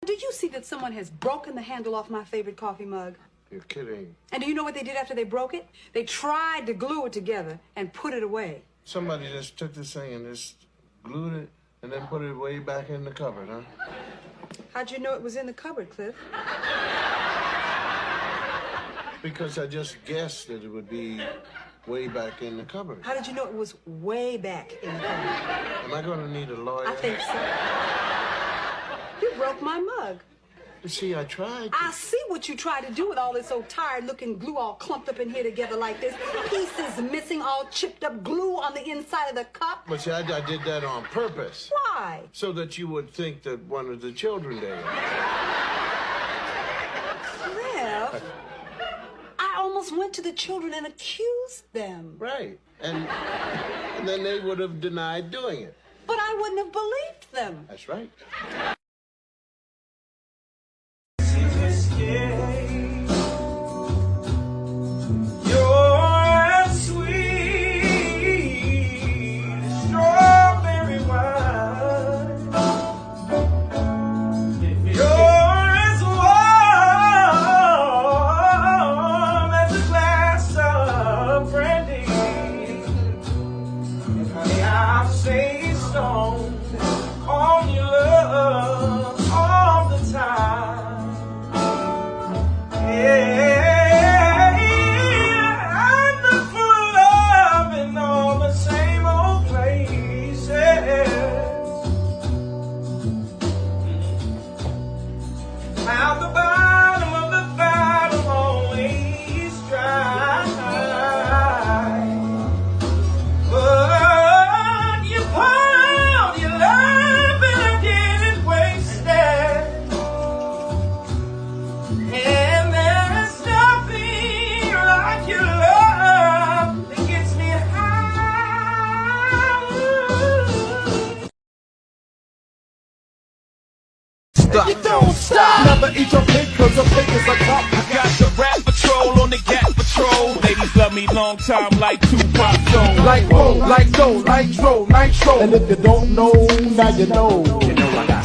Do you see that someone has broken the handle off my favorite coffee mug? You're kidding. And do you know what they did after they broke it? They tried to glue it together and put it away. Somebody just took this thing and just glued it and then put it way back in the cupboard, huh? How'd you know it was in the cupboard, Cliff? Because I just guessed that it would be way back in the cupboard. How did you know it was way back in the cupboard? Am I going to need a lawyer? I think so. You broke my mug. You see, I tried to. I see what you tried to do with all this old tired-looking glue all clumped up in here together like this. Pieces missing, all chipped up glue on the inside of the cup. But see, I did that on purpose. Why? So that you would think that one of the children there. Cliff, I almost went to the children and accused them. Right. And then they would have denied doing it. But I wouldn't have believed them. That's right. You don't stop. Never eat your pig cause a pig is a cop. I got the rap patrol on the gas patrol. Ladies love me long time like Tupac Zone. Like roll, like dough, like dro, nitro. And if you don't know, now you know. You know I got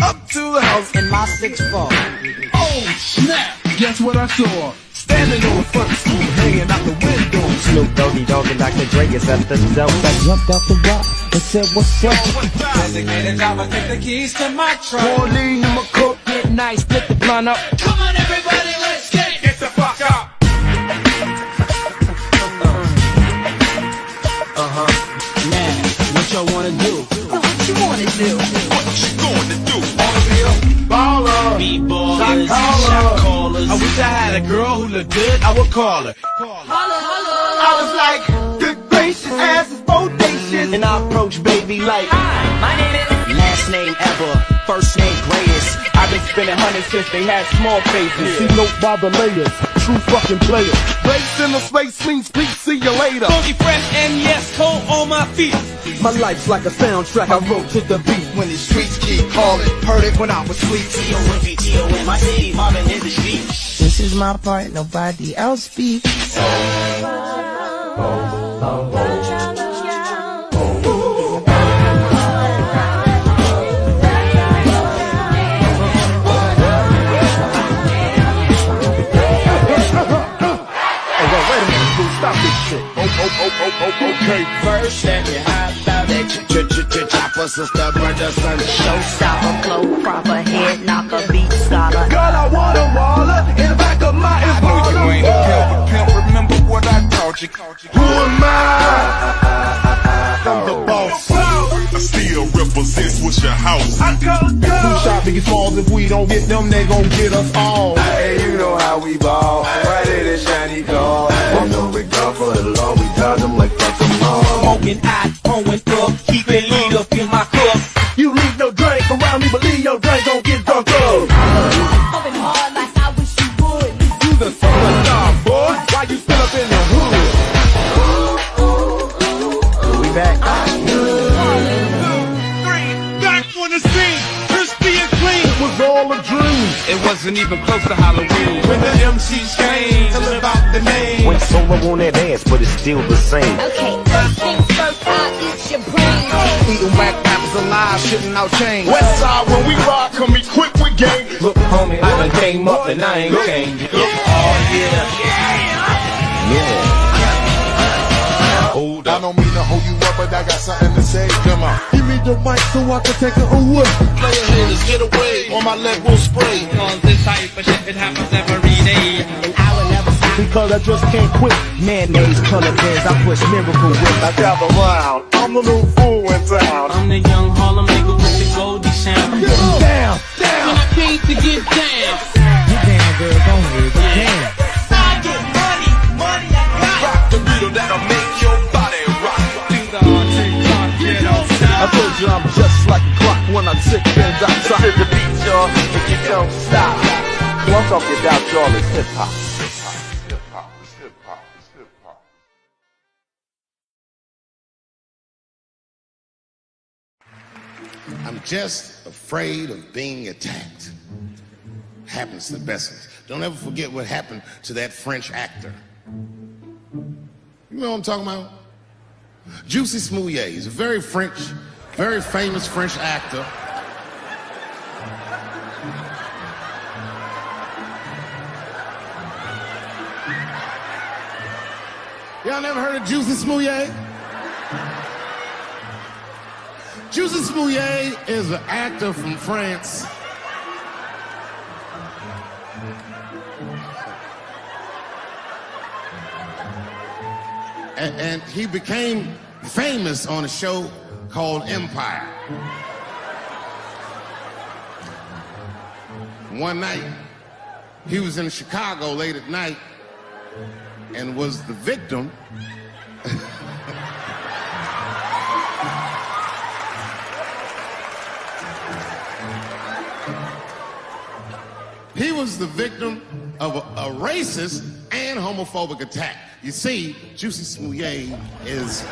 Up to the house in my 6'4". Oh snap! Guess what I saw? Standing on the front stoop, hanging out the window. Snoop Doggy Dogg and Dr. Dre is at the door. I jumped out the rock and said, what's up? Designated driver, take the keys to my truck. Pauline in my cook. Get nice, split the blunt up. Come on everybody, let's get Get the fuck up. Man, what y'all wanna do? What you want to do? What you gonna do? Baller. B-boys, Shot callers. I wish I had a girl who looked good, I would call her. I was like, good gracious, ass is bodacious. And I approach baby like, My name is... last name ever, first name greatest. I've been spending hundreds since they had small faces. See no bother layers, true fucking players. Race in the space means peace, see you later. Funky fresh and yes, cold on my feet. My life's like a soundtrack I wrote to the beat. When the streets keep calling, heard it when I was sweet. in my city, mobbing in the street. This is my part, nobody else speaks. Stop this shit. Okay. First, let me hop out that chopper, sister, brother, son. Showstopper, flow proper, head knocker, beat scholar. Girl, I want a waller in the back of my I know you ain't a pimp, remember what I taught you. Who am I? I'm the boss. I still represents what's your house. I go. Who shot Biggie Smalls? If we don't get them, they gon' get us all. Hey, you know how we ball. Right in the shiny car. And no regard for the law. We dodge them like fuck them all. Smoking hot, pouring up, keeping lead up in my cup. You leave no drink around me, believe your drink gon' get drunk up. Pumping hard like I wish you would. You the superstar, boy. Why you still up in the hood? We back. Back on the scene, crispy and clean. It was all a dream. It wasn't even close to Halloween when the MCs came to live out the name. Went solo on that ass, but it's still the same. Okay, first things first, I'll eat your brain. Eating whack rappers alive, shitting out chains. West side, when we rock, come equipped with game. Look, homie, I done came up and I ain't changed. Oh, yeah. Hold I up. don't mean to hold you up, but I got something to say. Come on. Give me the mic so I can take it away. Player haters, get away, or my leg will spray. Cause this type of shit, it happens every day. And I will never stop because I just can't quit. Mayonnaise, color bears, I push miracle whip. I gather round. I'm the new fool in town. I'm the young Harlem nigga with the Goldie sound. Down, down. When I came to get down. Get down, girl, go ahead, get down. I get money, money I got. Rock the beat that'll make your body rock. I told you I'm just like a clock when I tick and outside. This is the beat, y'all, and you don't stop. What I'm talking about, y'all, is hip hop. Hip hop, it's hip hop, it's hip hop. I'm just afraid of being attacked. Happens to the best of us. Don't ever forget what happened to that French actor. You know what I'm talking about? Juicy Smouillet. He's a very famous French actor. Y'all never heard of Juicy Smouillet? Juicy Smouillet is an actor from France. And he became famous on a show called Empire. One night, he was in Chicago late at night and was the victim he was the victim of a racist and homophobic attack. You see, Juicy Smouillet is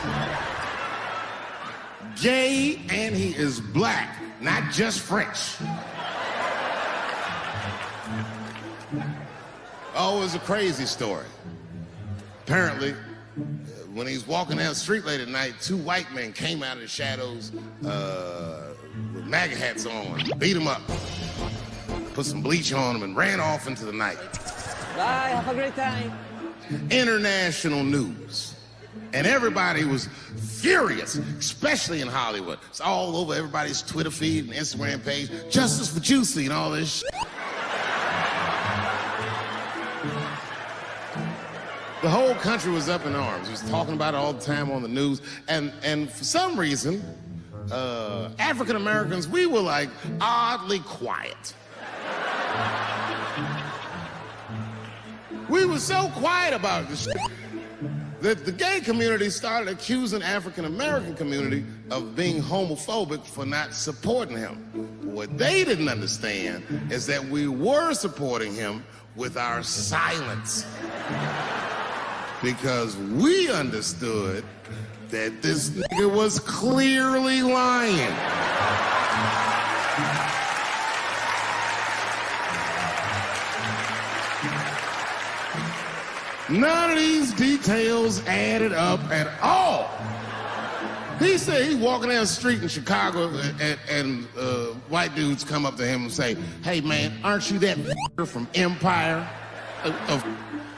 gay and he is black, not just French. Oh, it was a crazy story. Apparently, when he was walking down the street late at night, two white men came out of the shadows with MAGA hats on, beat him up, put some bleach on him, and ran off into the night. Bye, have a great time. International news. And everybody was furious, especially in Hollywood. It's all over everybody's Twitter feed and Instagram page. Justice for Juicy and all this shit. The whole country was up in arms. He was talking about it all the time on the news. And for some reason, African Americans, we were like oddly quiet. We were so quiet about this shit that the gay community started accusing African American community of being homophobic for not supporting him. What they didn't understand is that we were supporting him with our silence. Because we understood that this nigga was clearly lying. None of these details added up at all. He said he's walking down the street in Chicago and white dudes come up to him and say, "Hey man, aren't you that from Empire?"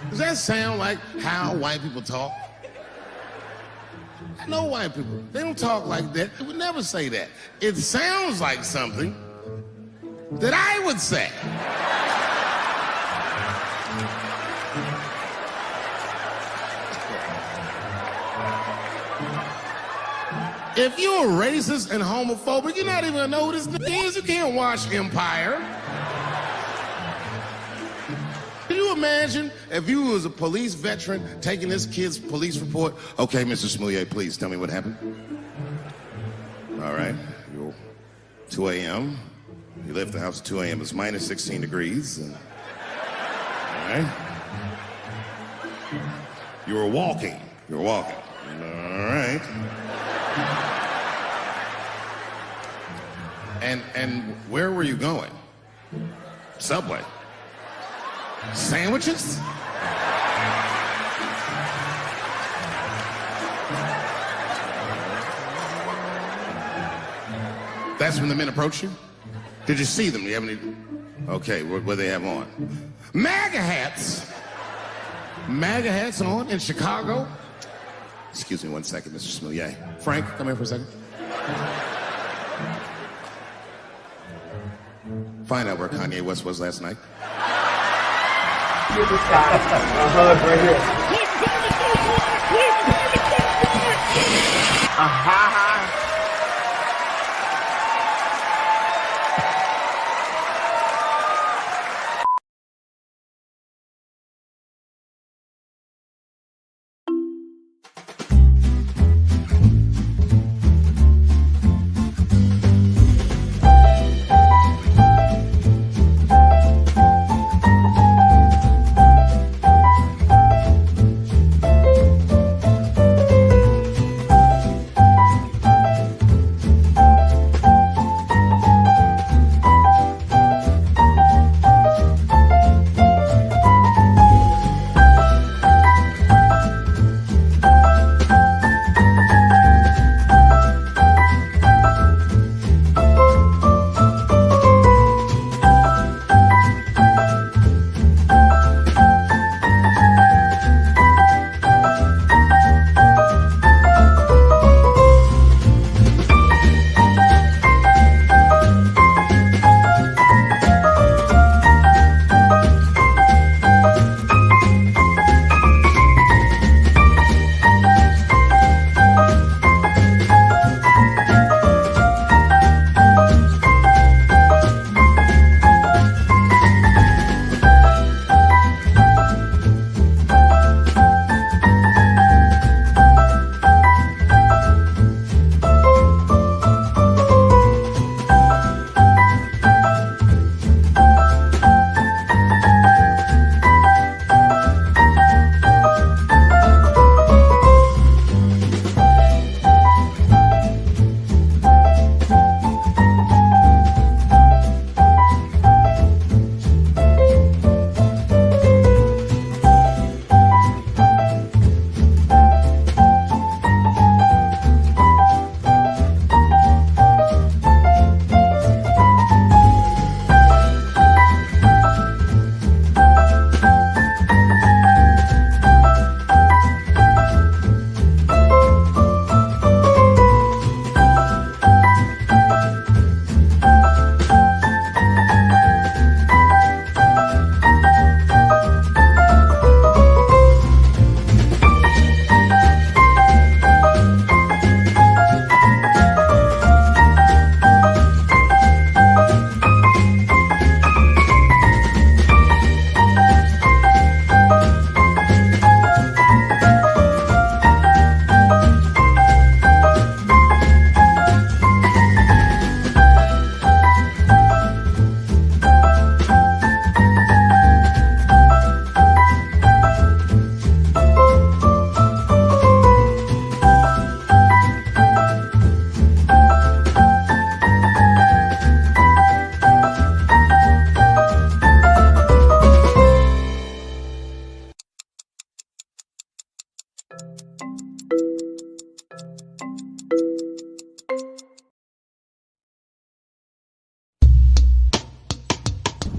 Does that sound like how white people talk? I know white people, they don't talk like that. They would never say that. It sounds like something that I would say. If you're racist and homophobic, you're not even gonna know who this nigga is. You can't watch Empire. Can you imagine if you was a police veteran taking this kid's police report? Okay, Mr. Smouillet, please tell me what happened. All right, 2 a.m. You left the house at 2 a.m. It's minus 16 degrees. All right. You were walking. You were walking. All right. And where were you going? Subway. Sandwiches? That's when the men approach you? Did you see them? Do you have any? Okay, what they have on? MAGA hats. MAGA hats on in Chicago. Excuse me 1 second, Mr. Smouillet. Frank, come here for a second. Find out where Kanye West was last night. Give this guy a hug right here.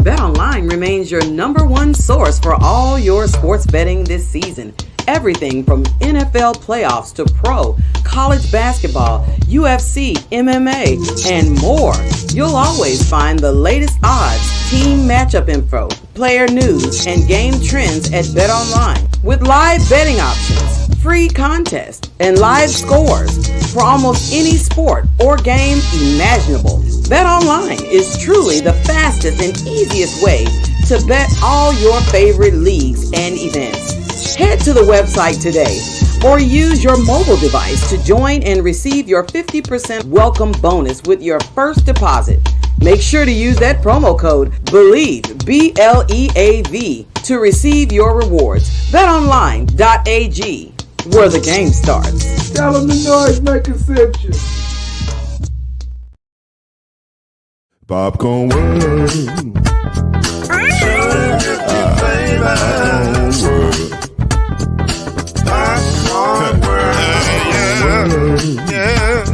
BetOnline remains your #1 source for all your sports betting this season. Everything from NFL playoffs to pro, college basketball, UFC, MMA, and more. You'll always find the latest odds, team matchup info, player news, and game trends at BetOnline. With live betting options, free contests, and live scores for almost any sport or game imaginable. BetOnline is truly the fastest and easiest way to bet all your favorite leagues and events. Head to the website today or use your mobile device to join and receive your 50% welcome bonus with your first deposit. Make sure to use that promo code BELIEVE, BLEAV, to receive your rewards. BetOnline.ag, where the game starts. Tell them the NOIZ make exception. Popcorn world. Yeah.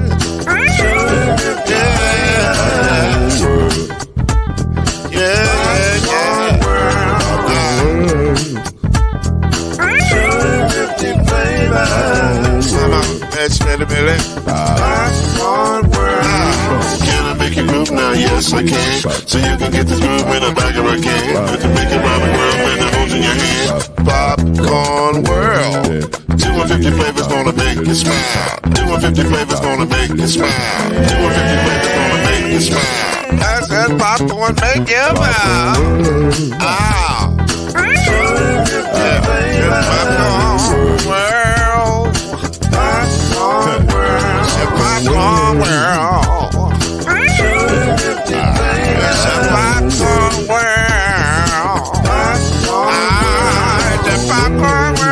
now, yes I can. So you can get this groove in the back of a can. Put the big rhyming world and the holes in your hand. Popcorn world. 250 flavors gonna make you smile. 250 flavors gonna make you smile. 250 flavors gonna make you smile. I said popcorn make you smile. Ah. Yeah, popcorn world. Popcorn world. Popcorn world. Popcorn world. The popcorn world.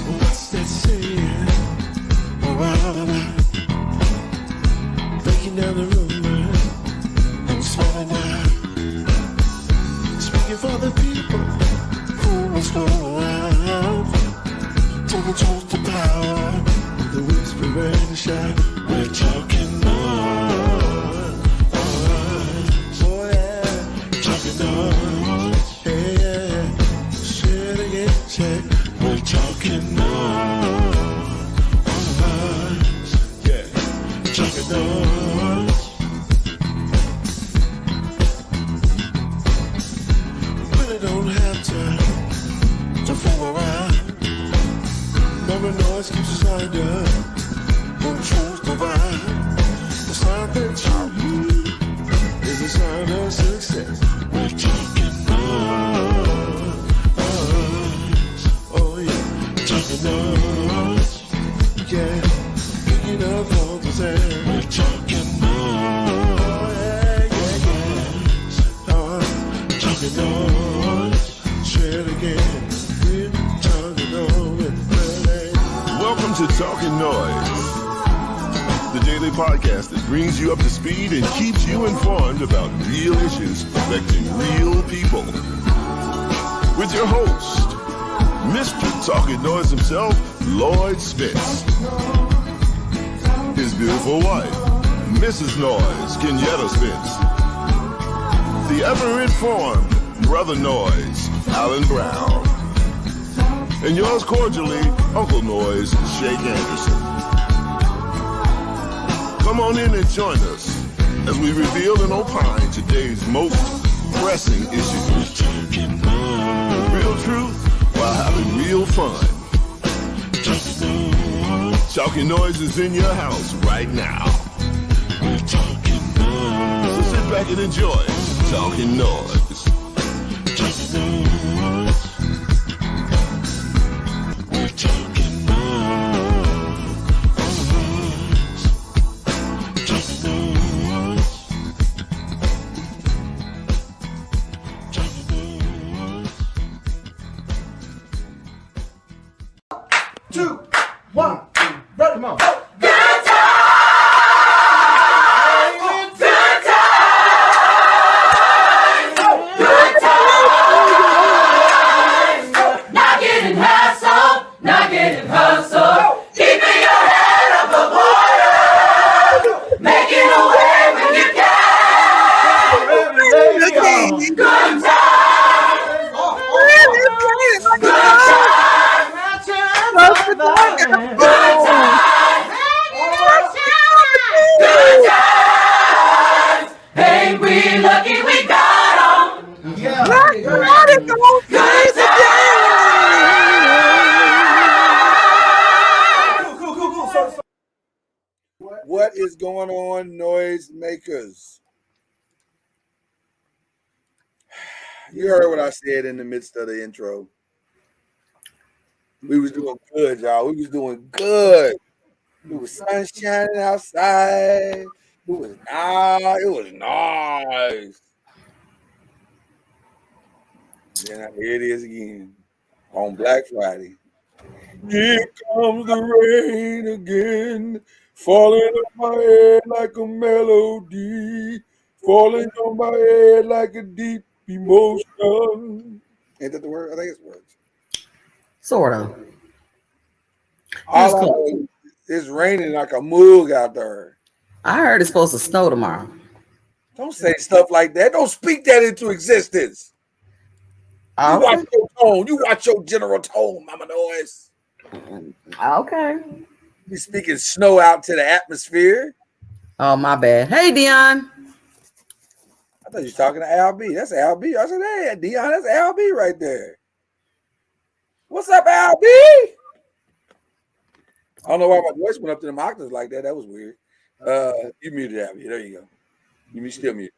What's that saying? Breaking down the rumor and smelling out. Speaking for the people who must go around. Taking truth to power. The whisper and the shout. We're talking noise. Oh yeah. Talking noise. Hey yeah. Say it again. Say we're talking noise. Yeah. Talking noise. Really don't have to fool around. Never noise keeps us lined up. No truth divine. The sound that you hear is the sound of success. We're talking noise. Oh yeah, talking noise. Yeah, picking up all the sound. We're talking noise. Yeah, yeah. Talking noise. Say it again. We're talking noise. Welcome to Talkin' Noise, the daily podcast that brings you up to speed and keeps you informed about real issues affecting real people. With your host, Mr. Talkin' Noise himself, Lloyd Spence. His beautiful wife, Mrs. Noise, Kenyatta Spence. The ever-informed Brother Noise, Alan Brown. And yours cordially, Uncle Noise, Shake Anderson. Come on in and join us as we reveal and opine today's most pressing issues. Real truth while having real fun. Talking Noise is in your house right now. So sit back and enjoy Talking Noise. What is going on, noise makers? You heard what I said in the midst of the intro. We was doing good, y'all. We was doing good. It was sun shining outside. It was nice. It was nice. Then here it is again on Black Friday. Here comes the rain again, falling on my head like a melody, falling on my head like a deep Emotion. Ain't that the word? I think it's words. Sort of. All I know is it's raining like a mug out there. I heard it's supposed to snow tomorrow. Don't say stuff like that. Don't speak that into existence. You watch your tone. You watch your general tone, Mama Noise. Okay. You speaking snow out to the atmosphere. Oh, my bad. Hey, Dion. I thought you was talking to Al B. That's Al B. I said, hey, Dion, that's Al B right there. What's up, Al B? I don't know why my voice went up to them octaves like that. That was weird. You muted Al B. There you go. You still muted.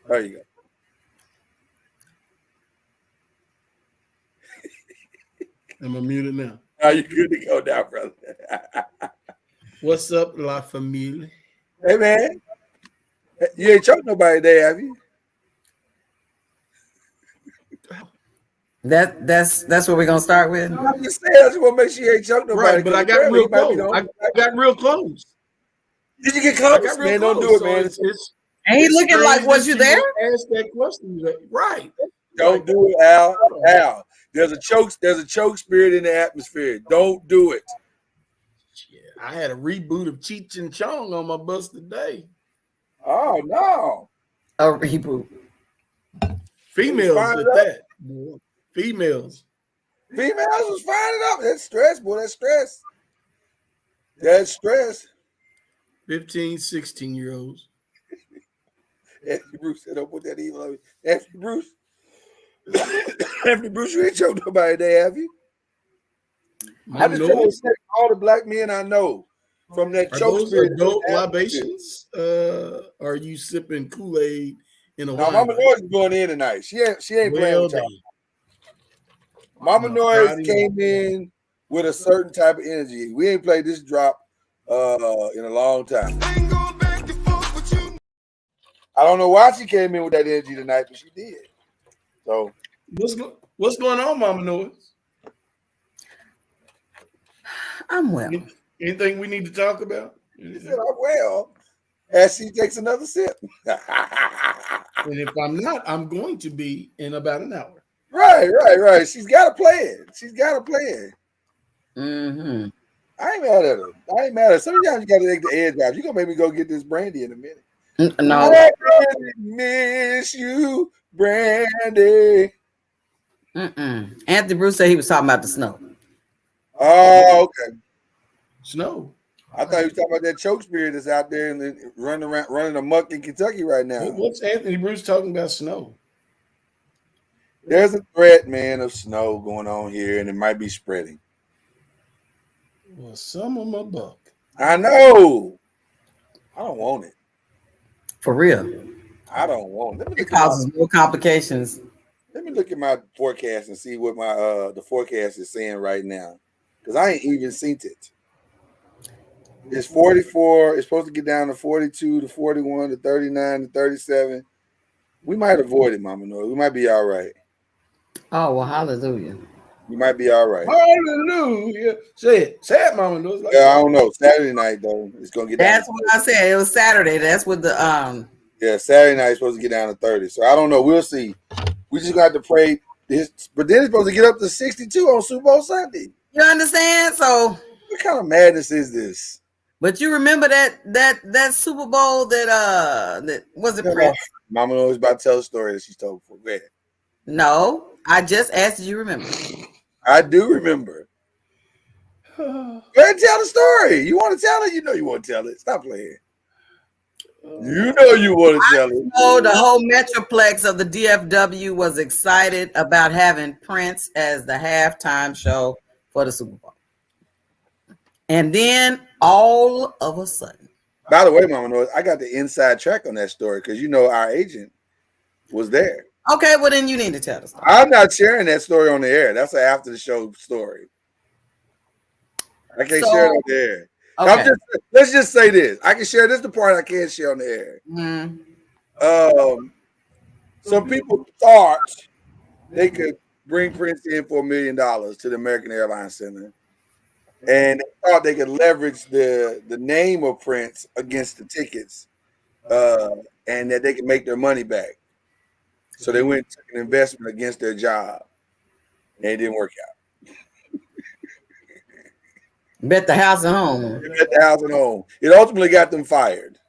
There you go. Am I muted now? Are you good to go now, brother? What's up, La Familia? Hey, man. You ain't choked nobody today, have you? That's what we're gonna start with. I'm just saying, I just want to make sure you ain't choked nobody. Right, but I got real close. I got real close. Did you get close? Man, don't do it, man. Ain't looking like was you there? Ask that question, right? Don't do it, Al. Al, there's a choke spirit in the atmosphere. Don't do it. Yeah, I had a reboot of Cheech and Chong on my bus today. Oh no! A reboot. Females did that. Females was finding up. That's stress, boy. That's stress. That's stress. 15, 16-year-olds. Anthony Bruce said, don't put that evil on me. Anthony Bruce. Anthony Bruce, you ain't choked nobody today, have you? I just tell you, all the black men I know from that choke spirit. Adult libations? Are you sipping Kool-Aid in a no, wine? Mama Noise is going in tonight. She ain't playing with y'all. Mama Noise came in with a certain type of energy. We ain't played this drop in a long time. I don't know why she came in with that energy tonight, but she did. So what's going on, Mama Noise? I'm well. Anything we need to talk about? She said, I'm well. As she takes another sip. And if I'm not, I'm going to be in about an hour. Right. She's got to play it. Mm-hmm. I ain't mad at her. Sometimes you got to take the edge off. You're going to make me go get this brandy in a minute. No. I really miss you, Brandy. Anthony Bruce said he was talking about the snow. Oh, okay. Snow. I thought he was talking about that choke spirit that's out there and running amok in Kentucky right now. What's Anthony Bruce talking about snow? There's a threat, man, of snow going on here, and it might be spreading. Well, some of my buck. I know. I don't want it. For real. I don't want it. It causes more complications. Let me look at my forecast and see what my the forecast is saying right now. Because I ain't even seen it. It's 44. It's supposed to get down to 42 to 41 to 39 to 37. We might avoid it, Mama Noise. We might be all right. Oh, well, hallelujah. We might be all right. Hallelujah. Say it, Mama Noise. Like I don't know. Saturday night, though, it's going to get down. That's what I said. It was Saturday. That's what the Yeah, Saturday night is supposed to get down to 30. So I don't know. We'll see. We just got to pray. But then it's supposed to get up to 62 on Super Bowl Sunday. You understand? So what kind of madness is this? But you remember that Super Bowl that was it Prince? Mama Noise about to tell a story that she's told before. Go ahead. No, I just asked, did you remember? I do remember. Go ahead and tell the story. You want to tell it? You know you want to tell it. Stop playing. You know you want to tell it. Oh, the whole Metroplex of the DFW was excited about having Prince as the halftime show for the Super Bowl. And then all of a sudden. By the way, Mama Noise, I got the inside track on that story because you know our agent was there. Okay, well then you need to tell the story. I'm not sharing that story on the air. That's an after the show story. I can't share it on the air. Okay. Let's just say this. I can share this the part I can't share on the air. Mm-hmm. Some people thought they could bring Prince in for $1 million to the American Airlines Center. And they thought they could leverage the name of Prince against the tickets and that they could make their money back. So they went and took an investment against their job, and it didn't work out. Bet the house and home. They bet the house and home. It ultimately got them fired.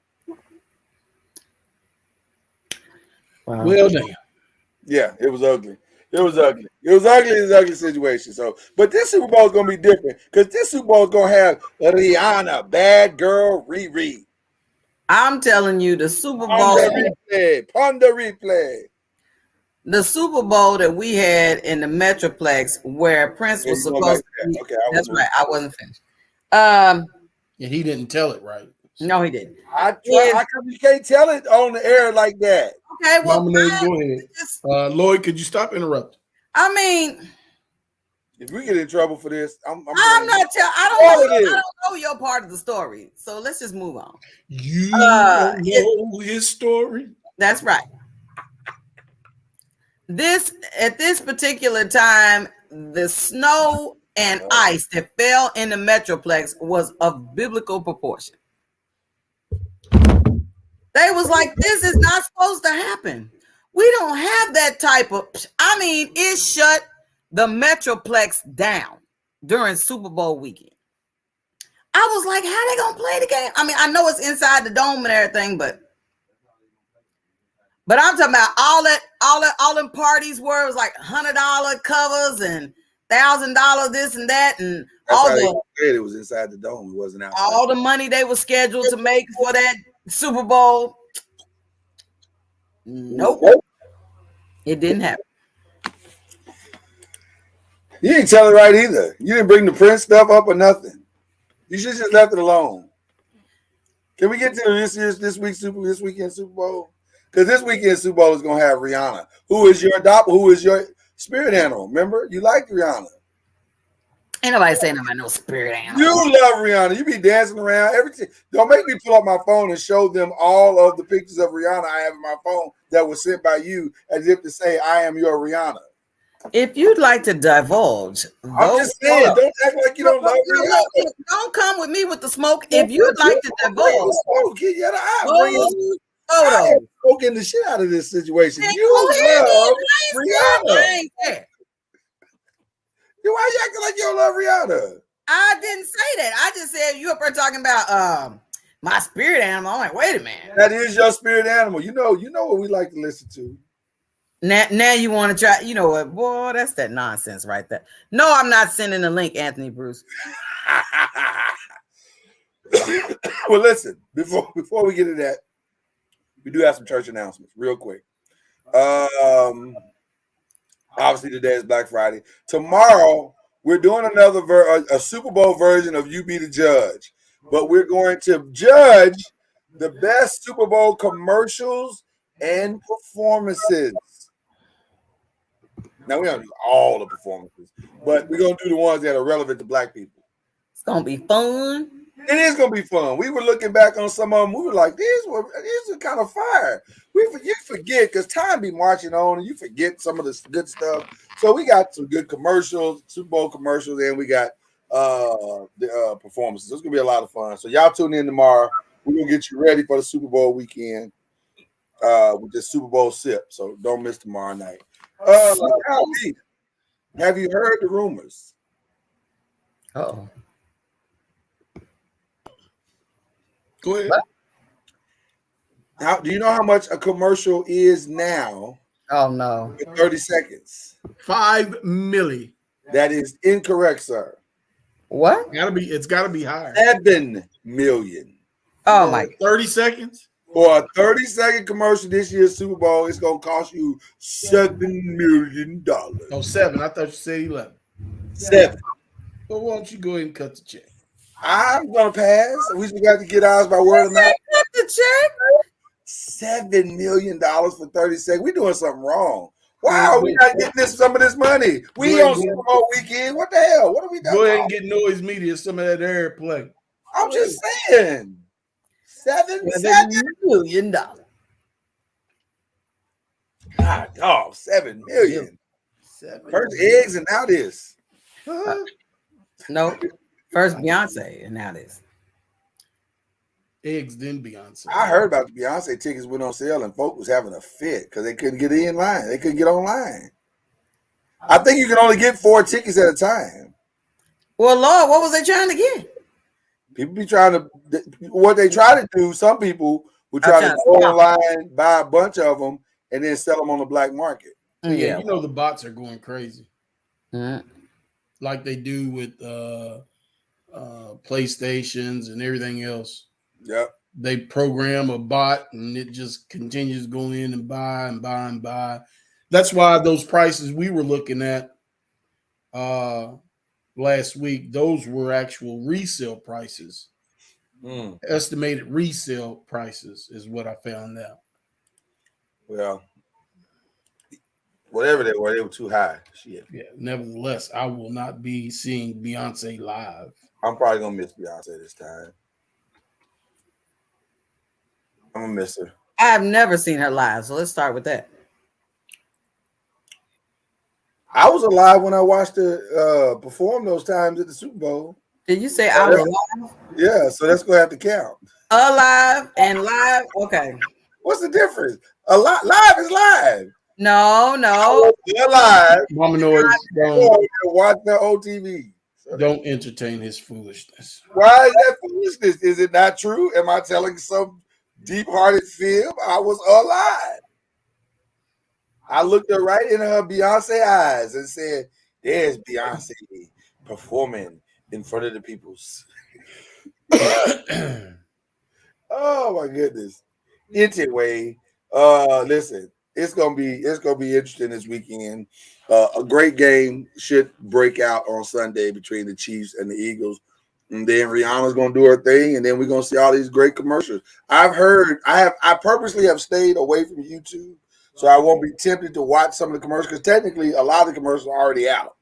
Wow. Well, damn. Yeah, it was ugly. It was ugly. It was ugly. It was an ugly situation. So, but this Super Bowl is gonna be different because this Super Bowl is gonna have Rihanna, Bad Girl, Riri. I'm telling you, the Super Bowl. On the replay. The Super Bowl that we had in the Metroplex where Prince was supposed to be. Okay, that's right. I wasn't finished. Yeah, he didn't tell it right. No, he didn't. You can't tell it on the air like that. Okay, well, Go ahead. Lloyd, could you stop interrupting? I mean, if we get in trouble for this, I'm not I don't know your part of the story. So let's just move on. You don't know his story. That's right. At this particular time, the snow and ice that fell in the Metroplex was of biblical proportion. They was like, this is not supposed to happen. We don't have that type of, I mean, it shut the Metroplex down during Super Bowl weekend. I was like, how they gonna play the game? I mean, I know it's inside the dome and everything, but I'm talking about all them parties where it was like $100 covers and $1,000 this and that, and it was inside the dome. It wasn't outside. All the money they were scheduled to make for that Super Bowl. Nope. It didn't happen. You didn't tell it right either. You didn't bring the Prince stuff up or nothing. You should just left it alone. Can we get to this weekend Super Bowl? Because this weekend Super Bowl is gonna have Rihanna, who is your spirit animal. Remember, you like Rihanna. Ain't nobody saying about no spirit animal. You love Rihanna. You be dancing around everything. Don't make me pull up my phone and show them all of the pictures of Rihanna I have in my phone that was sent by you, as if to say I am your Rihanna. If you'd like to divulge, I'm just saying, don't act like you don't love Rihanna. Don't come with me with the smoke. If you'd like to divulge, I'm smoking the shit out of this situation. You love Rihanna. Why you acting like you don't love Rihanna? I didn't say that. I just said you up there talking about my spirit animal. I'm like, wait a minute. That is your spirit animal. You know what we like to listen to. Now you want to try, you know what, boy, that's that nonsense right there. No, I'm not sending the link, Anthony Bruce. Well, listen, before we get to that, we do have some church announcements real quick. Obviously, today is Black Friday. Tomorrow, we're doing a Super Bowl version of You Be the Judge. But we're going to judge the best Super Bowl commercials and performances. Now, we don't do all the performances, but we're going to do the ones that are relevant to Black people. It's going to be fun. It is going to be fun. We were looking back on some of them. We were like, these are kind of fire. You forget because time be marching on and you forget some of the good stuff. So we got some good commercials, Super Bowl commercials, and we got the performances. It's going to be a lot of fun. So y'all tune in tomorrow. We're going to get you ready for the Super Bowl weekend with this Super Bowl sip. So don't miss tomorrow night. Have you heard the rumors? Uh-oh. Go ahead. Do you know how much a commercial is now? Oh no. 30 seconds. 5 million. That is incorrect, sir. What? It's gotta be higher. 7 million. Oh my. 30 seconds? For a 30-second commercial this year's Super Bowl, it's gonna cost you $7 million. Oh, 7. I thought you said 11. 7. Well, why don't you go ahead and cut the check? I'm gonna pass. We just got to get ours by word of mouth. Cut the check. $7 million for 30 seconds. We're doing something wrong. Wow, we're not getting some of this money. We on Super Bowl weekend. What the hell? What are we doing? Go ahead and get NOIZ Media some of that airplay. I'm just saying. $7 million. God, dog, $7 million. First eggs and now this. No, first Beyonce and now this. eggs than Beyonce. I heard about the Beyonce tickets went on sale and folk was having a fit because they couldn't get in line. They couldn't get online. I think you can only get 4 tickets at a time. Well, Lord, what was they trying to get? People be trying to, what they try to do, some people would try to go online, buy a bunch of them, and then sell them on the black market. Yeah, you know the bots are going crazy. Mm-hmm. Like they do with PlayStations and everything else. Yep. They program a bot and it just continues to go in and buy and buy and buy. That's why those prices we were looking at last week, those were actual resale prices. Estimated resale prices is what I found out. Well, whatever they were too high. Shit. Yeah. Nevertheless, I will not be seeing Beyonce live. I'm probably gonna miss Beyonce this time. I'm gonna miss her. I've never seen her live, so let's start with that. I was alive when I watched her perform those times at the Super Bowl. Did you say I was alive? Yeah, so that's gonna have to count. Alive and live. Okay. What's the difference? Live is live. No. They're live. Mama NOIZ, watch the OTV. So don't entertain his foolishness. Why is that foolishness? Is it not true? Am I telling some deep-hearted fib? I was alive. I looked her right in her Beyonce eyes and said, "There's Beyonce performing in front of the peoples." Oh my goodness. Anyway, listen, it's gonna be interesting this weekend. A great game should break out on Sunday between the Chiefs and the Eagles. And then Rihanna's gonna do her thing, and then we're gonna see all these great commercials. I purposely have stayed away from YouTube, so I won't be tempted to watch some of the commercials, because technically a lot of the commercials are already out.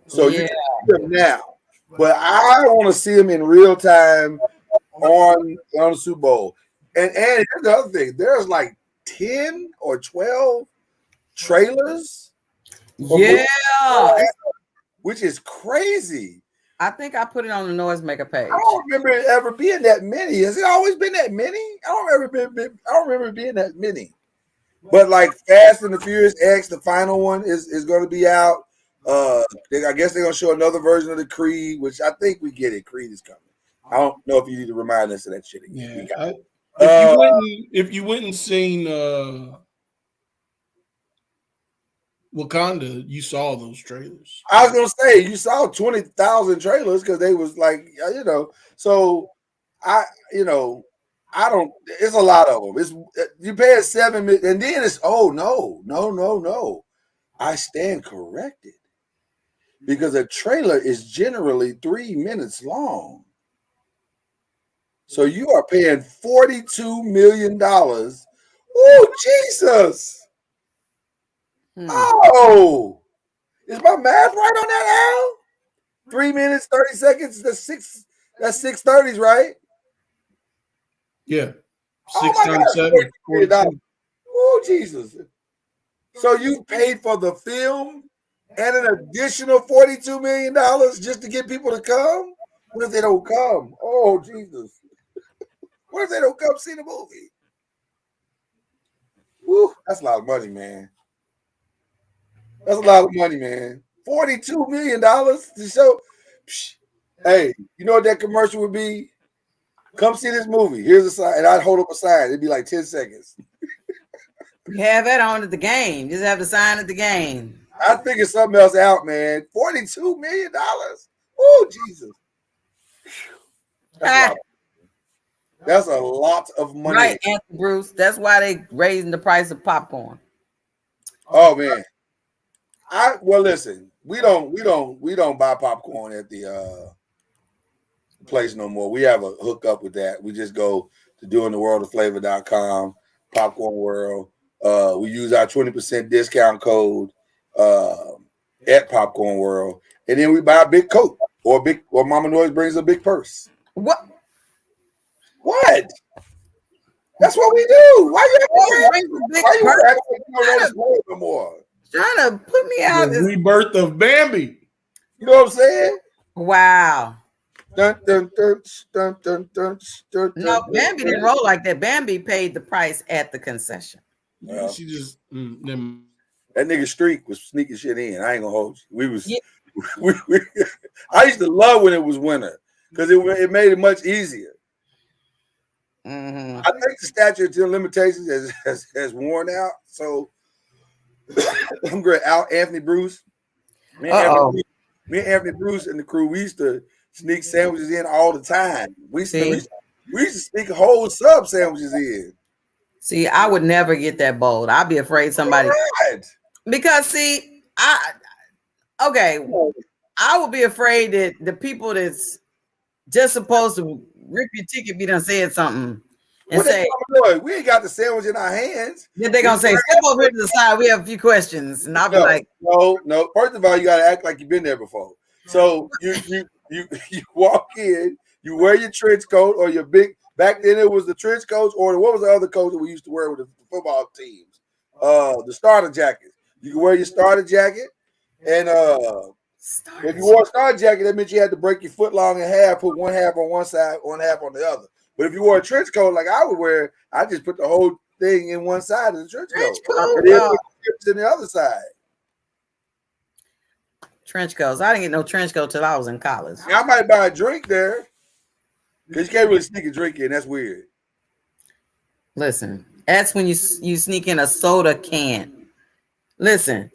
So you can see them now. But I want to see them in real time on the Super Bowl. And here's the other thing: there's like 10 or 12 trailers. Yeah, which is crazy. I think I put it on the Noisemaker page. I don't remember it ever being that many. Has it always been that many? I don't remember it being that many. But like Fast and the Furious X, the final one is going to be out. I guess they're going to show another version of the Creed, which I think we get it. Creed is coming. I don't know if you need to remind us of that shit again. Yeah, if you went and seen Wakanda, you saw those trailers. I was gonna say you saw 20,000 trailers because they was like, So I don't. It's a lot of them. It's you pay $7 million, and then it's no. I stand corrected because a trailer is generally 3 minutes long. So you are paying $42 million. Oh, Jesus. Oh, is my math right on that, Al? 3 minutes, 30 seconds. That's 6:30s, right? Yeah. 6 times 7. Oh, Jesus. So you paid for the film and an additional $42 million just to get people to come? What if they don't come? Oh, Jesus. What if they don't come see the movie? Woo, that's a lot of money, man. That's a lot of money, man. $42 million to show. Psh, hey, you know what that commercial would be? Come see this movie. Here's a sign. And I'd hold up a sign. It'd be like 10 seconds. You have that on at the game. Just have the sign at the game. I figured something else out, man. $42 million. Oh, Jesus. That's a lot of money. Right, Anthony Bruce. That's why they raising the price of popcorn. Oh, man. Listen, we don't buy popcorn at the place no more. We have a hookup with that. We just go to doingtheworldofflavor.com, Popcorn World. We use our 20% discount code at Popcorn World, and then we buy a big coat or Mama NOIZ brings a big purse. What? That's what we do. Why you don't no more? Trying to put me out. The rebirth of Bambi. You know what I'm saying? Wow. Dun, dun, dun, dun, dun, dun, dun, No, dun, Bambi didn't roll like that. Bambi paid the price at the concession. Well, She just that nigga Streak was sneaking shit in. I ain't gonna hold you. We was, Yeah. we I used to love when it was winter because it made it much easier. Mm-hmm. I think the statute of limitations has worn out. So I'm great. Anthony Bruce. Me and Anthony Bruce and the crew, we used to sneak sandwiches in all the time. We used to sneak whole sub sandwiches in. See, I would never get that bold. I'd be afraid somebody because see, I would be afraid that the people that's just supposed to rip your ticket be done said something and say, we ain't got the sandwich in our hands. Then they're gonna say, step over here to the side, we have a few questions. And I'll be like, no. First of all, you gotta act like you've been there before. So you walk in, you wear your trench coat or your big. Back then, it was the trench coats, or what was the other coat that we used to wear with the football teams? The starter jackets. You can wear your starter jacket, and if you wore a starter jacket, that meant you had to break your foot long in half, put one half on one side, one half on the other. But if you wore a trench coat like I would wear, I just put the whole thing in one side of the trench coat, and then put the tips in the other side. Trench coats. I didn't get no trench coat till I was in college. I might buy a drink there. Because you can't really sneak a drink in. That's weird. Listen, that's when you sneak in a soda can. Listen,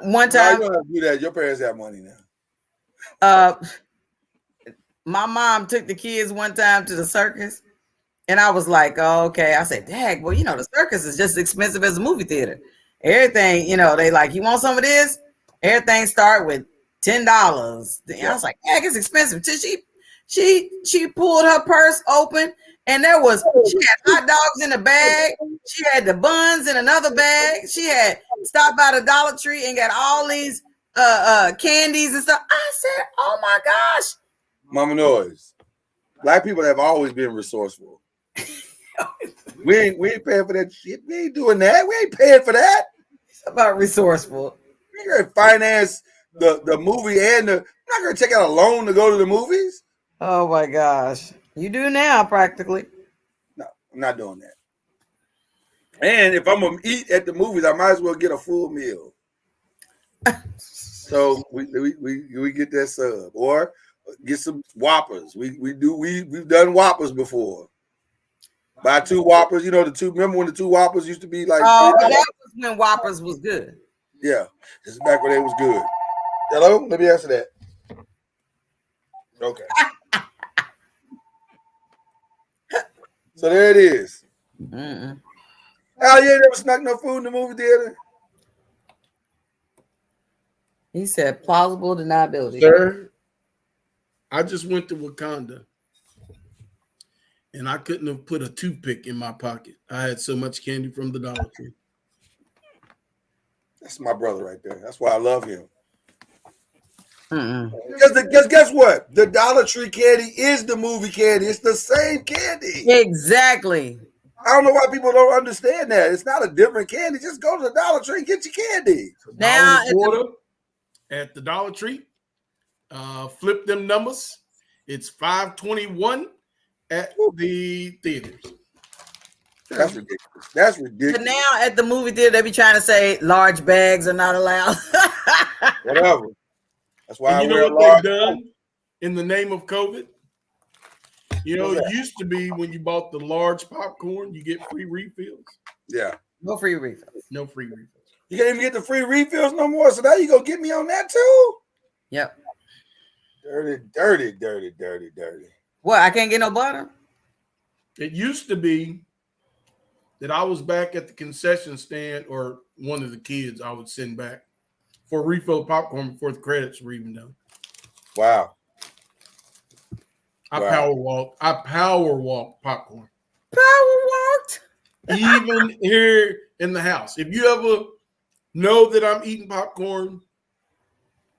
one time. You don't have to do that. Your parents have money now. My mom took the kids one time to the circus, and I was like, oh, okay. I said, Dad, well, the circus is just as expensive as a movie theater. Everything, they like, you want some of this? Everything start with $10. I was like, Dad, it's expensive. Till she pulled her purse open, and she had hot dogs in a bag. She had the buns in another bag. She had stopped by the Dollar Tree and got all these candies and stuff. I said, oh my gosh. Mama NOIZ. Black people have always been resourceful. we ain't paying for that shit. We ain't doing that. We ain't paying for that. It's about resourceful. We're gonna finance the movie and I'm not gonna take out a loan to go to the movies. Oh my gosh. You do now, practically. No, I'm not doing that. And if I'm gonna eat at the movies, I might as well get a full meal. So we get that sub or get some Whoppers. We've done Whoppers before. Buy 2 Whoppers. Remember when the 2 Whoppers used to be like? Oh, that was when Whoppers was good. Yeah, this is back when they was good. Hello, let me answer that. Okay. So there it is. Al, you ain't never snuck no food in the movie theater? He said plausible deniability. Sir, I just went to Wakanda, and I couldn't have put a toothpick in my pocket. I had so much candy from the Dollar Tree. That's my brother right there. That's why I love him. Because guess what? The Dollar Tree candy is the movie candy. It's the same candy. Exactly. I don't know why people don't understand that. It's not a different candy. Just go to the Dollar Tree and get your candy. Now at the Dollar Tree, flip them numbers. It's $5.21 at the theaters. That's ridiculous. That's ridiculous. But now at the movie theater, they be trying to say large bags are not allowed. Whatever. That's why and you know what they've done in the name of COVID? It used to be when you bought the large popcorn, you get free refills. Yeah. No free refills. No free refills. You can't even get the free refills no more. So now you gonna get me on that too? Yep. Dirty. What? I can't get no butter? It used to be that I was back at the concession stand, or one of the kids I would send back for refill popcorn before the credits were even done. Wow. I power walked popcorn. Power walked? Even here in the house. If you ever know that I'm eating popcorn,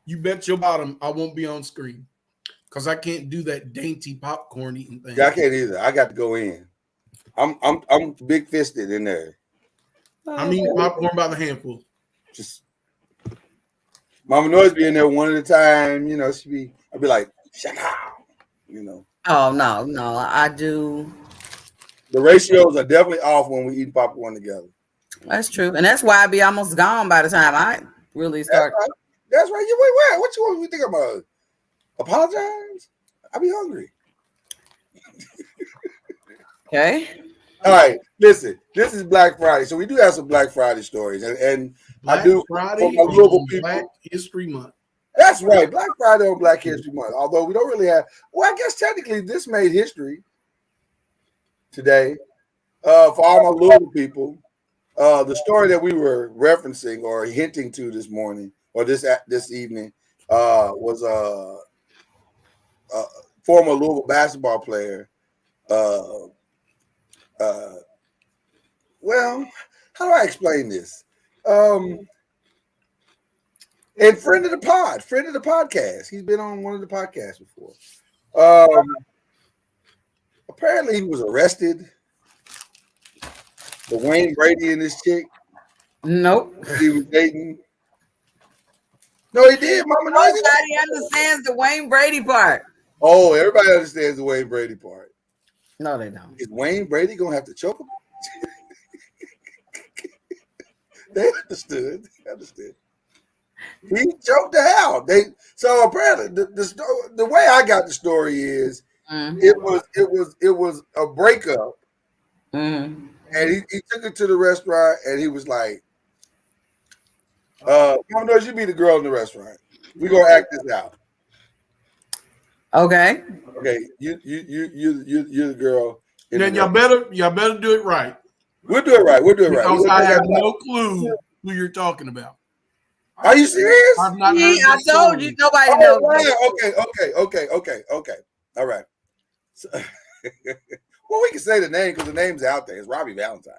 you bet your bottom I won't be on screen. Because I can't do that dainty popcorn eating thing. Yeah, I can't either. I got to go in. I'm big fisted in there. I'm eating popcorn by the handful. Just Mama NOIZ be in there one at a time. I'd be like, shut up. You know. Oh no, I do. The ratios are definitely off when we eat popcorn together. That's true, and that's why I be almost gone by the time I really start. That's right. You wait, where? What you want me to think about? Apologize? I be hungry. Okay. All right. Listen, this is Black Friday, so we do have some Black Friday stories, and Black I do Friday for my Louisville on people. Black History Month. That's right, Black Friday on Black History Month. Although we don't really have, well, I guess technically this made history today for all my Louisville people. The story that we were referencing or hinting to this morning or this evening was a former Louisville basketball player. Well, how do I explain this? And friend of the podcast. He's been on one of the podcasts before. Apparently, he was arrested. The Wayne Brady and this chick. Nope. He was dating. No, he did. Mama knows it. Nobody understands the Wayne Brady part. Oh, everybody understands the Wayne Brady part. No, they don't. Is Wayne Brady gonna have to choke him? They understood. They understood. He choked her out. So apparently the way I got the story is it was a breakup, and he took her to the restaurant, and he was like, "Mama knows you be the girl in the restaurant. We gonna act this out." Okay. Okay, you're the girl. Then y'all better do it right. We'll do it right. Because I have no clue who you're talking about. Are you serious? I've not heard I told you nobody knows. Okay. All right. So, well, we can say the name because the name's out there. It's Robbie Valentine.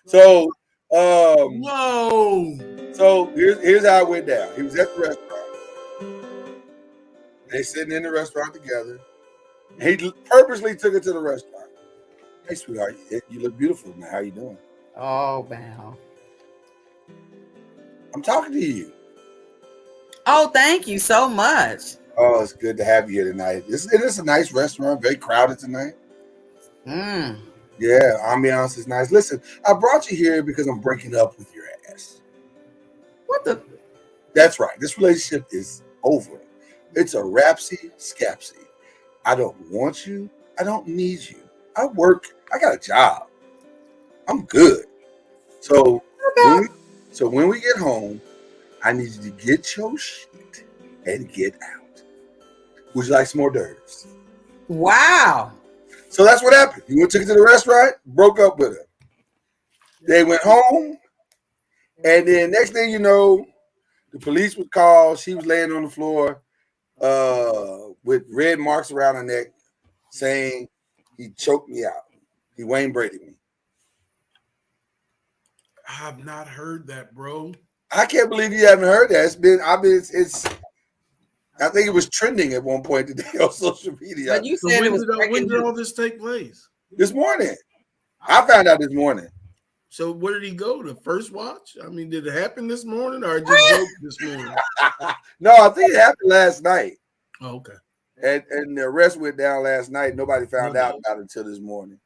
So, whoa. So here's how it went down. He was at the restaurant. They sitting in the restaurant together. He purposely took her to the restaurant. Hey, sweetheart, you look beautiful, man. How you doing? Oh, wow. I'm talking to you. Oh, thank you so much. Oh, it's good to have you here tonight. It is a nice restaurant, very crowded tonight. Yeah, ambiance is nice. Listen, I brought you here because I'm breaking up with your ass. What the? That's right. This relationship is over. It's a rapsy scapsy. I don't want you. I don't need you. I work. I got a job. I'm good. So when we get home, I need you to get your shit and get out. Would you like some hors d'oeuvres? Wow. So that's what happened. He took her to the restaurant, broke up with her. They went home, and then next thing you know, the police was called. She was laying on the floor with red marks around her neck, saying he choked me out. He Wayne Brady me. I've not heard that, bro. I can't believe you haven't heard that. I think it was trending at one point today on social media. But you said when did all this take place? This morning. I found out this morning. So where did he go? To First Watch? I mean, did it happen this morning or just broke this morning? No, I think it happened last night. Oh, okay. And the arrest went down last night. Nobody found out about it until this morning.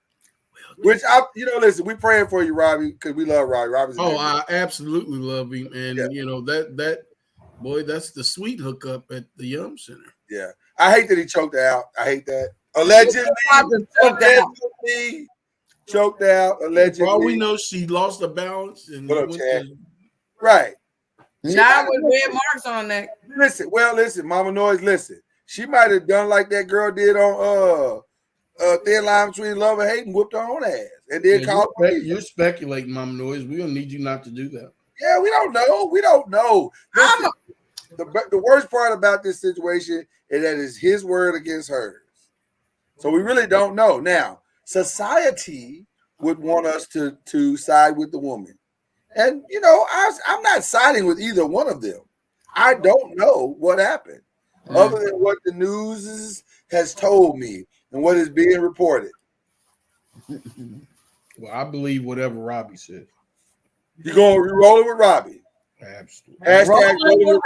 Which listen, we praying for you, Robbie, because we love Robbie. Robbie's I absolutely love him, and that boy, that's the sweet hookup at the Yum Center. Yeah, I hate that he choked her out. I hate that. Allegedly choked out. Allegedly. For all we know, she lost her balance and right. Not with red marks on that. Listen, Mama NOIZ, listen. She might have done like that girl did on Thin Line Between Love and Hate and whooped her own ass. And then you're speculating, Mama NOIZ. We're gonna need you not to do that. Yeah, we don't know. Listen, the worst part about this situation is that it's his word against hers. So we really don't know. Now, society would want us to side with the woman. And, I'm not siding with either one of them. I don't know what happened other than what the news has told me and what is being reported. Well, I believe whatever Robbie said. You're going to roll it with Robbie. Absolutely. Hashtag rolling with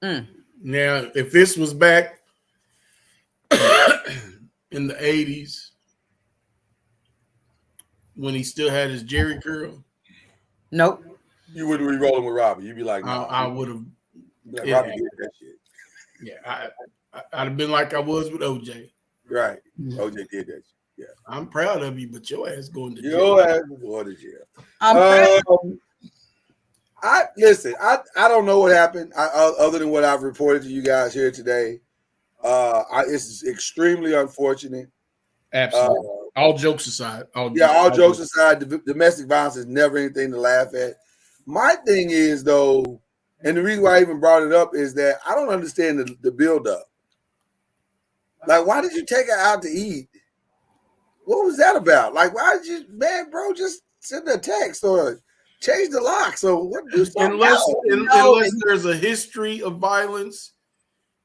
Robbie. Now, if this was back in the 80s when he still had his Jerry curl, nope. You wouldn't be rolling with Robbie. You'd be like, no. I would have. Like, Robbie did that shit. Yeah, I'd have been like I was with OJ. Right. OJ did that shit. Yeah. I'm proud of you, but your ass going to jail. Your ass going to jail. I'm proud. I don't know what happened other than what I've reported to you guys here today. It's extremely unfortunate. Absolutely. All jokes aside. All jokes aside, domestic violence is never anything to laugh at. My thing is, though, and the reason why I even brought it up is that I don't understand the buildup. Like, why did you take her out to eat? What was that about? Like, why did you, bro, just send a text or change the lock? So what do something unless there's a history of violence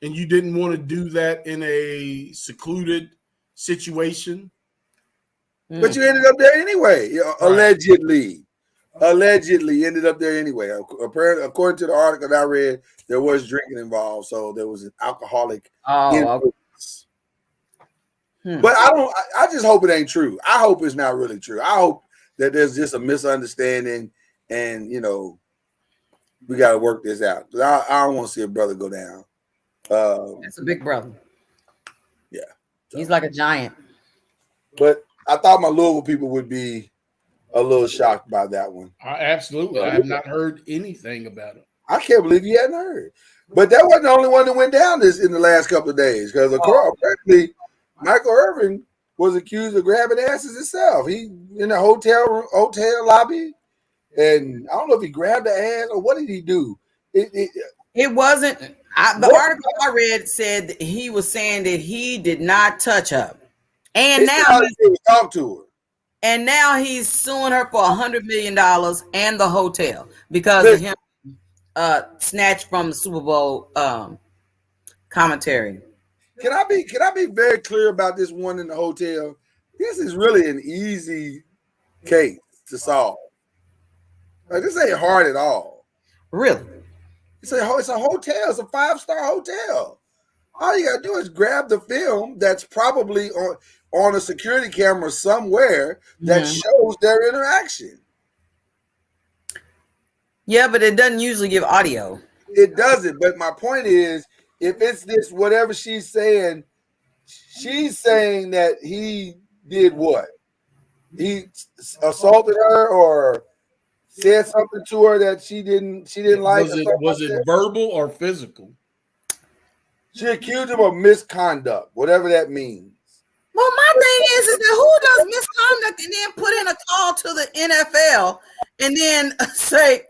and you didn't want to do that in a secluded situation. But you ended up there anyway, allegedly. Allegedly ended up there anyway. According to the article that I read, there was drinking involved, so there was an alcoholic influence. But I just hope it ain't true. I hope it's not really true. I hope that there's just a misunderstanding and, we got to work this out. I don't want to see a brother go down. That's a big brother. Yeah. He's like a giant. But I thought my Louisville people would be a little shocked by that one. Absolutely. I have not heard anything about it. I can't believe you hadn't heard. But that wasn't the only one that went down this in the last couple of days, because apparently Michael Irvin was accused of grabbing asses himself. He in a hotel lobby, and I don't know if he grabbed the ass or what did he do. It wasn't. The article I read said that he was saying that he did not touch her, and now he talked to her. And now he's suing her for $100 million and the hotel because of him snatched from the Super Bowl commentary. Can I be very clear about this one in the hotel? This is really an easy case to solve. Like, this ain't hard at all. Really? It's a hotel. It's a 5-star hotel. All you gotta do is grab the film that's probably on a security camera somewhere that shows their interaction. Yeah, but it doesn't usually give audio. It doesn't. But my point is, if it's this, whatever she's saying that he did what? He assaulted her or said something to her that she didn't like. Was it verbal or physical? She accused him of misconduct, whatever that means. Well, my thing is that who does misconduct and then put in a call to the NFL and then say,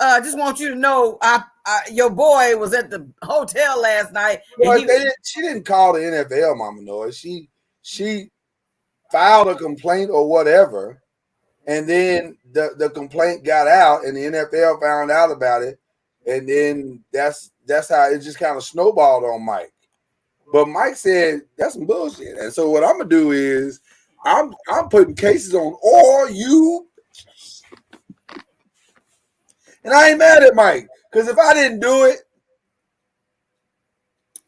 just want you to know, your boy was at the hotel last night. Well, she didn't call the NFL, Mama Noise. She filed a complaint or whatever, and then the complaint got out, and the NFL found out about it, and then that's how it just kind of snowballed on Mike. But Mike said that's some bullshit, and so what I'm gonna do is I'm putting cases on all you, and I ain't mad at Mike, because if I didn't do it,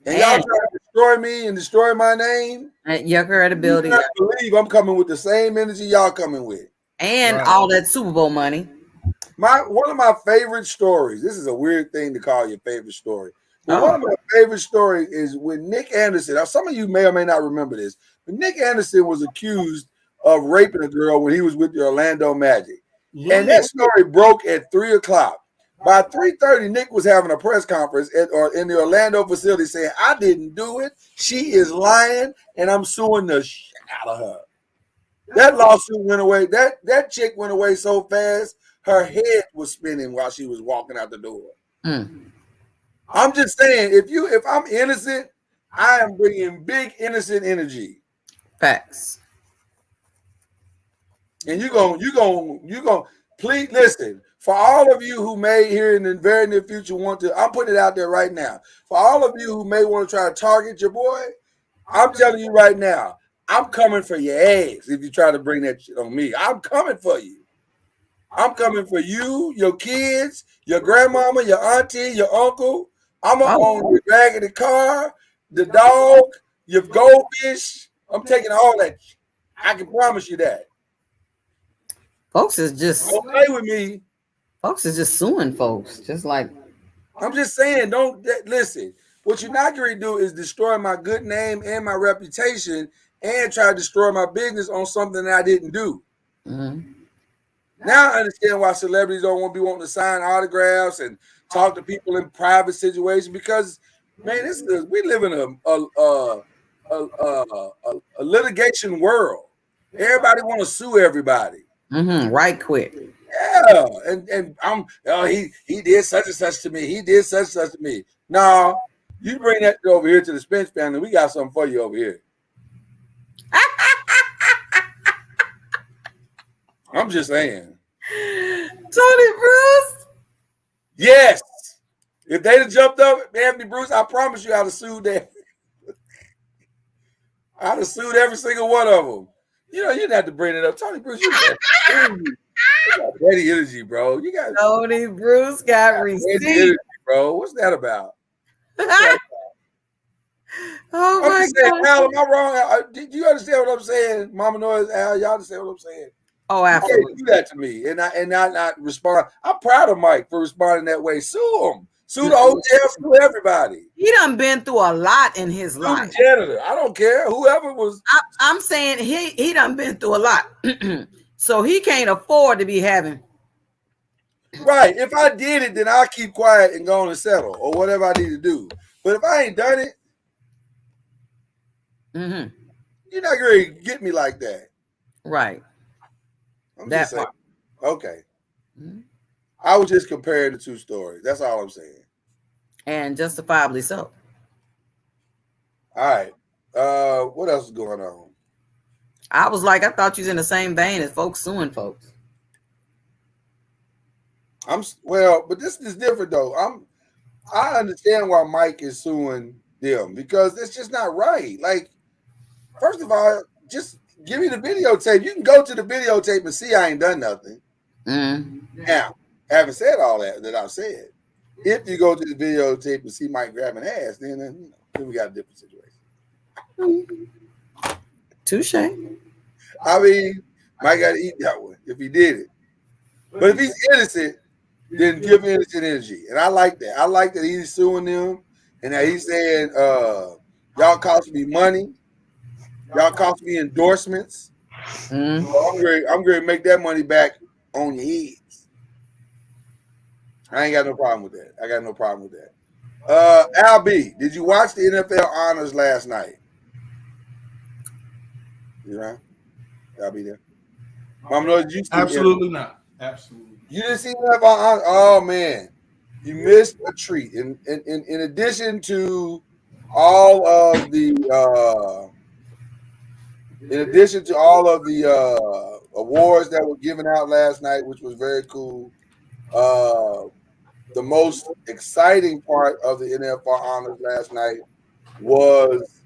and y'all try to destroy me and destroy my name, your credibility, you better believe I'm coming with the same energy y'all coming with, and all that Super Bowl money. One of my favorite stories. This is a weird thing to call your favorite story. But one of my favorite stories is when Nick Anderson. Now, some of you may or may not remember this, but Nick Anderson was accused of raping a girl when he was with the Orlando Magic. And that story broke at 3:00. By 3:30, Nick was having a press conference in the Orlando facility saying, I didn't do it. She is lying, and I'm suing the shit out of her. That lawsuit went away. That chick went away so fast, her head was spinning while she was walking out the door. I'm just saying, if I'm innocent, I am bringing big innocent energy. Facts. And you going please listen. For all of you who may here in the very near future want to, I'm putting it out there right now. For all of you who may want to try to target your boy, I'm telling you right now, I'm coming for your ass if you try to bring that shit on me. I'm coming for you. I'm coming for you, your kids, your grandmama, your auntie, your uncle. I'm gonna own your raggedy car, the dog, your goldfish. I'm taking all that. I can promise you that. Folks is just Don't play with me. Folks is just suing folks, just like. I'm just saying, don't listen. What you're not going to do is destroy my good name and my reputation and try to destroy my business on something that I didn't do. Mm-hmm. Now I understand why celebrities don't want to be wanting to sign autographs and talk to people in private situations because, man, we live in a litigation world. Everybody want to sue everybody. Mm-hmm. Right quick. Yeah, and he did such and such to me. He did such and such to me. No, you bring that over here to the Spence family. We got something for you over here. I'm just saying. Tony Bruce? Yes. If they'd have jumped up Anthony Bruce, I promise you I'd have sued them. I'd have sued every single one of them. You know, you didn't have to bring it up. Tony Bruce, you got ready energy, bro. You got Tony Bruce got receipts. Energy, bro. What's that about? Oh I'm my just saying, God. Al, am I wrong? Do you understand what I'm saying? Mama NOIZ, Al, y'all understand what I'm saying? Oh, absolutely. You can't do that to me and not respond. I'm proud of Mike for responding that way. Sue him. Sue the hotel, sue everybody. He done been through a lot in his Sue life. the janitor. I don't care. Whoever was. I'm saying he done been through a lot. So he can't afford to be having. Right. If I did it, then I'll keep quiet and go on and settle or whatever I need to do. But if I ain't done it, you're not going to get me like that. Right. I'm That just saying. part. Okay. I was just comparing the two stories. That's all I'm saying. And justifiably so. All right. What else is going on? I was like, I thought you was in the same vein as folks suing folks. But this is different though. I understand why Mike is suing them because it's just not right. Like, first of all, just give me the videotape. You can go to the videotape and see I ain't done nothing. Now, having said all that I've said, if you go to the videotape and see Mike grabbing ass, then we got a different situation. Touche. I mean, Mike got to eat that one if he did it. But if he's innocent, then give innocent energy. And I like that. I like that he's suing them and that he's saying, y'all cost me money. Y'all cost me endorsements. So I'm going to make that money back on your heads. I ain't got no problem with that. I got no problem with that. Al B, did you watch the NFL honors last night? You know? I'll be there. Mom, did you see Absolutely not. Absolutely. You didn't see that? Oh man, you missed a treat. In addition to all of the awards that were given out last night, which was very cool. The most exciting part of the NFL honors last night was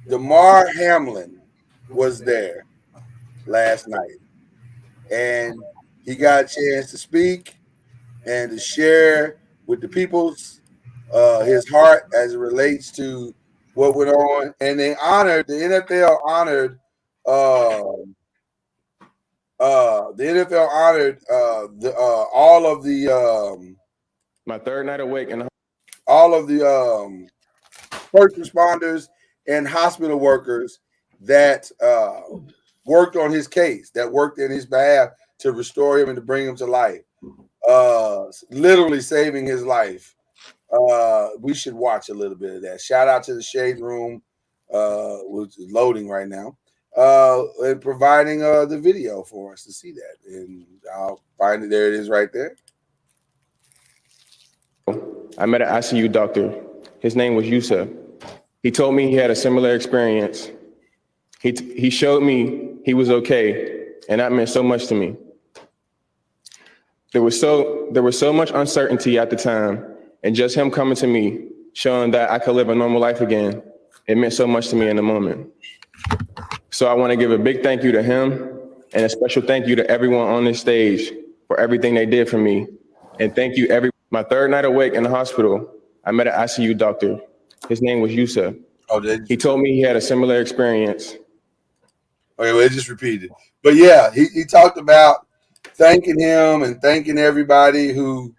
Damar Hamlin was there last night, and he got a chance to speak and to share with the peoples his heart as it relates to what went on. And the NFL honored all of the my third night awake and all of the first responders and hospital workers that worked on his case, that worked in his behalf to restore him and to bring him to life, literally saving his life. We should watch a little bit of that. Shout out to the Shade Room, which is loading right now, and providing the video for us to see that. And I'll find it. There it is right there. I met an ICU doctor. His name was Yusuf. He told me he had a similar experience. He showed me he was okay, and that meant so much to me. There was so much uncertainty at the time, and just him coming to me, showing that I could live a normal life again, it meant so much to me in the moment. So I want to give a big thank you to him, and a special thank you to everyone on this stage for everything they did for me. And thank you, my third night awake in the hospital, I met an ICU doctor. His name was Yusa. Oh, he told me he had a similar experience. Okay, well, it just repeated. But yeah, he talked about thanking him and thanking everybody who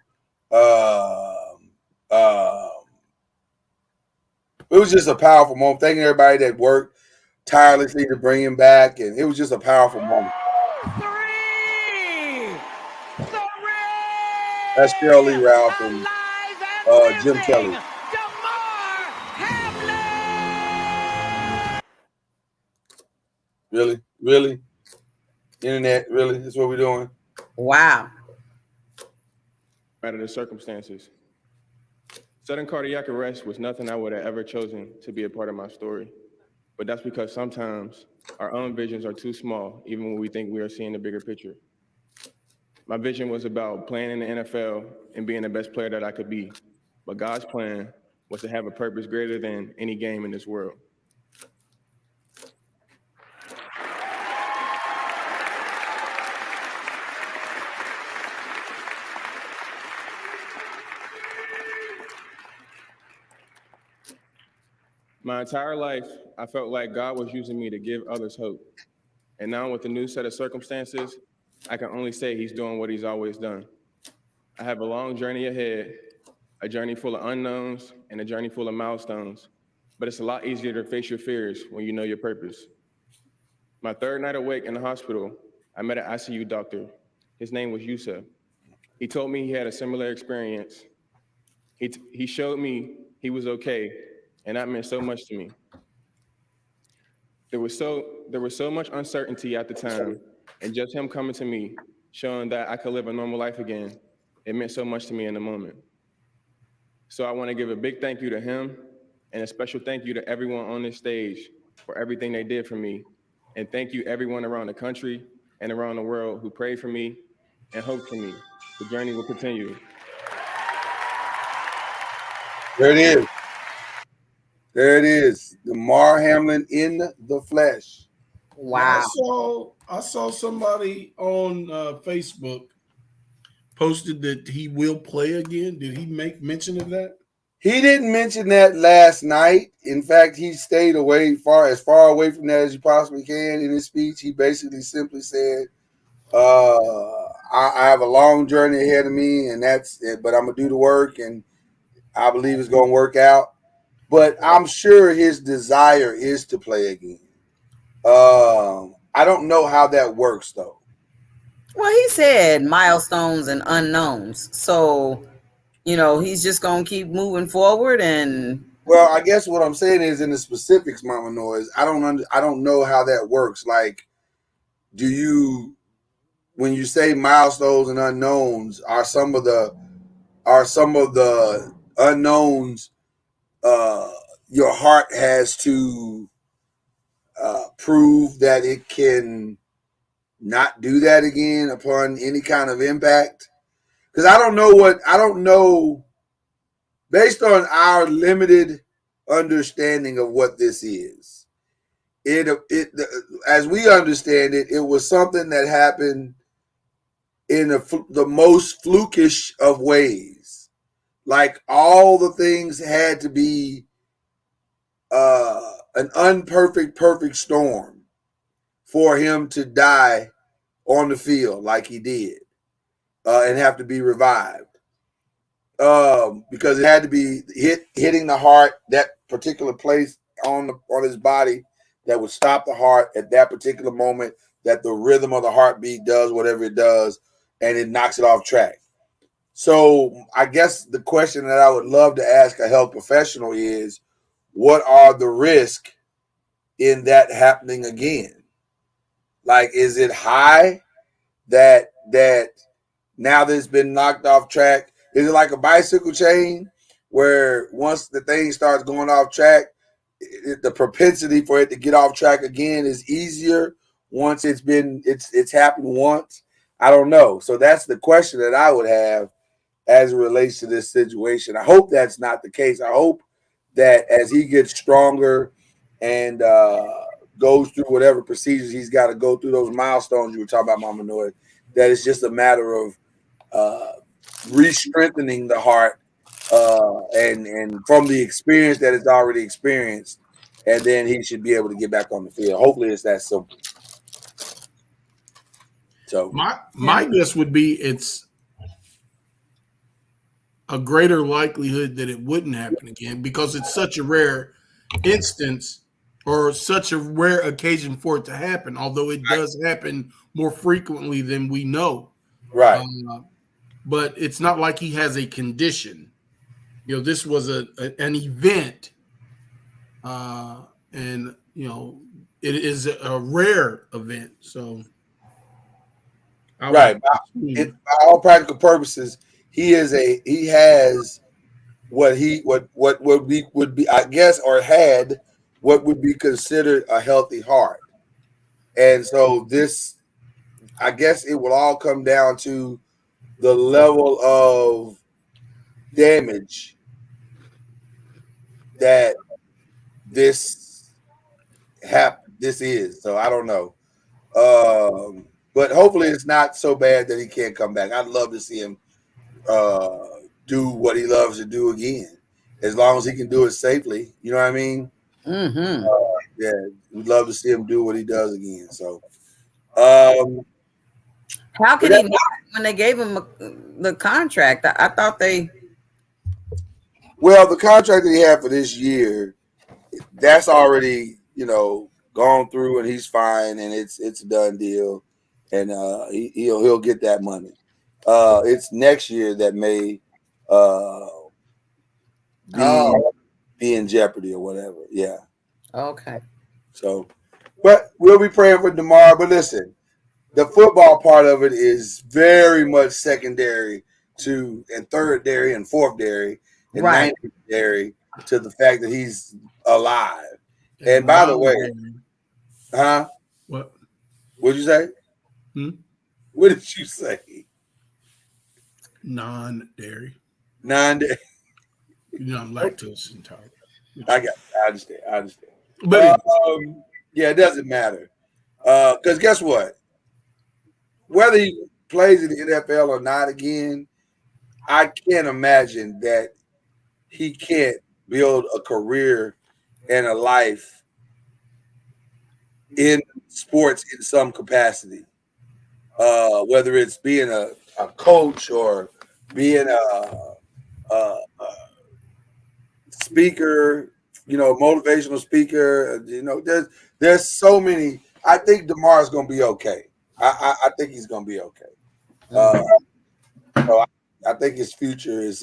it was just a powerful moment. Thanking everybody that worked tirelessly to bring him back, and it was just a powerful moment. That's Cheryl Lee Ralph and Jim Kelly. Really? Internet, really? That's what we're doing? Wow. Out of the circumstances. Sudden cardiac arrest was nothing I would have ever chosen to be a part of my story. But that's because sometimes our own visions are too small, even when we think we are seeing the bigger picture. My vision was about playing in the NFL and being the best player that I could be. But God's plan was to have a purpose greater than any game in this world. My entire life, I felt like God was using me to give others hope. And now with the new set of circumstances, I can only say he's doing what he's always done. I have a long journey ahead, a journey full of unknowns and a journey full of milestones. But it's a lot easier to face your fears when you know your purpose. My third night awake in the hospital, I met an ICU doctor. His name was Yusa. He told me he had a similar experience. He showed me he was okay, and that meant so much to me. There was so much uncertainty at the time, and just him coming to me, showing that I could live a normal life again, it meant so much to me in the moment. So I want to give a big thank you to him, and a special thank you to everyone on this stage for everything they did for me. And thank you everyone around the country and around the world who prayed for me and hoped for me. The journey will continue. There it is. There it is. Damar Hamlin in the flesh. Wow. I saw somebody on Facebook posted that he will play again. Did he make mention of that? He didn't mention that last night. In fact, he stayed as far away from that as you possibly can in his speech. He basically simply said, I have a long journey ahead of me, and that's it, but I'm gonna do the work, and I believe it's gonna work out. But I'm sure his desire is to play again. I don't know how that works though. Well, he said milestones and unknowns. So, he's just going to keep moving forward and well, I guess what I'm saying is in the specifics, Mama NOIZ, I don't know how that works. Like, when you say milestones and unknowns, are some of the unknowns your heart has to prove that it can not do that again upon any kind of impact? Because I don't know based on our limited understanding of what this is. As we understand it, it was something that happened in the most flukish of ways. Like all the things had to be an perfect storm for him to die on the field like he did and have to be revived. Because it had to be hitting the heart, that particular place on his body that would stop the heart at that particular moment, that the rhythm of the heartbeat does whatever it does, and it knocks it off track. So I guess the question that I would love to ask a health professional is, what are the risks in that happening again? Like, is it high that now that it's been knocked off track? Is it like a bicycle chain where once the thing starts going off track, the propensity for it to get off track again is easier once it's happened once? I don't know. So that's the question that I would have as it relates to this situation. I hope that's not the case. I hope that as he gets stronger and goes through whatever procedures he's got to go through, those milestones you were talking about, Mama NOIZ, that it's just a matter of re-strengthening the heart and from the experience that it's already experienced, and then he should be able to get back on the field. Hopefully, it's that simple. So my guess would be it's a greater likelihood that it wouldn't happen again because it's such a rare instance or such a rare occasion for it to happen. Although it does happen more frequently than we know, right? But it's not like he has a condition. You know, this was an event, and you know, it is a rare event. So, Right. By all practical purposes, he has what would be I guess or had what would be considered a healthy heart. And so this, I guess it will all come down to the level of damage that this is. So I don't know. But hopefully it's not so bad that he can't come back. I'd love to see him do what he loves to do again, as long as he can do it safely. You know what I mean? Mm-hmm. Yeah, we'd love to see him do what he does again. So, how could he not when they gave him the contract? I thought they. Well, the contract that he had for this year, that's already gone through, and he's fine, and it's a done deal, and he'll get that money. It's next year that may be in jeopardy or whatever. Yeah. Okay. So, but we'll be praying for DeMar. But listen, the football part of it is very much secondary to, and thirdary and fourthary and ninthary to the fact that he's alive. And by the way, What? What'd you say? What did you say? Non-dairy. Non-dairy. You know, I'm lactose intolerant. I understand. But yeah, it doesn't matter. Because guess what? Whether he plays in the NFL or not again, I can't imagine that he can't build a career and a life in sports in some capacity. Whether it's being a coach or being a speaker, motivational speaker. There's so many. I think DeMar's going to be okay. I think he's going to be okay. So I think his future is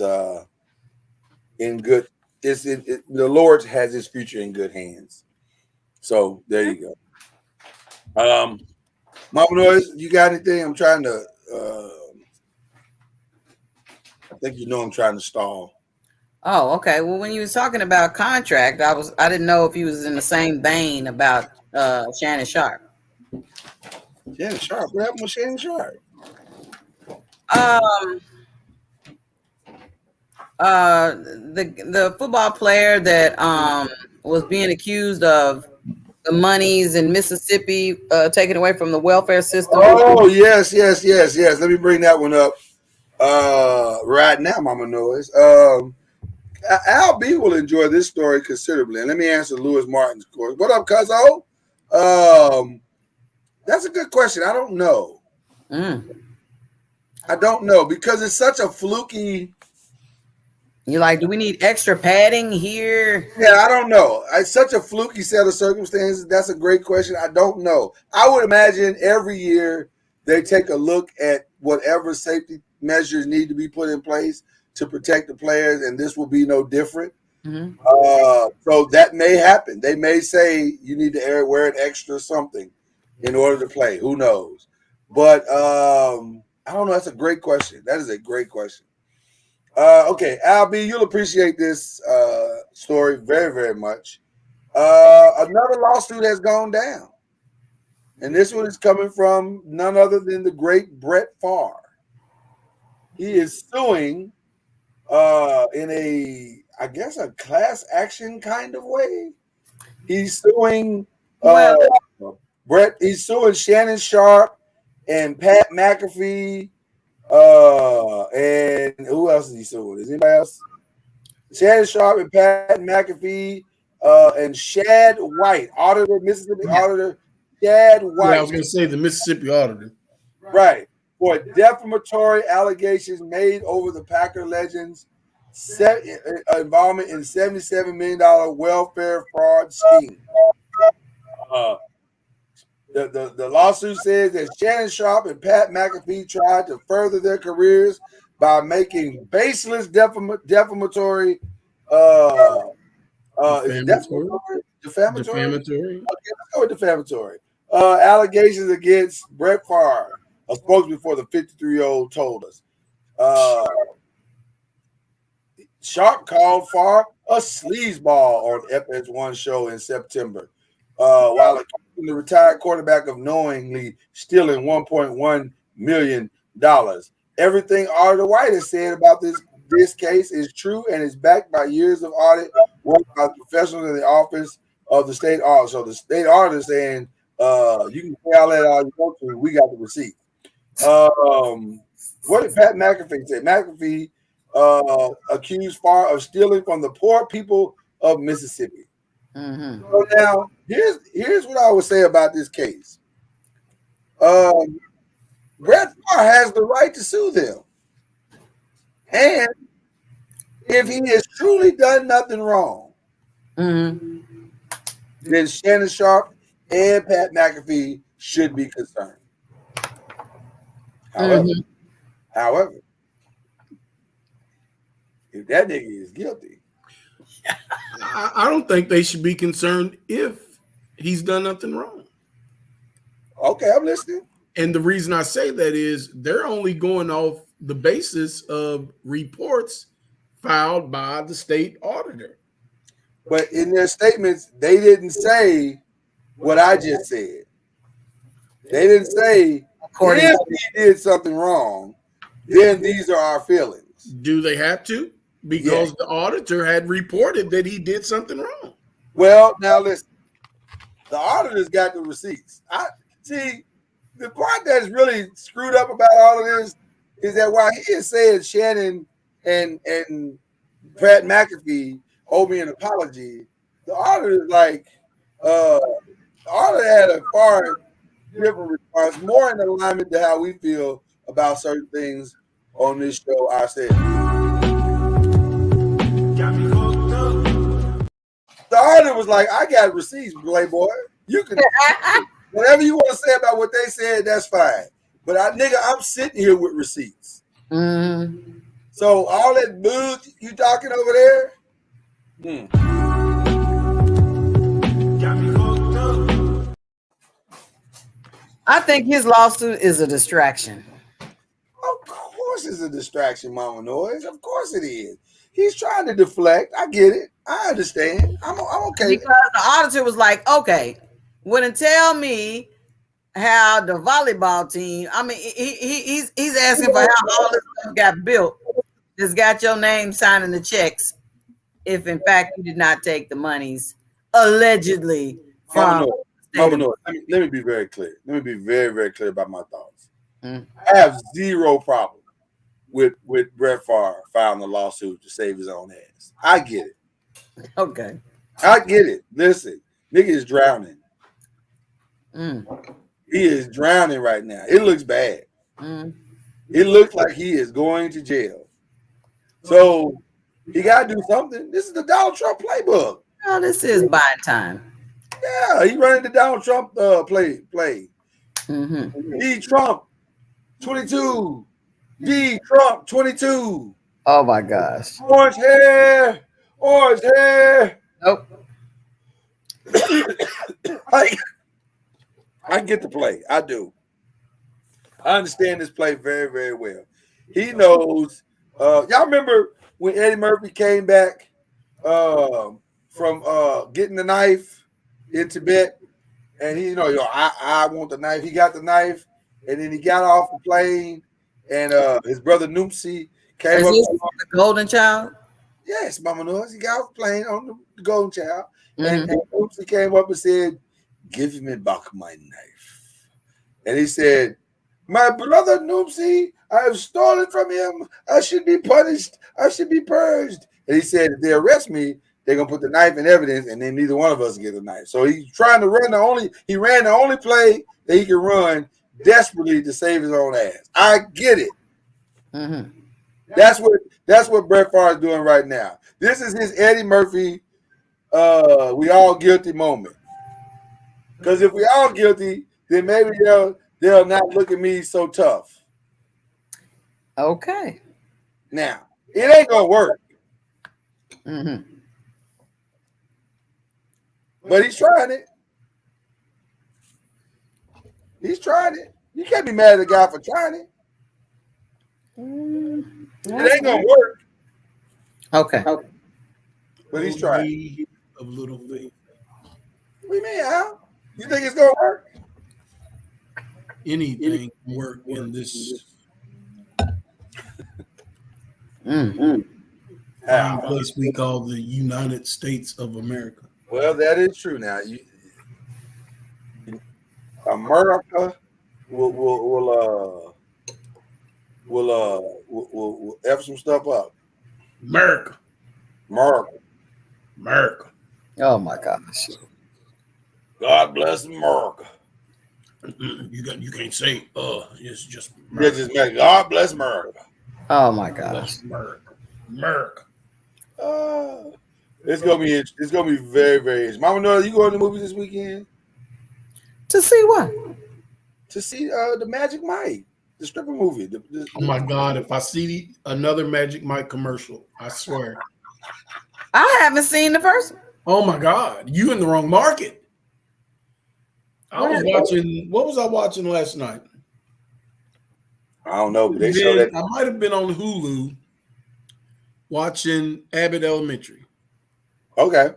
in good. The Lord has his future in good hands. So there you go. Mama Noise, you got anything? I'm trying to. I think I'm trying to stall. Oh, okay. Well, when you was talking about contract, I didn't know if he was in the same vein about Shannon Sharp. Shannon Sharp. What happened with Shannon Sharp? The football player that was being accused of the monies in Mississippi taken away from the welfare system. Oh, yes. Let me bring that one up right now, Mama Noise. Al B will enjoy this story considerably. And let me answer Lewis Martin's question. What up, Cuzzo? That's a good question. I don't know. I don't know because it's such a fluky. You're like, do we need extra padding here? Yeah, I don't know. It's such a fluky set of circumstances. That's a great question. I don't know. I would imagine every year they take a look at whatever safety measures need to be put in place to protect the players, and this will be no different. So that may happen. They may say you need to wear an extra something in order to play. Who knows? But I don't know. That's a great question. That is a great question. Okay, Al B, you'll appreciate this story very, very much. Another lawsuit has gone down. And this one is coming from none other than the great Brett Favre. He is suing in I guess a class action kind of way. He's suing Brett. He's suing Shannon Sharp and Pat McAfee. And who else is he suing? Is anybody else? Shannon Sharp and Pat McAfee and Shad White, auditor, Mississippi auditor Shad White. Yeah, I was going to say the Mississippi auditor. Right. For defamatory allegations made over the Packer legends' involvement in $77 million welfare fraud scheme. The lawsuit says that Shannon Sharp and Pat McAfee tried to further their careers by making baseless defamatory defamatory? Okay, let's go with defamatory. Allegations against Brett Favre, a spokesman for the 53-year-old told us. Sharp called Favre a sleazeball on FS1 show in September, while accusing the retired quarterback of knowingly stealing $1.1 million. Everything Auditor White has said about this case is true and is backed by years of audit work by professionals in the office of the state auditor. So the state auditor is saying, you can say all that all you want to, we got the receipt. What did Pat McAfee say? McAfee accused Favre of stealing from the poor people of Mississippi. Mm-hmm. So now, here's what I would say about this case. Brett Favre has the right to sue them. And if he has truly done nothing wrong, then Shannon Sharp and Pat McAfee should be concerned. However, if that nigga is guilty, I don't think they should be concerned if he's done nothing wrong. Okay, I'm listening. And the reason I say that is they're only going off the basis of reports filed by the state auditor. But in their statements, they didn't say what I just said. They didn't say, if he did something wrong, then these are our feelings. Do they have to? Because the auditor had reported that he did something wrong. Well, now listen, the auditor's got the receipts. I see the part that's really screwed up about all of this is that while he is saying Shannon and Pat McAfee owe me an apology, the auditor is like, the auditor had a far different response, more in alignment to how we feel about certain things on this show ourselves. The auditor was like, I got receipts, Playboy. You can whatever you want to say about what they said, that's fine. But I'm sitting here with receipts. So all that boo you talking over there? I think his lawsuit is a distraction. Of course it's a distraction, Mama Noise. Of course it is. He's trying to deflect. I get it. I understand. I'm okay. Because the auditor was like, okay, wouldn't tell me how the volleyball team, I mean, he's asking for how all this stuff got built. Just got your name signing the checks if in fact you did not take the monies allegedly from Mama Noise, let me be very clear. Let me be very, very clear about my thoughts. I have zero problem with Brett Favre filing a lawsuit to save his own ass. I get it. Okay. I get it. Listen, nigga is drowning. He is drowning right now. It looks bad. It looks like he is going to jail. So he got to do something. This is the Donald Trump playbook. Oh, this is buying time. Yeah, he running the Donald Trump play. D Trump 22. D Trump 22. Oh my gosh. Orange hair. Orange hair. Nope. I get the play. I do. I understand this play very, very well. He knows. Y'all remember when Eddie Murphy came back from getting the knife in Tibet, and he, I want the knife. He got the knife, and then he got off the plane, and his brother Noopsy came up. The Golden Child? Yes, Mama Noise. He got off the plane on the Golden Child, and Noopsy came up and said, "Give me back my knife." And he said, "My brother Noopsy, I have stolen from him. I should be punished. I should be purged. And he said if they arrest me, they're gonna put the knife in evidence, and then neither one of us get the knife. So he's trying to ran the only play that he can run desperately to save his own ass. I get it. Mm-hmm. That's what Brett Favre is doing right now. This is his Eddie Murphy. We all guilty moment. Because if we all guilty, then maybe they'll not look at me so tough. Okay. Now it ain't gonna work. Mm-hmm. But he's trying it. He's trying it. You can't be mad at the guy for trying it. It ain't gonna work. Okay. But he's trying. Of little faith. What do you mean, Al? You think it's gonna work? Anything can work in this place we call the United States of America. Well, that is true. Now, America will F some stuff up. America. Oh my gosh. God bless America. You can't say it's just America. Just God bless America. Oh my gosh. America. It's gonna be very, very interesting. Mama Noah, you going to the movies this weekend? To see what? To see the Magic Mike, the stripper movie. Oh my God! If I see another Magic Mike commercial, I swear. I haven't seen the first one. Oh my God! You in the wrong market. I was watching. What was I watching last night? I don't know, but they showed that. I might have been on Hulu watching Abbott Elementary. Okay.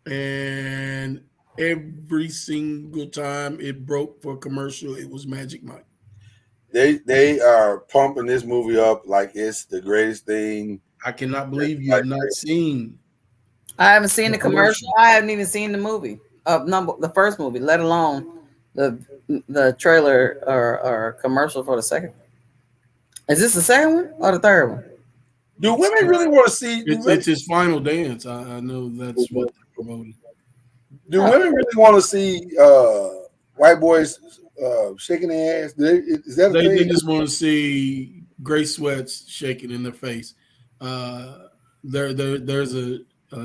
And every single time it broke for a commercial, it was Magic Mike. They are pumping this movie up like it's the greatest thing. I cannot believe you have not seen. I haven't seen the commercial. I haven't even seen the movie. The first movie, let alone the trailer or commercial for the second. Is this the second one or the third one? Do women really want to see? It's his final dance. I know that's what they're promoting. Do women really want to see white boys shaking their ass? Is that a thing? They just want to see gray sweats shaking in their face. There's a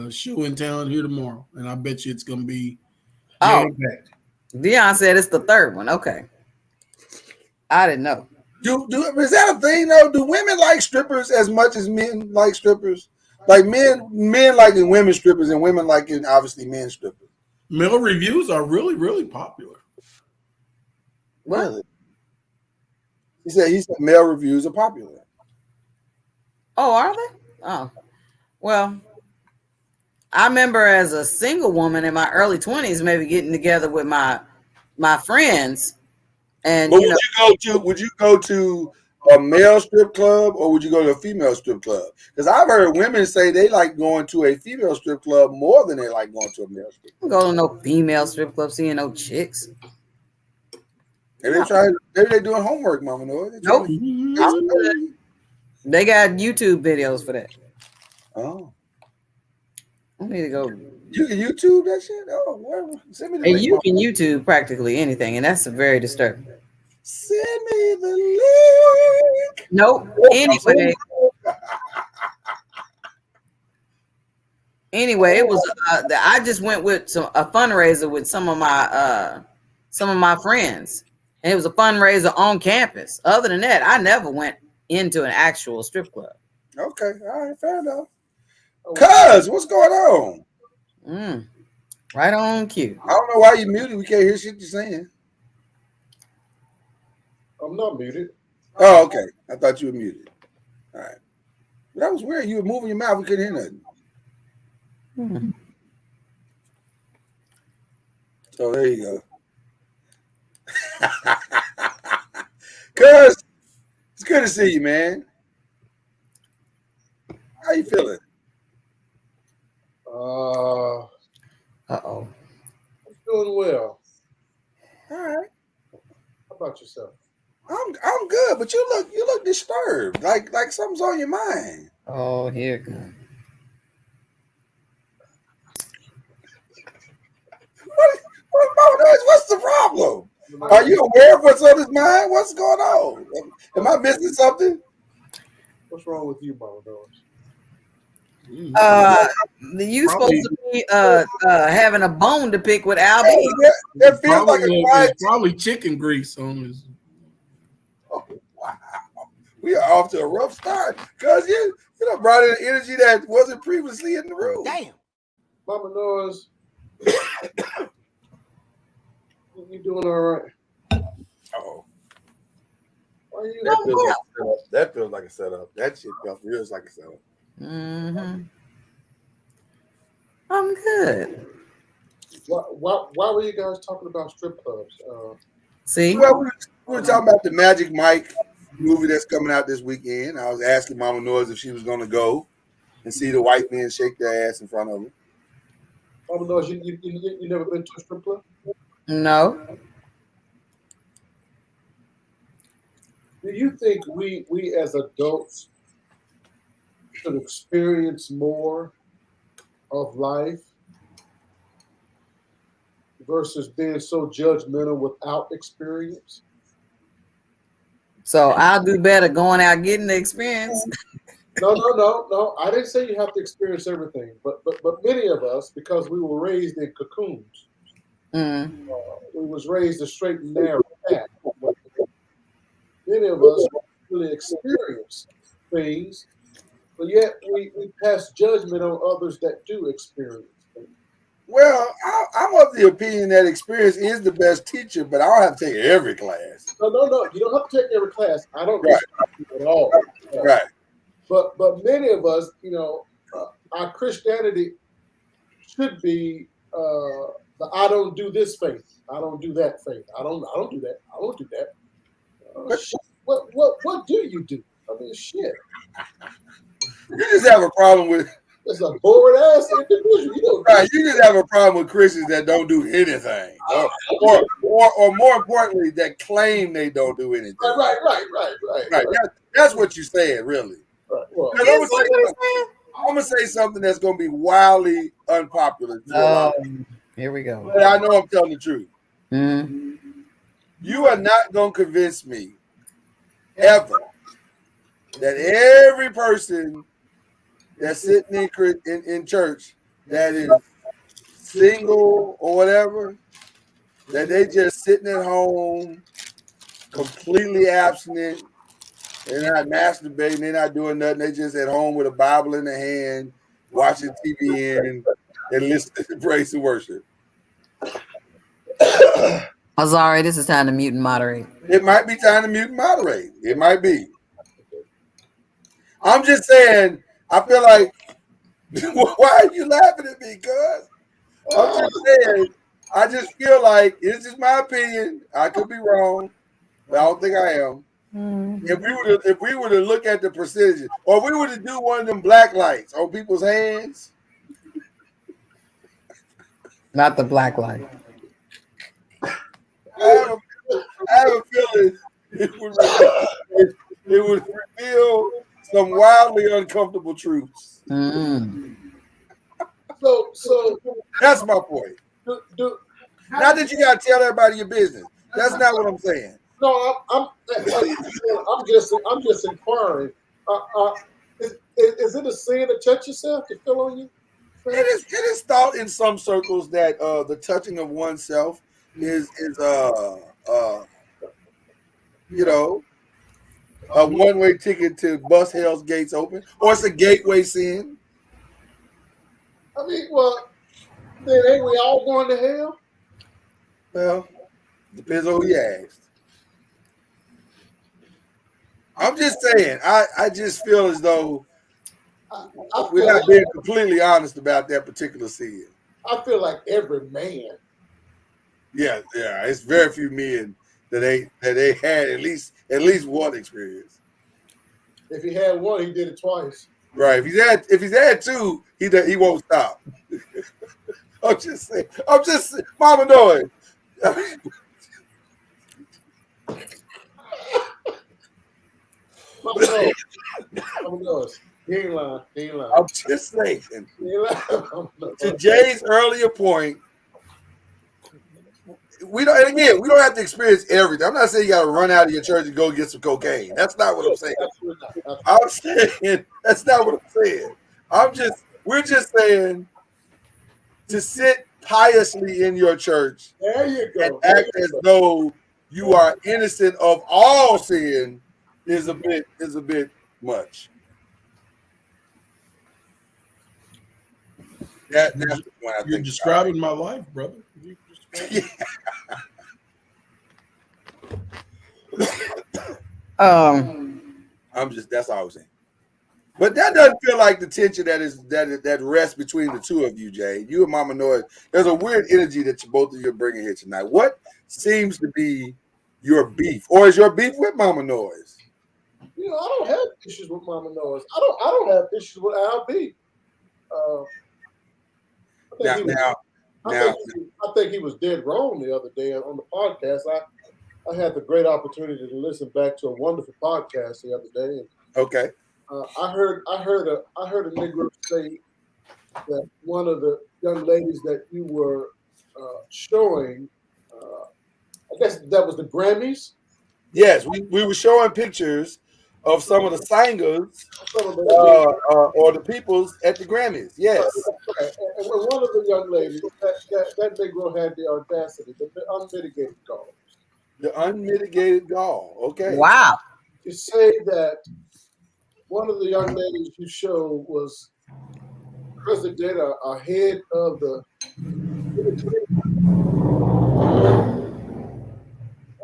show in town here tomorrow, and I bet you it's going to be. Dion said it's the third one. Okay, I didn't know. Is that a thing though? Do women like strippers as much as men like strippers? Like men liking women strippers and women liking obviously men strippers. Male reviews are really, really popular. What? Really? He said male reviews are popular. Oh, are they? Oh, well, I remember as a single woman in my early 20s, maybe getting together with my friends. And but would you go to a male strip club or would you go to a female strip club? Because I've heard women say they like going to a female strip club more than they like going to a male strip club. I don't go to no female strip club seeing no chicks. Maybe they're doing homework, Mama Noah. Nope. They got YouTube videos for that. Oh. I need to go. You can YouTube that shit? Oh, whatever. Send me the link. You can YouTube practically anything, and that's very disturbing. Send me the link. Nope. Anyway, it was. I just went with a fundraiser with some of my friends, and it was a fundraiser on campus. Other than that, I never went into an actual strip club. Okay, all right, fair enough. Cuz, what's going on? Right on cue. I don't know why you muted. We can't hear shit you're saying. I'm not muted. Oh, okay. I thought you were muted. All right. But that was weird. You were moving your mouth. We couldn't hear nothing. So there you go. Cuz, it's good to see you, man. How you feeling? Uh-oh. I'm doing well. All right. How about yourself? I'm good, but you look disturbed. Like something's on your mind. Oh, here it comes. What's the problem? Are you aware of what's on his mind? What's going on? Am I missing something? What's wrong with you, Mama Doris? You supposed to be having a bone to pick with Albie. That feels like it's probably chicken grease on his. Oh, wow. We are off to a rough start because you know brought in energy that wasn't previously in the room. Damn. Mama Noise, you doing all right? Oh. Why are you That feels like a setup. That shit feels like a setup. Mm-hmm. I'm good. Why were you guys talking about strip clubs? See? Well, we were talking about the Magic Mike movie that's coming out this weekend. I was asking Mama Noise if she was going to go and see the white men shake their ass in front of her. Mama Noise, you never been to a strip club? No. Do you think we as adults should experience more of life versus being so judgmental without experience? So I'll do better going out getting the experience. No. I didn't say you have to experience everything, but many of us, because we were raised in cocoons, we was raised a straight and narrow path. Many of us really experience things, but yet we pass judgment on others that do experience things. Well, I'm of the opinion that experience is the best teacher, but I don't have to take every class. No. You don't have to take every class. I don't disagree at all. Right. But many of us, our Christianity should be the I don't do this faith. I don't do that faith. I don't do that. I won't do that. What do you do? I mean, shit. You just have a problem with. It's a bored ass individual. Right. You just have a problem with Christians that don't do anything, or more importantly, that claim they don't do anything. Right. That's what you said, really. Right. Well, I'm gonna say something that's gonna be wildly unpopular. Here we go. But I know I'm telling the truth. Mm-hmm. You are not gonna convince me ever that every person that's sitting in church that is single or whatever, that they just sitting at home, completely abstinent, they're not masturbating, they're not doing nothing, they just at home with a Bible in their hand, watching TV and listening to praise and worship. Azari, this is time to mute and moderate. It might be time to mute and moderate. It might be. I'm just saying, I feel like, why are you laughing at me, cuz? I'm just saying, I just feel like, this is my opinion, I could be wrong, but I don't think I am. If we were to look at the percentages, or we were to do one of them black lights on people's hands. Not the black light. I have a feeling it would reveal some wildly uncomfortable truths. So that's my point. Not that you gotta tell everybody your business. That's not what I'm saying. No, I'm just inquiring. Is it a sin to touch yourself, to feel on you? It is thought in some circles that the touching of oneself is a one-way ticket to bust hell's gates open, or it's a gateway sin. I mean, well, then ain't we all going to hell? Well, depends on who you ask. I'm just saying, I just feel as though we're not being completely honest about that particular sin. I feel like every man. Yeah, it's very few men that they had at least one experience. If he had one, he did it twice. Right. If he's had two, he won't stop. I'm just saying. Mama Noise. Mama Noise. He ain't lying. I'm just saying. To Jay's earlier point, we don't. And again, we don't have to experience everything. I'm not saying you got to run out of your church and go get some cocaine. That's not what I'm saying. I'm saying that's not what I'm saying. We're just saying to sit piously in your church There you go. and act as though you are innocent of all sin is a bit much. That's the point I You're think. describing my life, brother. That's all I was saying. But that doesn't feel like the tension that rests between the two of you, Jay. You and Mama Noise. There's a weird energy that both of you are bringing here tonight. What seems to be your beef, or is your beef with Mama Noise? You know, I don't have issues with Mama Noise. I don't have issues with Al B. I think he was dead wrong the other day on the podcast. I had the great opportunity to listen back to a wonderful podcast the other day. And, okay. I heard a Negro say that one of the young ladies that you were showing, I guess that was the Grammys. Yes, we were showing pictures of some of the singers or the peoples at the Grammys. Yes. And one of the young ladies, that Negro had the audacity, the unmitigated gall. The unmitigated gall. Okay. Wow. To say that one of the young ladies you showed was president or head of the.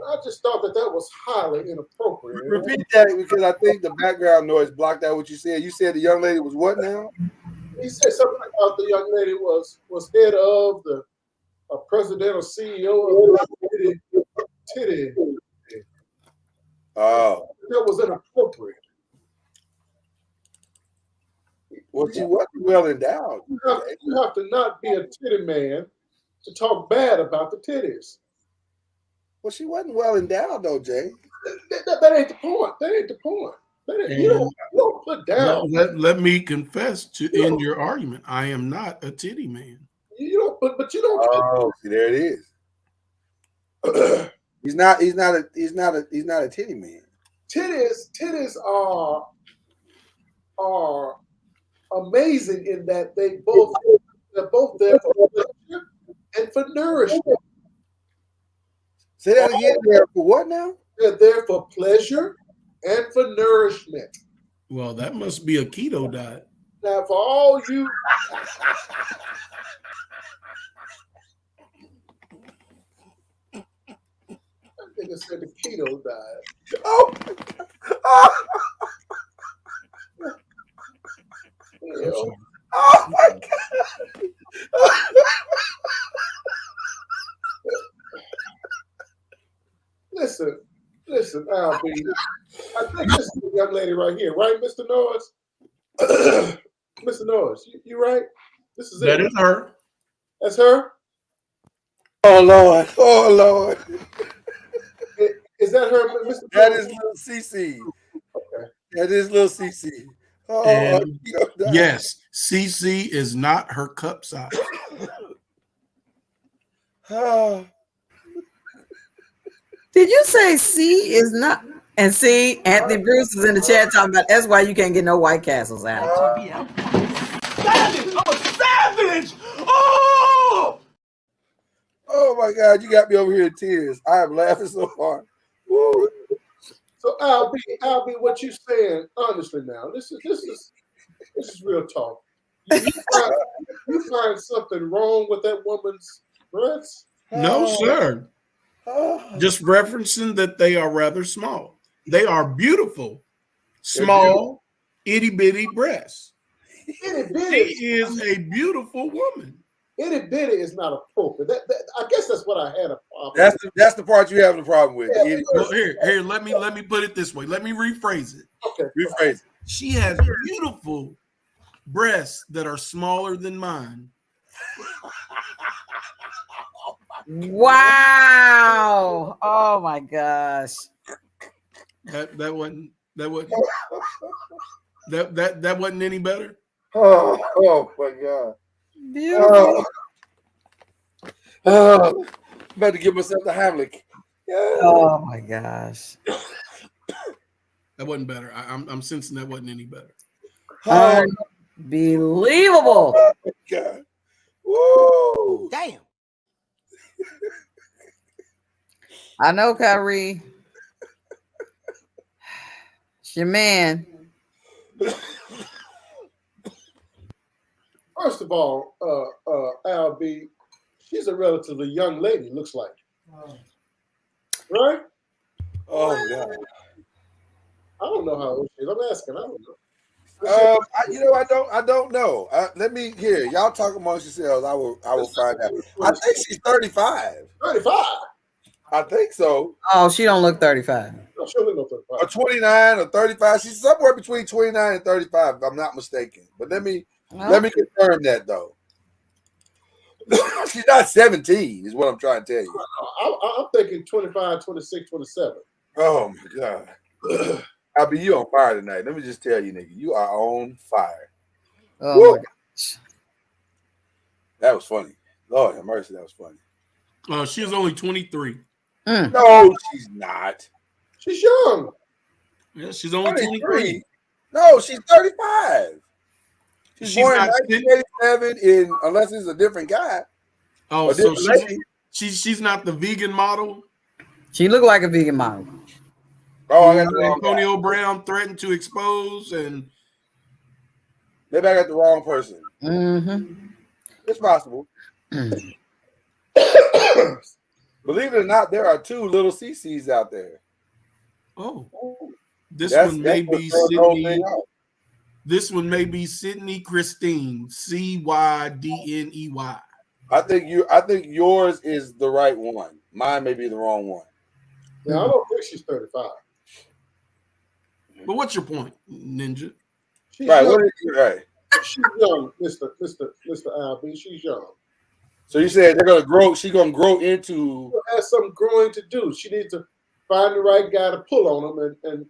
I just thought that was highly inappropriate. Repeat that because I think the background noise blocked out what you said. You said the young lady was what now? He said something about the young lady was head of the president or CEO of the titty. Oh. That was inappropriate. Well, she wasn't well endowed. You have to not be a titty man to talk bad about the titties. Well, she wasn't well endowed though, Jay. That ain't the point. That ain't the point. You don't put down. Let me confess in your argument. I am not a titty man. You don't, but you don't. Oh, see, there it is. He's not a titty man. Titties are amazing in that they're both there for pleasure and for nourishment. Say that again. There for what now? They're there for pleasure and for nourishment. Well, that must be a keto diet. Now, for all you. I think I said the keto diet. Oh my God. Oh my God. Listen, Al B. I think this is the young lady right here, right, Mr. Noise? Mr. Noise, you right? This is that it. Is her. That's her? Oh Lord. Oh Lord. Is that her, Mr. That is little CC. Okay. That is little CC. Oh, and yes, CC is not her cup size. Did you say C is not? And see, Anthony Bruce is in the chat talking about that's why you can't get no White Castles out. Savage! I'm a savage! Oh! Oh my God, you got me over here in tears. I am laughing so hard. Woo. So Al B, what you saying? Honestly, now this is real talk. You find something wrong with that woman's breasts? No, sir. Just referencing that they are rather small. They are beautiful, small, itty bitty breasts. Itty bitty. She is a beautiful woman. Itty bitty is not appropriate. I guess that's what I had a problem. That's the part you have a problem with. Yeah, well, here. Let me put it this way. Let me rephrase it. Okay. Rephrase it. She has beautiful breasts that are smaller than mine. Wow! Oh my gosh! That wasn't any better. Oh my God! Beautiful. about to give myself the Hamlet. Yeah. Oh my gosh. That wasn't better. I'm sensing that wasn't any better. Unbelievable. Oh my God. Woo. Damn. I know, Kyrie. It's your man. First of all, Al B, she's a relatively young lady, looks like. Right? Oh God. I don't know how old she is. I'm asking. I don't know. I don't know. Let me hear. Y'all talk amongst yourselves. I will find out. I think she's 35. 35. I think so. Oh, she don't look 35. No, she don't look no 35. Or 29 or 35. She's somewhere between 29 and 35, if I'm not mistaken. But let me confirm that though. She's not 17, is what I'm trying to tell you. I'm thinking 25, 26, 27. Oh my God. I mean, you on fire tonight. Let me just tell you, nigga, you are on fire. Oh Woo! my gosh. That was funny. Lord have mercy, that was funny. She was only 23. No, she's not. She's young. Yeah, she's only 23. No, she's 35. She's born in not 1987 unless it's a different guy. Oh, so she's not the vegan model? She looked like a vegan model. Oh, I got the wrong Antonio Brown threatened to expose, and maybe I got the wrong person. Mm-hmm. It's possible. Believe it or not, there are 2 little CCs out there. Oh, this one may be Sydney. This one may be Sydney Christine, Cydney. I think yours is the right one. Mine may be the wrong one. Yeah, I don't think she's 35. But what's your point, Ninja? She's Right, young. what is you right? She's young, Mr. Albie. She's young. So you said they're gonna grow, she's gonna grow into She has some growing to do. She needs to find the right guy to pull on them and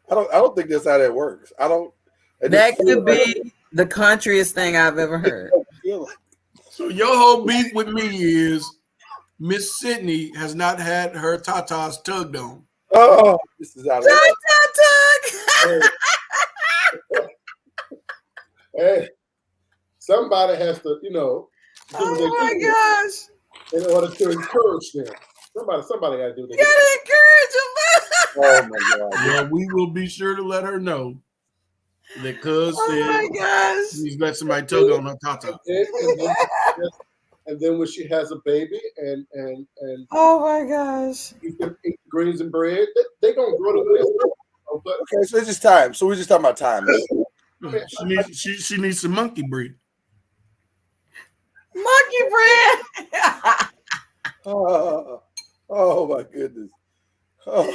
I don't think that's how that works. That could be the countryest thing I've ever heard. So your whole beef with me is Miss Sydney has not had her tatas tugged on. Oh, this is out of Hey, somebody has to, do what they my do gosh. in order to encourage them. Somebody got to do You that. gotta encourage them. Oh my God. Well, we will be sure to let her know that Cuz Oh my gosh. she's let somebody tug on her tata. And then when she has a baby and Oh my gosh. eat greens and bread, they gonna grow to this. But Okay, so it's just time. So we're just talking about time. She needs some monkey breed. Monkey bread. Oh my goodness. Oh.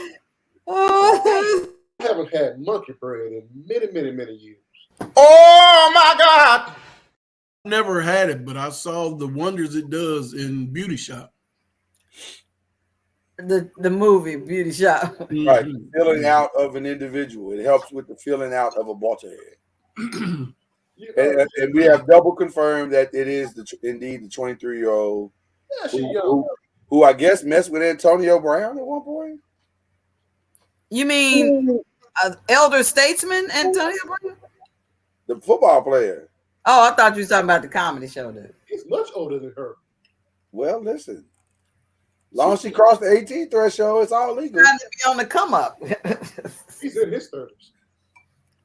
I haven't had monkey bread in many years. Oh my God! Never had it, but I saw the wonders it does in Beauty Shop. The movie Beauty Shop. Right, filling out of an individual. It helps with the filling out of a waterhead. and we have double confirmed that it is indeed the 23-year-old who I guess messed with Antonio Brown at one point. You mean elder statesman Antonio Brown? The football player. Oh, I thought you were talking about the comedy show. Dude. He's much older than her. Well, listen. As long as she crossed the 18 threshold, it's all legal. Trying to be on the come up. He's in his 30s.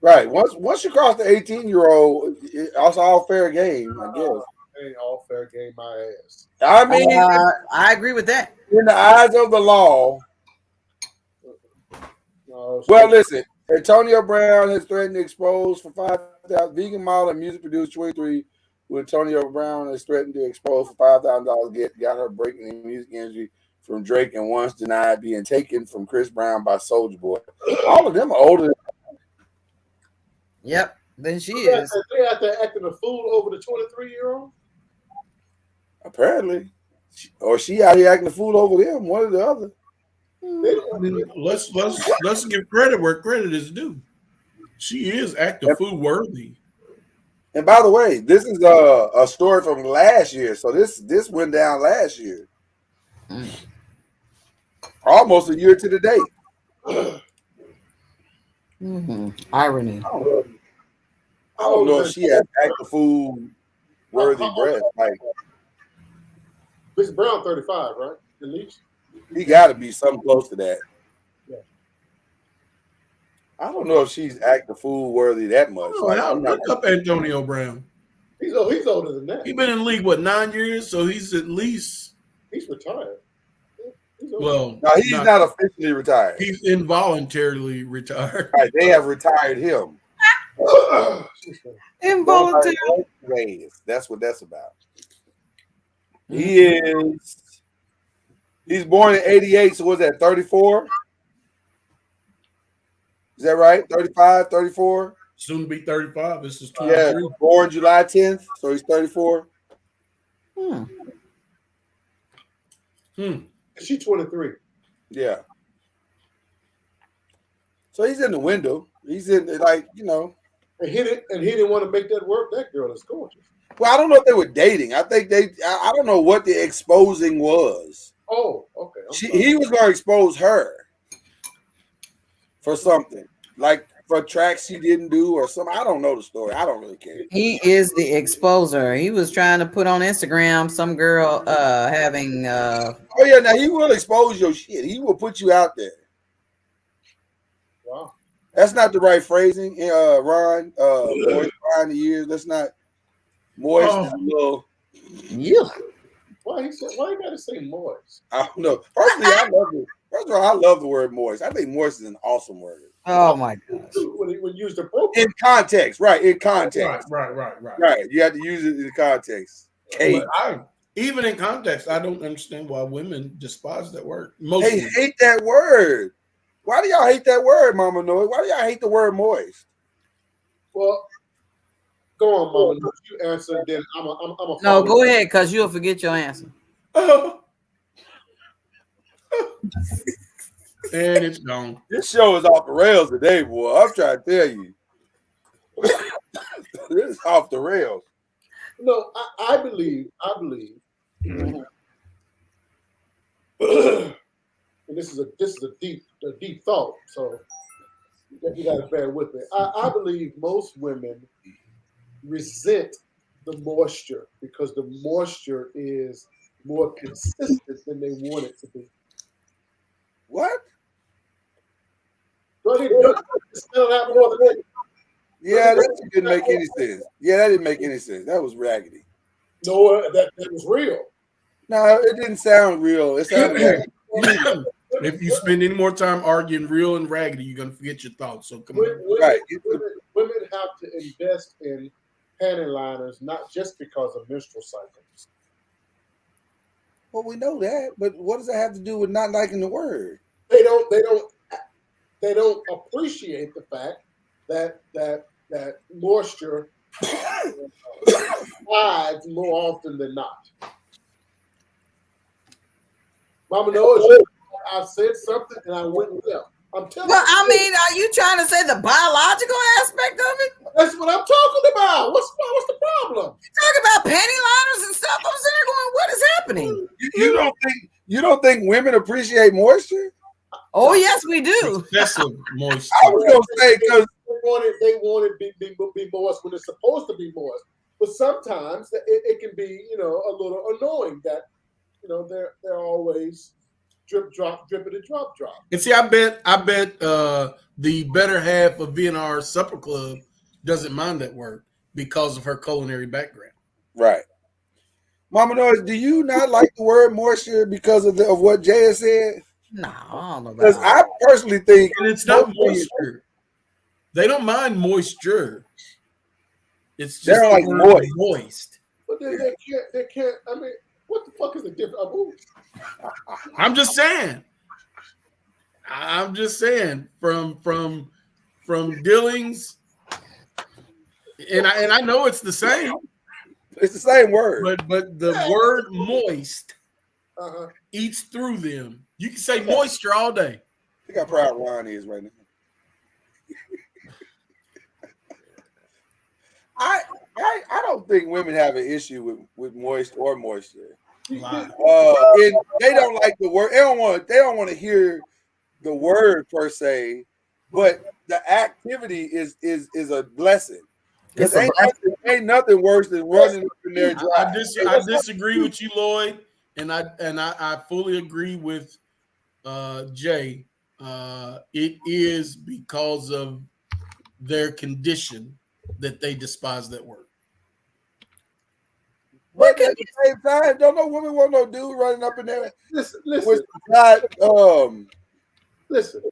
Right. Once you cross the 18-year-old, it's all fair game, I guess. Ain't all fair game, my ass. I mean, I agree with that. In the eyes of the law. Well, listen. Antonio Brown has threatened to expose for $5,000. Vegan model and music producer 23, who Antonio Brown has threatened to expose for $5,000. Got her breaking in music industry from Drake and once denied being taken from Chris Brown by Soulja Boy. All of them are older. Yep. Then she is. They out there acting a fool over the 23-year-old. Apparently, or she out here acting a fool over them. One or the other. Let's give credit where credit is due. She is active food worthy. And by the way, this is a story from last year. So this went down last year. Almost a year to the date. Irony. I don't know if she has active food worthy breasts. Like Miss Brown, 35, right? At least. he got to be something close to that. Yeah. I don't know if she's active food worthy that much. Oh, Like, I'm not up Antonio Brown. He's older than that. He's been in the league, what, 9 years? So he's at least. He's retired. Well, no, he's not officially retired. He's involuntarily retired. Right, they have retired him. Involuntary. That's what that's about. He's born in 88, so was that 34? Is that right? 35, 34? Soon to be 35. This is 23. Yeah, born July 10th, so he's 34. She's 23. Yeah. So he's in the window. He's in, like, you know. And he didn't want to make that work. That girl is gorgeous. Well, I don't know if they were dating. I think I don't know what the exposing was. Oh, okay. He was going to expose her for something. Like for tracks she didn't do or something. I don't know the story. I don't really care. He is the exposer. He was trying to put on Instagram some girl having Oh yeah, now he will expose your shit. He will put you out there. Wow. That's not the right phrasing, Ron. Moist behind the years. That's not moist. Is a little. Yeah. Why you gotta say moist? I don't know. Personally, I love it. First of all, I love the word moist. I think moist is an awesome word. Oh my gosh. When used appropriately. In context, right? In context. Right. You have to use it in context. Hey, Even in context, I don't understand why women despise that word. Most they women. hate that word. Why do y'all hate that word, Mama Noise? Why do y'all hate the word moist? Well, go on, Mama. Noise. You answer, then I'm a No, go ahead, because you'll forget your answer. And it's gone. This show is off the rails today, boy. I'm trying to tell you. This is off the rails. No, I believe, and this is a deep thought, so you got to bear with me. I believe most women resent the moisture because the moisture is more consistent than they want it to be. What? Yeah, that didn't make any sense. Yeah, that didn't make any sense. That was raggedy. No, that was real. No, it didn't sound real. It sounded like if you spend any more time arguing real and raggedy, you're gonna forget your thoughts. So come on. Women have to invest in panty liners not just because of menstrual cycles. Well, we know that, but what does that have to do with not liking the word? They don't appreciate the fact that moisture slides more often than not. Mama knows I said something and I went left. I'm telling you. Well, I mean, are you trying to say the biological aspect of it? That's what I'm talking about. What's the problem? Talk about panty liners and stuff. I'm sitting there going, what is happening? You don't think women appreciate moisture? Oh yes, we do. Excessive moisture. I was gonna say because they want it be moist when it's supposed to be moist, but sometimes it can be a little annoying that they're always drip drop drippity drop drop. And see, I bet the better half of VNR Supper Club doesn't mind that word because of her culinary background. Right. Mama Noise, do you not like the word moisture because of what Jay has said? No, I don't know about because I personally think and it's not moisture. They don't mind moisture. It's just they're like moist. But they can't. I mean, what the fuck is the difference? I'm just saying. From dealings, and I know it's the same. It's the same word, but the word moist eats through them. You can say moisture all day. Look how proud Ron is right now. I don't think women have an issue with moist or moisture. Lie. They don't like the word. They don't want to hear the word per se, but the activity is a blessing. Because ain't nothing worse than running up in there dry. I disagree with you, Lloyd, and I fully agree with Jay. It is because of their condition that they despise that word. But at the same time, don't no women want no dude running up in there. Listen. Listen.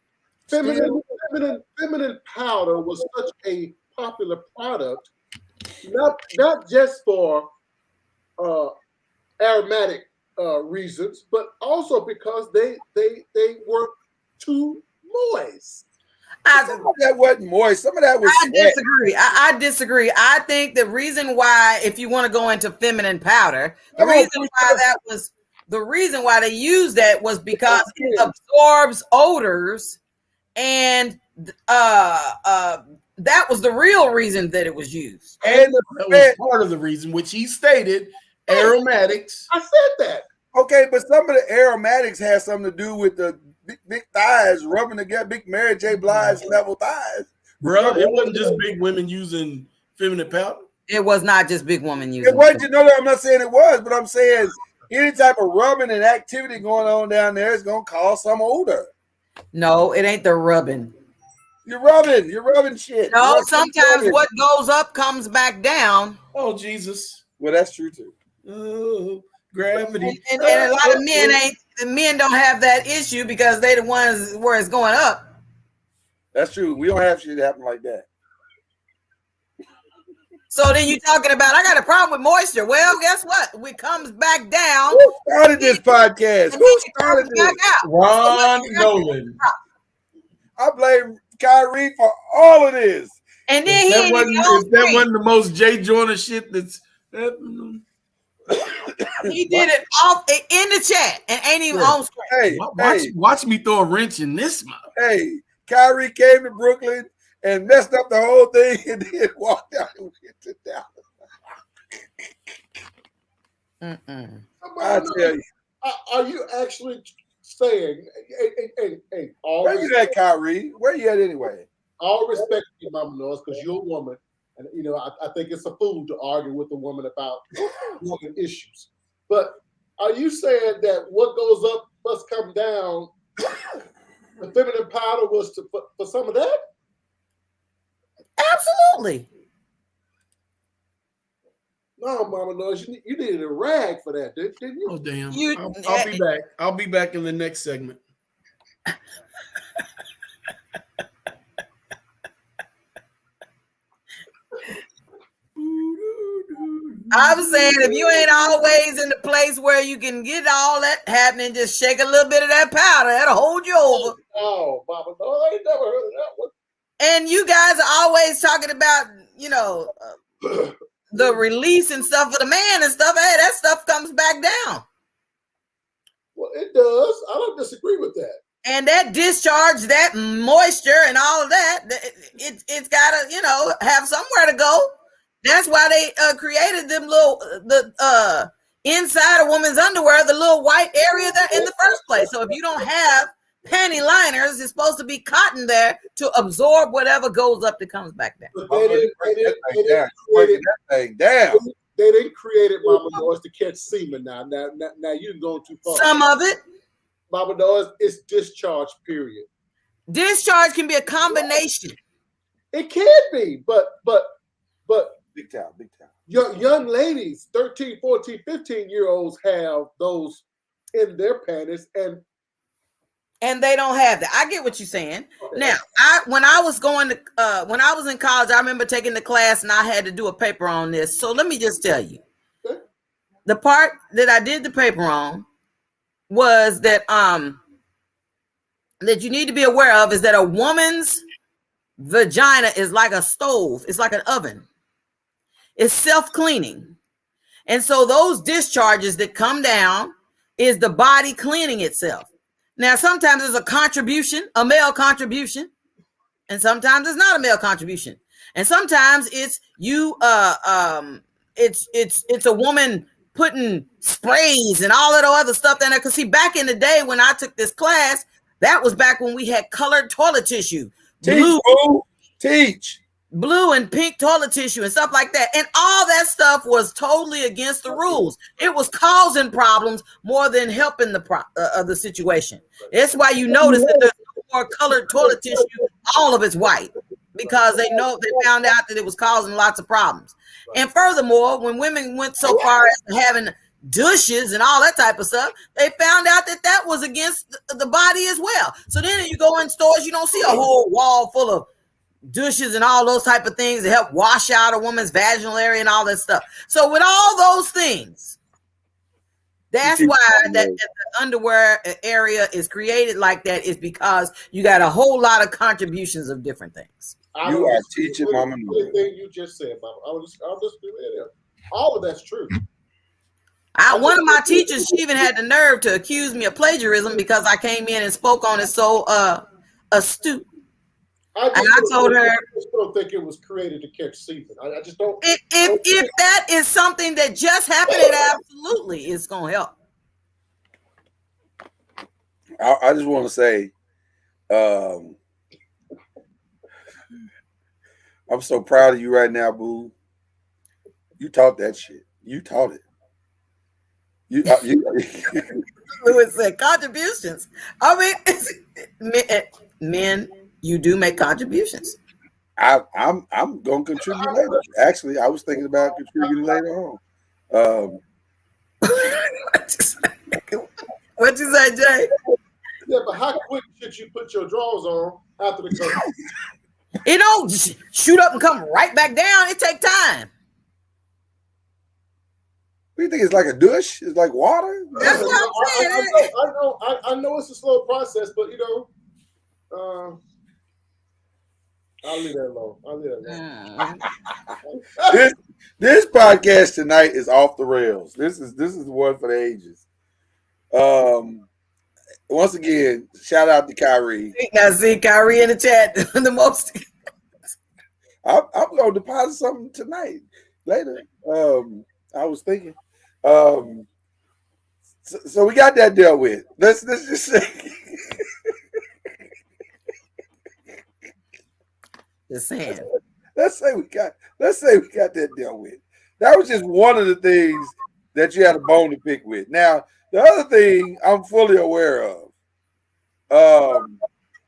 Feminine powder was such a popular product, not just for aromatic reasons, but also because they were too moist. Some of that wasn't moist. Some of that was. I disagree. I disagree. I think the reason why, if you want to go into feminine powder, the reason why they used that was because it absorbs odors, and that was the real reason that it was used. And that was part of the reason, which he stated, aromatics. I said that. Okay, but some of the aromatics has something to do with the big thighs rubbing together, big Mary J. Blige level thighs. Bro, it wasn't just big women using feminine powder. It was not just big women using it. Wasn't, I'm not saying it was, but I'm saying any type of rubbing and activity going on down there is going to cause some odor. No, it ain't the rubbing. You're rubbing shit. No, sometimes what goes up comes back down. Oh, Jesus. Well, that's true too. Oh, gravity. And a lot of men don't have that issue because they the ones where it's going up. That's true. We don't have shit happen like that. So then you're talking about, I got a problem with moisture. Well, guess what? It comes back down. Who started this podcast? Who started this? Ron Nolan. I blame Kyrie for all of this. And then if that wasn't the most Jay Joyner shit that's happening. He did it off in the chat and ain't even on screen. Watch me throw a wrench in this mouth. Hey, Kyrie came to Brooklyn and messed up the whole thing and then walked out and went to Dallas. I tell you. Are you actually saying, hey, where you at, Kyrie? Where you at anyway? All respect to you, Mama Noise, because you're a woman. And, I think it's a fool to argue with a woman about woman issues. But are you saying that what goes up must come down? The feminine powder was for some of that? Absolutely. No, Mama Noise, you needed a rag for that, didn't you? Oh, damn. I'll be back. I'll be back in the next segment. I'm saying if you ain't always in the place where you can get all that happening, just shake a little bit of that powder. That'll hold you over. Oh, Mama, no, I ain't never heard of that one. And you guys are always talking about, the release and stuff for the man and stuff. Hey, that stuff comes back down. Well, it does. I don't disagree with that. And that discharge, that moisture and all of that, it's got to, have somewhere to go. That's why they created them the inside a woman's underwear, the little white area there in the first place. So if you don't have panty liners, it's supposed to be cotton there to absorb whatever goes up that comes back down. But they didn't create it, Mama Noise, to catch semen. Now you're going too far. Some of it, Mama Noise, it's discharge. Period. Discharge can be a combination. It can be, but. Big time. Young ladies, 13, 14, 15-year-olds have those in their panties, and they don't have that. I get what you're saying. Now, when I was in college, I remember taking the class and I had to do a paper on this. So let me just tell you, the part that I did the paper on was that that you need to be aware of is that a woman's vagina is like a stove. It's like an oven. It's self-cleaning. And so those discharges that come down is the body cleaning itself. Now, sometimes there's a contribution, a male contribution, and sometimes it's not a male contribution. And sometimes it's you it's a woman putting sprays and all that other stuff down there. Because see, back in the day when I took this class, that was back when we had colored toilet tissue. Teach. Blue and pink toilet tissue and stuff like that. And all that stuff was totally against the rules. It was causing problems more than helping the situation. That's why you notice that there's no more colored toilet tissue. All of it's white because they found out that it was causing lots of problems. And furthermore, when women went so far as having douches and all that type of stuff, they found out that that was against the body as well. So then you go in stores, you don't see a whole wall full of douches and all those type of things that help wash out a woman's vaginal area and all that stuff. So with all those things, that's why that the underwear area is created like that, is because you got a whole lot of contributions of different things. You are teaching Mama. Everything you just said, Mama. I'll just be with all of that's true. One of my teachers, she even had the nerve to accuse me of plagiarism because I came in and spoke on it so astute. I told her, I just don't think it was created to catch season. I just don't. If that is something that just happened, it absolutely is going to help. I just want to say, I'm so proud of you right now, boo. You taught that shit. You taught it. Louis said contributions. I mean, men, you do make contributions. I'm gonna contribute later. Actually, I was thinking about contributing later on. What'd you say, Jay? Yeah, but how quick should you put your drawers on after the cover? It don't shoot up and come right back down. It take time. What do you think? It's like a douche? It's like water? That's what I'm saying. I know it's a slow process, but you know, I'll leave that alone. This podcast tonight is off the rails. This is the one for the ages. Once again, shout out to Kyrie. Now see Kyrie in the chat the most. I'm gonna deposit something tonight later. I was thinking. So we got that dealt with. Let's just say. Just saying. Let's say we got that dealt with. That was just one of the things that you had a bone to pick with. Now, the other thing I'm fully aware of.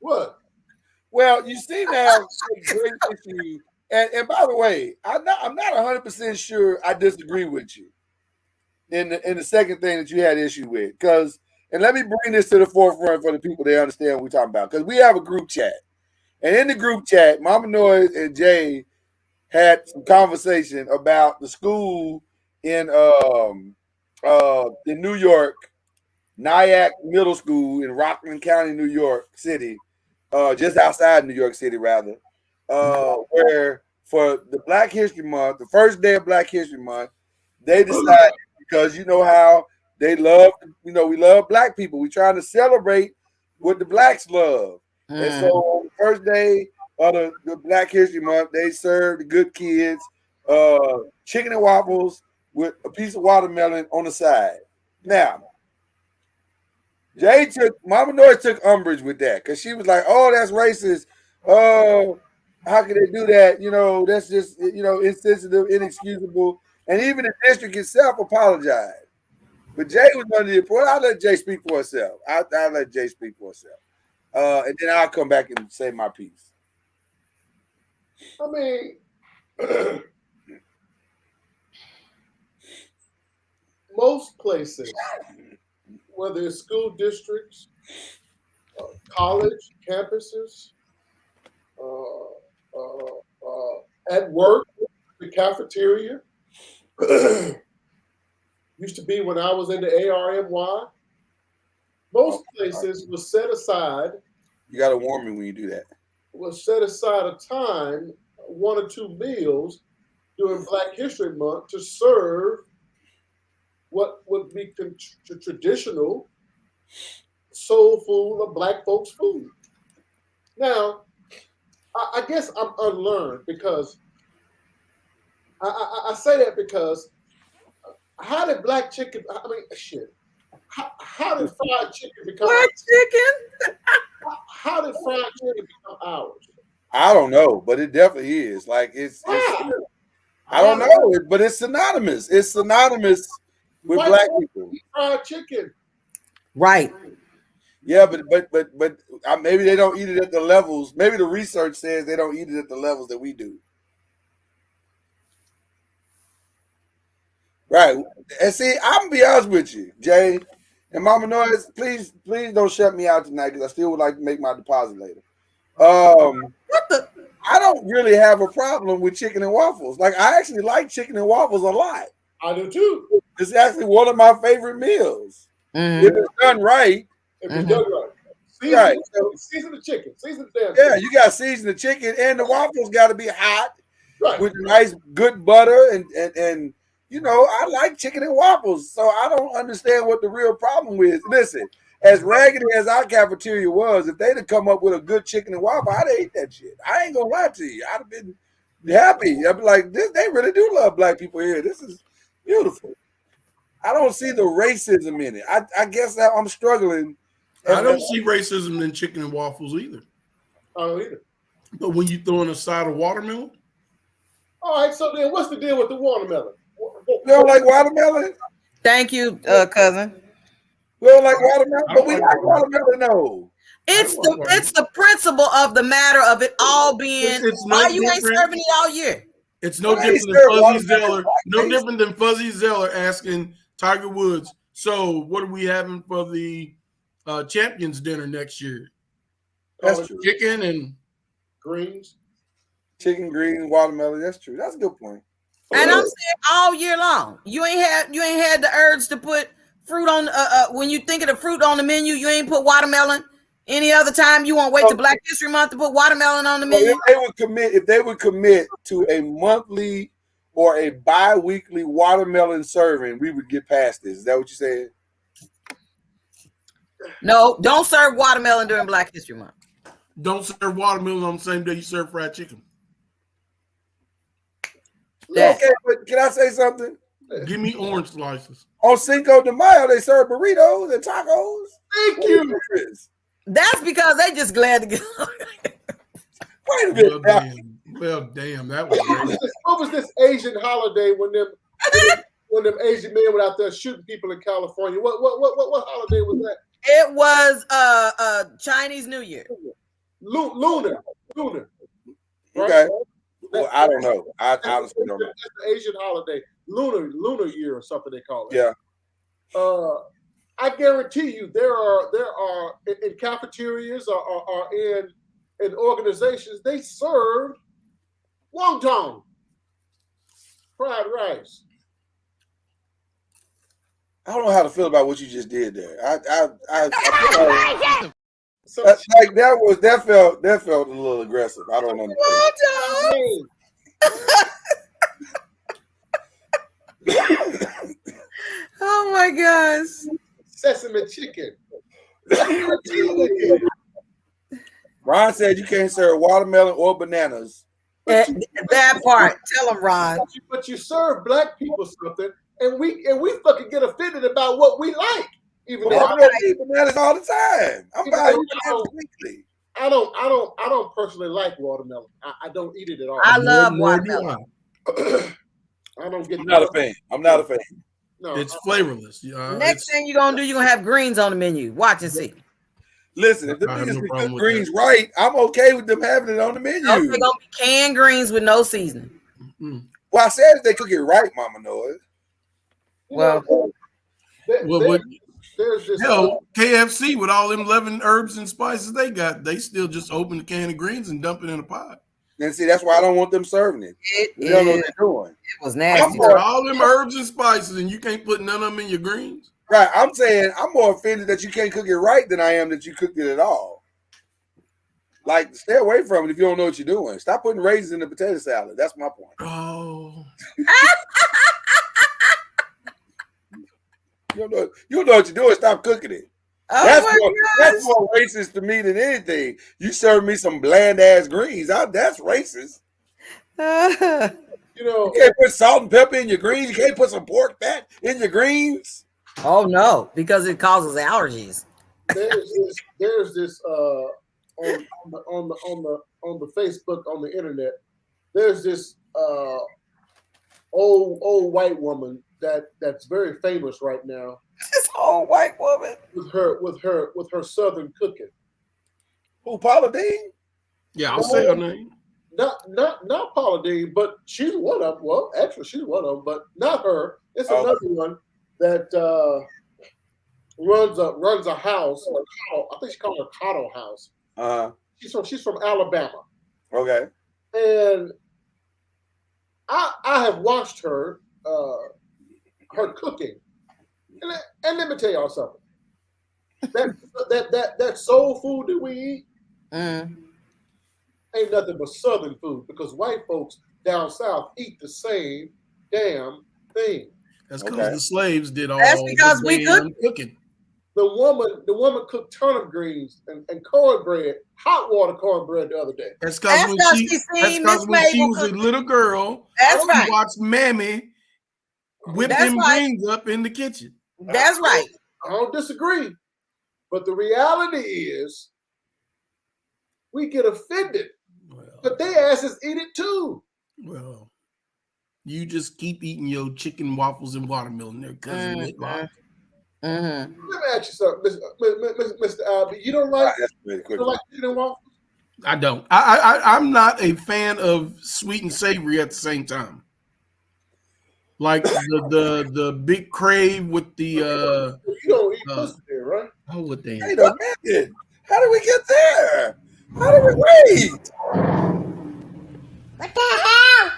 What? Well, you seem to have a great issue. And by the way, I'm not 100% sure I disagree with you in the second thing that you had issue with. Because, and let me bring this to the forefront for the people that understand what we're talking about. Because we have a group chat. And in the group chat, Mama NOIZ and Jay had some conversation about the school in New York, Nyack Middle School in Rockland County, New York City, just outside New York City, rather, where for the Black History Month, the first day of Black History Month, they decided, because you know how they love, we love Black people. We're trying to celebrate what the Blacks love. And so on the first day of the Black History Month, they served the good kids chicken and waffles with a piece of watermelon on the side. Now, Mama NOIZ took umbrage with that because she was like, "Oh, that's racist. Oh, how can they do that? You know, that's just insensitive, inexcusable." And even the district itself apologized. But Jay was under the report. I'll let Jay speak for herself. I'll let Jay speak for herself. And then I'll come back and say my piece. I mean, most places, whether it's school districts, college campuses, at work, the cafeteria, used to be when I was in the ARMY, most places was set aside. You got to warn me when you do that. Was set aside a time, 1 or 2 meals during Black History Month to serve what would be traditional soul food or Black folks' food. Now, I guess I'm unlearned because I say that because how did black chicken? I mean, shit. How did fried chicken become black chicken? How did fried chicken become ours? I don't know, but it definitely is. Like it's I don't know, but it's synonymous. It's synonymous with White black people people. eat fried chicken. Right. Yeah, but maybe they don't eat it at the levels. Maybe the research says they don't eat it at the levels that we do. Right. And see, I'm gonna be honest with you, Jay and Mama Noise. Please don't shut me out tonight because I still would like to make my deposit later. I don't really have a problem with chicken and waffles. Like I actually like chicken and waffles a lot. I do too. It's actually one of my favorite meals. Mm-hmm. If it's done right. If it's done right. Season the chicken. Season the damn Yeah, chicken. you got to season the chicken, and the waffles got to be hot Right. with nice, good butter, and you know, I like chicken and waffles, so I don't understand what the real problem is. Listen, as raggedy as our cafeteria was, if they'd have come up with a good chicken and waffle, I'd have ate that shit. I ain't gonna lie to you. I'd have been happy. I'd be like, they really do love black people here. This is beautiful. I don't see the racism in it. I guess that I'm struggling. I don't see racism in chicken and waffles either. I don't either. But when you throw in a side of watermelon? All right, so then what's the deal with the watermelon? You don't like watermelon? Thank you, cousin. We don't like watermelon, but we like watermelon, no. It's the principle of the matter of it all being why you ain't serving it all year. It's no different than Fuzzy Zeller. No different than Fuzzy Zeller asking Tiger Woods, so what are we having for the Champions dinner next year? That's true. Chicken and greens. Chicken, greens, watermelon. That's true. That's a good point. And I'm saying all year long. You ain't had the urge to put fruit on when you think of the fruit on the menu, you ain't put watermelon. Any other time you won't wait to Black History Month to put watermelon on the menu. If they would commit to a monthly or a bi-weekly watermelon serving, we would get past this. Is that what you're saying? No, don't serve watermelon during Black History Month. Don't serve watermelon on the same day you serve fried chicken. Okay, but can I say something? Give me orange slices. On Cinco de Mayo, they serve burritos and tacos. Thank you. That's because they just glad to get. Wait a minute. Well, damn, that was great. What was this Asian holiday when them Asian men were out there shooting people in California? What holiday was that? It was Chinese New Year. Lunar. Right? Okay. Well, I don't know. I honestly don't know. That's the Asian holiday, lunar year or something they call it. Yeah. I guarantee you there are in cafeterias or in organizations they serve wonton, fried rice. I don't know how to feel about what you just did there. I like that felt a little aggressive. I don't understand. Oh my gosh. Sesame chicken. Ron said you can't serve watermelon or bananas. That part. Tell him, Ron. But you serve black people something, and we fucking get offended about what we like. Even though I eat bananas all the time. I'm buying bananas weekly. I don't personally like watermelon. I don't eat it at all. I love watermelon. I don't get. I'm not a fan. I'm not a fan. No, it's flavorless. Next thing you're gonna do, you're gonna have greens on the menu. Watch and see. Listen, if the niggas be cook greens right, I'm okay with them having it on the menu. They're gonna be canned greens with no seasoning. Well, I said if they cook it right, Mama Noise. Well, there's this. Hell, KFC with all them 11 herbs and spices they got, they still just open the can of greens and dump it in a pot. And see, that's why I don't want them serving it. They don't know what they're doing. It was nasty. All them herbs and spices, and you can't put none of them in your greens. Right. I'm saying I'm more offended that you can't cook it right than I am that you cooked it at all. Like, stay away from it if you don't know what you're doing. Stop putting raisins in the potato salad. That's my point. Oh. You don't know what you're doing. Stop cooking it. That's more racist to me than anything. You serve me some bland ass greens. That's racist. You know, you can't put salt and pepper in your greens. You can't put some pork fat in your greens. Oh no, because it causes allergies. There's this on the Facebook, on the internet. There's this old white woman that's very famous right now. This old white woman with her southern cooking. Who, Paula Dean? Yeah, I'll say her name. Not Paula Dean, but she's one of them. Well, actually, she's one of them, but not her. It's another one that runs a house. I think she called it a Cottle House. She's from Alabama. Okay. And I have watched her cooking, and let me tell y'all something. That soul food that we eat ain't nothing but Southern food, because white folks down south eat the same damn thing. That's because the slaves did all. That's because we cooking. The woman cooked turnip greens and cornbread, hot water cornbread the other day. That's because when she was a little girl, that's right. She watched Mammy whip them greens up in the kitchen. That's right. I don't disagree. But the reality is we get offended. But they asses eat it too. Well, you just keep eating your chicken waffles and watermelon there, cousin Whitlock. Let me ask you something, Mr. Albie. You don't like chicken and waffles? I don't. I'm not a fan of sweet and savory at the same time. Like the big crave with the you don't eat pussy there, right? Oh, what the hell? Wait a minute. How did we get there? How did we wait? What the hell?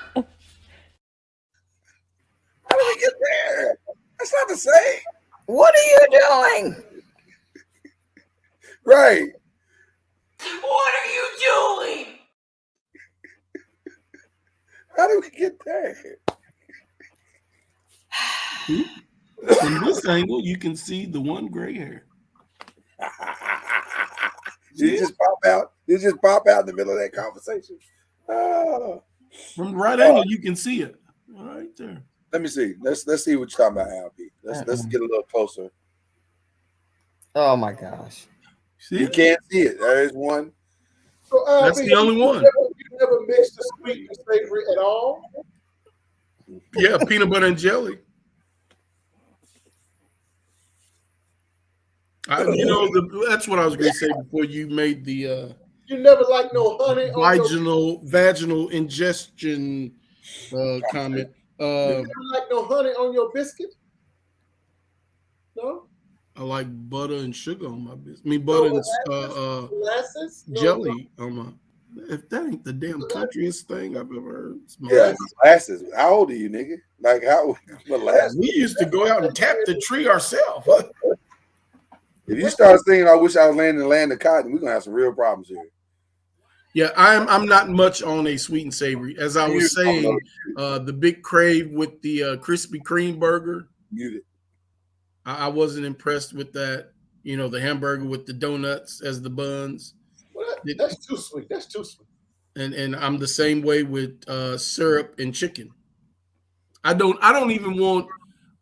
How did we get there? That's not the same. What are you doing? Right. What are you doing? How did we get there? From this angle, you can see the one gray hair. Did it just pop out? Did it just pop out in the middle of that conversation? From the right angle, you can see it. Right there. Let me see. Let's see what you're talking about, Albie. Let's get a little closer. Oh my gosh. See you can't see it. There is one. So, that's the only one. You never mixed the sweet and savory at all? Yeah, peanut butter and jelly. That's what I was going to say before you made the you never like no honey on vaginal ingestion comment. You never like no honey on your biscuit? No? I like butter and sugar on my biscuit. I mean, butter and jelly on my. If that ain't the damn countryest thing I've ever heard. Yeah, molasses. How old are you, nigga? Like how molasses? We used to go out and tap the tree ourselves. If you start singing, I wish I was laying in the land of cotton, we're gonna have some real problems here. Yeah, I'm not much on a sweet and savory. As I was saying, the big crave with the Krispy Kreme burger. I wasn't impressed with that. You know, the hamburger with the donuts as the buns. Well, that's too sweet. That's too sweet. And I'm the same way with syrup and chicken. I don't even want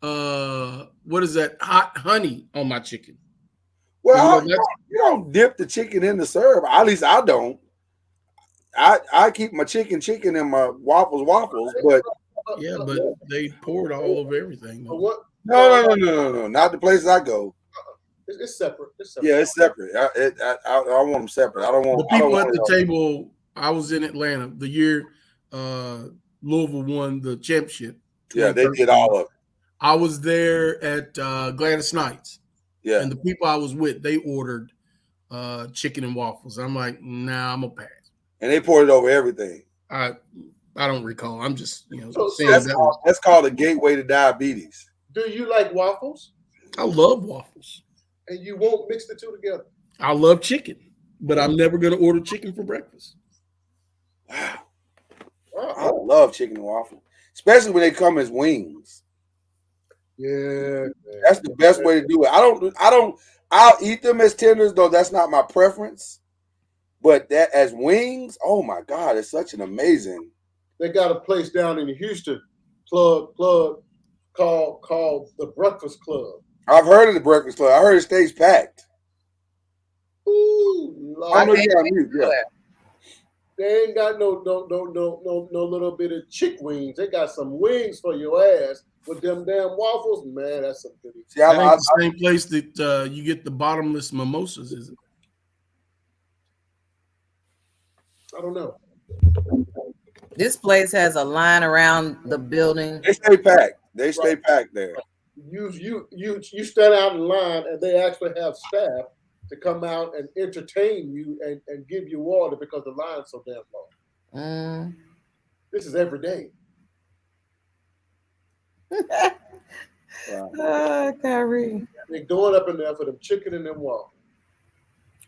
what is that, hot honey on my chicken. Well, you don't dip the chicken in the syrup. At least I don't. I keep my chicken and my waffles, but yeah, but they pour it all over everything. What? No. Not the places I go. It's separate. Yeah, it's separate. I want them separate. I don't want the people at the table. I was in Atlanta the year Louisville won the championship. Yeah, they did all of it. I was there at Gladys Knights. Yeah, and the people I was with, they ordered chicken and waffles. I'm like, nah, I'm gonna pass. And they poured it over everything. I don't recall. I'm just saying that's called a gateway to diabetes. Do you like waffles? I love waffles. And you won't mix the two together? I love chicken, but I'm never gonna order chicken for breakfast. Wow. I love chicken and waffles, especially when they come as wings. Yeah, that's the best way to do it. I I'll eat them as tenders, though that's not my preference. But that as wings, oh my God, it's such an amazing. They got a place down in Houston, plug called the Breakfast Club. I've heard of the Breakfast Club. I heard it stays packed. Ooh, I know you got mute. Yeah. They ain't got no little bit of chick wings. They got some wings for your ass with them damn waffles. Man, that's some good. See, that ain't the same place that you get the bottomless mimosas, is it? I don't know. This place has a line around the building. They stay packed. They stay packed there. You stand out in line, and they actually have staff to come out and entertain you and give you water because the line's so damn long. This is every day. Wow. Kyrie. They're going up in there for them chicken and them waffles.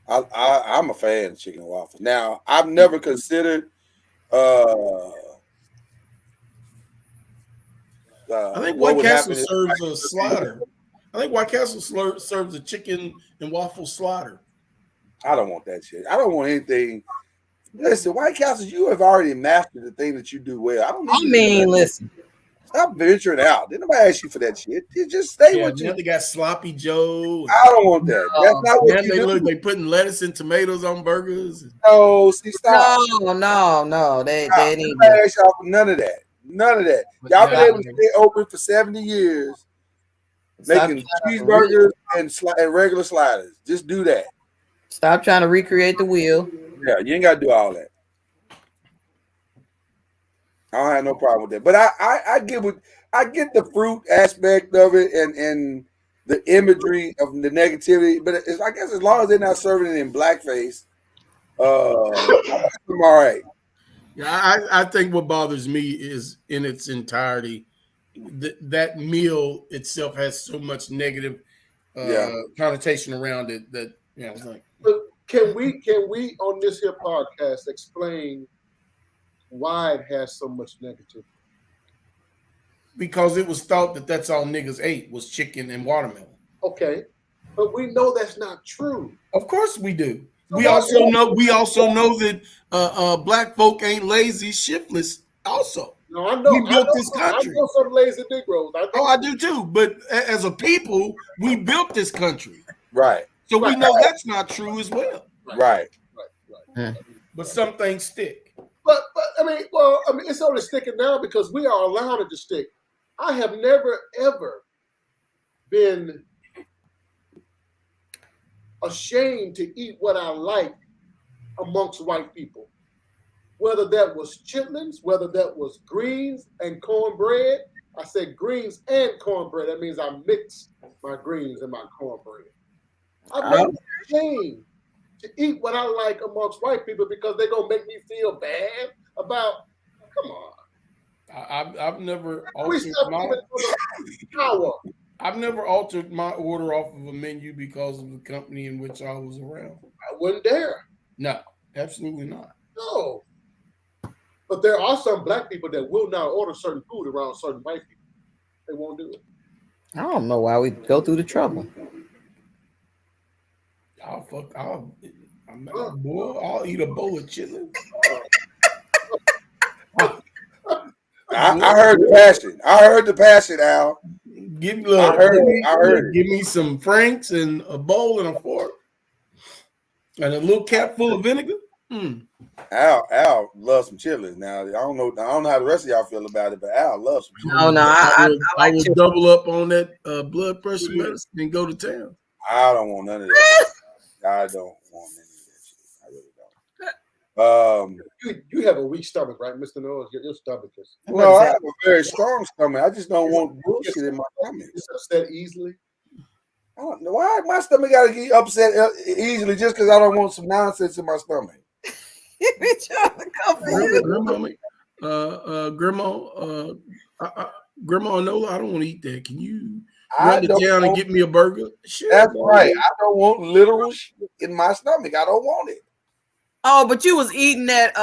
I'm a fan of chicken and waffles. Now, I've never considered I think White Castle serves a slider. I think White Castle serves a chicken and waffle slider. I don't want that shit. I don't want anything. Listen, White Castle, you have already mastered the thing that you do well. I don't need listen. Stop venturing out. Didn't nobody ask you for that shit. You just stay with you. They got sloppy Joe. I don't want that. That's not what you do. They putting lettuce and tomatoes on burgers. No, see, stop. No. They need to ask y'all for none of that. None of that. Y'all been able to stay open for 70 years, making cheeseburgers and regular sliders. Just do that. Stop trying to recreate the wheel. Yeah, you ain't got to do all that. I don't have no problem with that. But I get the fruit aspect of it and the imagery of the negativity. But I guess as long as they're not serving it in blackface, I'm all right. Yeah, I think what bothers me is in its entirety that meal itself has so much negative connotation around it that it's like. But can we on this here podcast explain why it has so much negativity? Because it was thought that that's all niggas ate was chicken and watermelon. Okay, but we know that's not true. Of course we do. We also know that black folk ain't lazy, shiftless. Also, no, I know. We built this country. I know some lazy Negroes. I do too. But as a people, we built this country. Right. So we know that's not true as well. Right. But some things stick. But I mean, it's only sticking now because we are allowed it to stick. I have never ever been ashamed to eat what I like amongst white people. Whether that was chitlins, whether that was greens and cornbread. I said greens and cornbread. That means I mix my greens and my cornbread. I'm not ashamed to eat what I like amongst white people because they're going to make me feel bad about, come on. I've never altered I've never altered my order off of a menu because of the company in which I was around. I wouldn't dare. No, absolutely not. No. But there are some black people that will not order certain food around certain white people. They won't do it. I don't know why we go through the trouble. I'll eat a bowl of chitlins. I heard the passion. I heard the passion, Al. I heard. Give me some Franks and a bowl and a fork, and a little cap full of vinegar. Al loves some chitlins. Now I don't know how the rest of y'all feel about it, but Al loves some chitlins. I would double up on that blood pressure medicine and go to town. I don't want none of that. I don't want any of that shit. I really don't. You have a weak stomach, right, Mr. NOIZ? Your stomach is. No, I have a very strong stomach. I just don't want bullshit in my stomach. It's upset easily. I don't know why my stomach got to get upset easily just because I don't want some nonsense in my stomach. Grandma Nola, I don't want to eat that. Can you run to town and get me a burger? Sure, that's right. I don't want literal shit in my stomach. I don't want it. Oh, but you was eating that.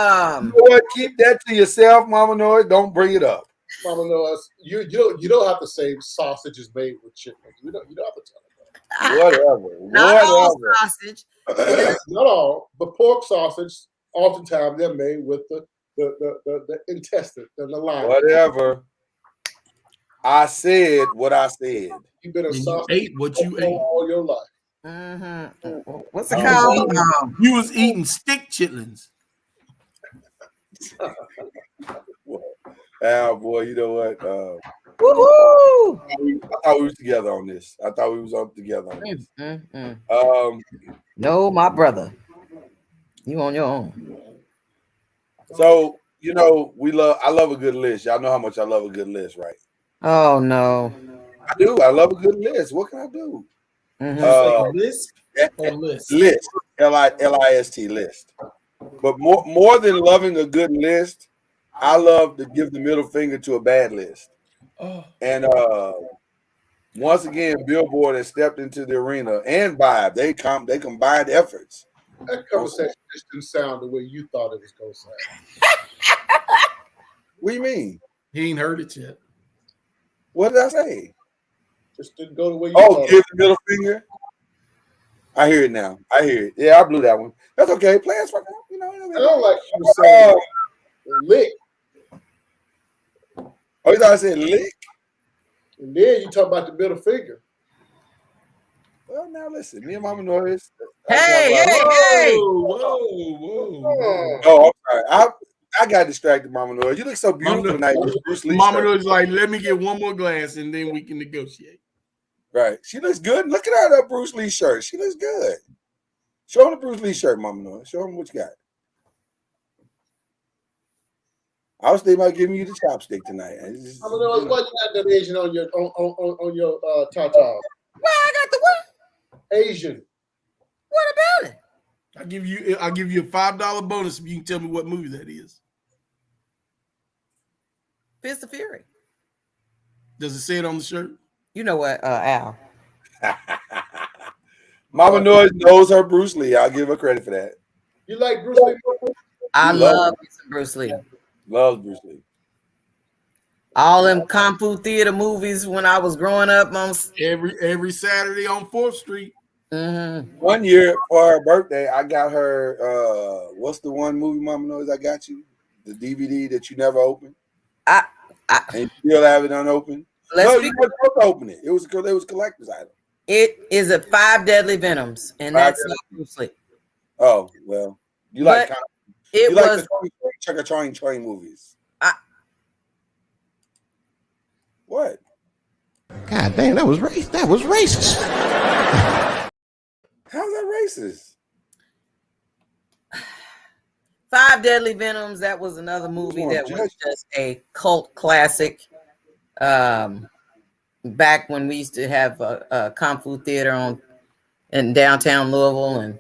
You know what? Keep that to yourself, Mama NOIZ. Don't bring it up. Mama NOIZ, you don't have to say sausage is made with chicken. You don't have to tell them that. Not all sausage. Not all, but pork sausage. Oftentimes they're made with the intestine and the line. Whatever. I said what I said. You've been a And you sausage ate what you ate. all your life. What's it called? You was eating stick chitlins. Boy, you know what? Woohoo! I thought we was together on this. I thought we was up together on this. No, my brother. You on your own. So, you know, I love a good list. Y'all know how much I love a good list, right? Oh no. I do. I love a good list. What can I do? List or list? List. L-I-S-T list. But more than loving a good list, I love to give the middle finger to a bad list. And once again, Billboard has stepped into the arena and Vibe. They combined efforts. That conversation just didn't sound the way you thought it was going to sound. What do you mean? He ain't heard it yet. What did I say? Just didn't go the way you thought. Give the middle finger. I hear it now. I hear it. Yeah, I blew that one. That's okay. Play us right now. You know. I don't like you were saying lick. Oh, you thought I said lick? And then you talk about the middle finger. Well, now listen. Me and Mama NOIZ. Hey. Whoa. Oh, I'm sorry. I got distracted, Mama NOIZ. You look so beautiful tonight. Bruce Lee Mama shirt. NOIZ like, let me get one more glass and then we can negotiate. Right. She looks good. Look at her Bruce Lee shirt. She looks good. Show him the Bruce Lee shirt, Mama NOIZ. Show him what you got. I was thinking about giving you the chopstick tonight. Mama NOIZ, why you got that Asian on your tatas? Well, I got the what? Asian. What about it? I'll give you a $5 bonus if you can tell me what movie that is. Fist of Fury. Does it say it on the shirt? You know what, Al? Mama NOIZ knows her Bruce Lee. I'll give her credit for that. You like Bruce Lee? I love Bruce Lee. Loves Bruce Lee. All them Kung Fu theater movies when I was growing up on every Saturday on 4th Street. Mm-hmm. One year for her birthday, I got her what's the one movie, Mama NOIZ, I got you? The DVD that you never opened? And you still have it unopened? You weren't supposed to open it. It was a collector's item. It is a 5 Deadly Venoms, and that's not Bruce Lee. Oh, well. You like the Chugga movies. What? God damn, that was racist. That was racist. How's that racist? 5 Deadly Venoms, that was another movie that was just a cult classic. Back when we used to have a Kung Fu theater in downtown Louisville. And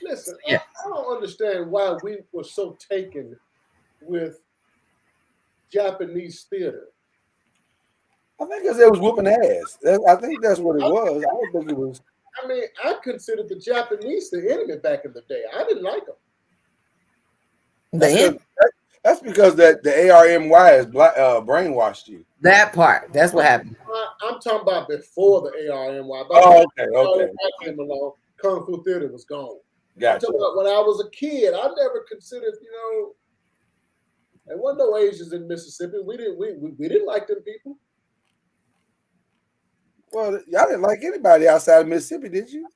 listen, I don't understand why we were so taken with Japanese theater. I think because it was whooping ass. I think that's what it was. I don't think it was. I mean, I considered the Japanese the enemy back in the day. I didn't like them. That's because the ARMY has brainwashed you. That part. That's what happened. I'm talking about before the ARMY. Oh, okay. I came along, Kung Fu theater was gone. Gotcha. I'm talking about when I was a kid. I never considered, there wasn't no Asians in Mississippi. We didn't like them people. Well, y'all didn't like anybody outside of Mississippi, did you?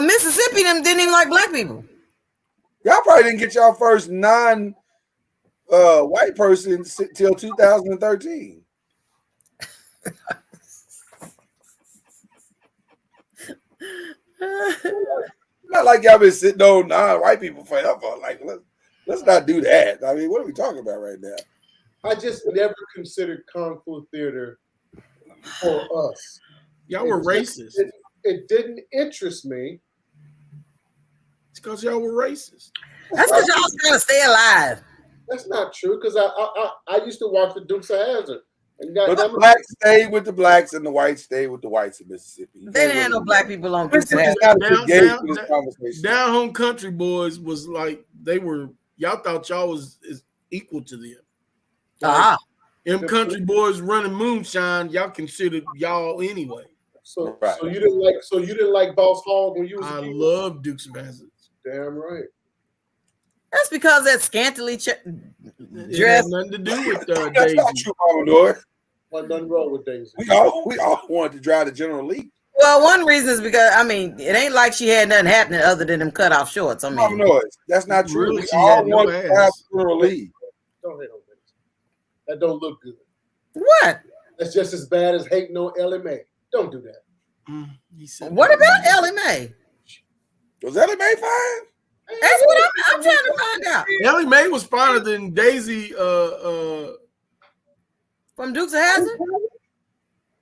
Mississippi them didn't even like black people. Y'all probably didn't get y'all first non-white person till 2013. Not like y'all been sitting on non-white people forever. Like, let's not do that. I mean, what are we talking about right now? I just never considered Kung Fu theater for us. Y'all were racist. It didn't interest me. It's because y'all were racist. That's because y'all was trying to stay alive. That's not true, because I used to watch the Dukes of Hazzard. But the blacks stayed with the blacks and the whites stayed with the whites in Mississippi. They didn't have no black people on Dukes of Hazzard. Down home country boys was like y'all thought y'all was equal to them. Them country boys running moonshine, y'all considered y'all anyway. So you didn't like Boss Hogg when you was a kid? love Dukes of Hazzard. Damn right. That's because that scantily It dress. had nothing to do with That's Daisy. not true, Commodore. Wasn't nothing wrong with Daisy. We all wanted to drive the General Lee. Well, one reason is because it ain't like she had nothing happening other than them cut off shorts. I mean, NOIZ. That's not true. Really, We she all had no wanted to drive ass. the General Lee. Don't hate on Daisy. That don't look good. what? That's just as bad as hating on Ellie Mae. Don't do that. What about Ellie Mae? Was Ellie Mae fine? That's what I'm trying to find out. Ellie Mae was finer than Daisy. From Dukes of Hazzard?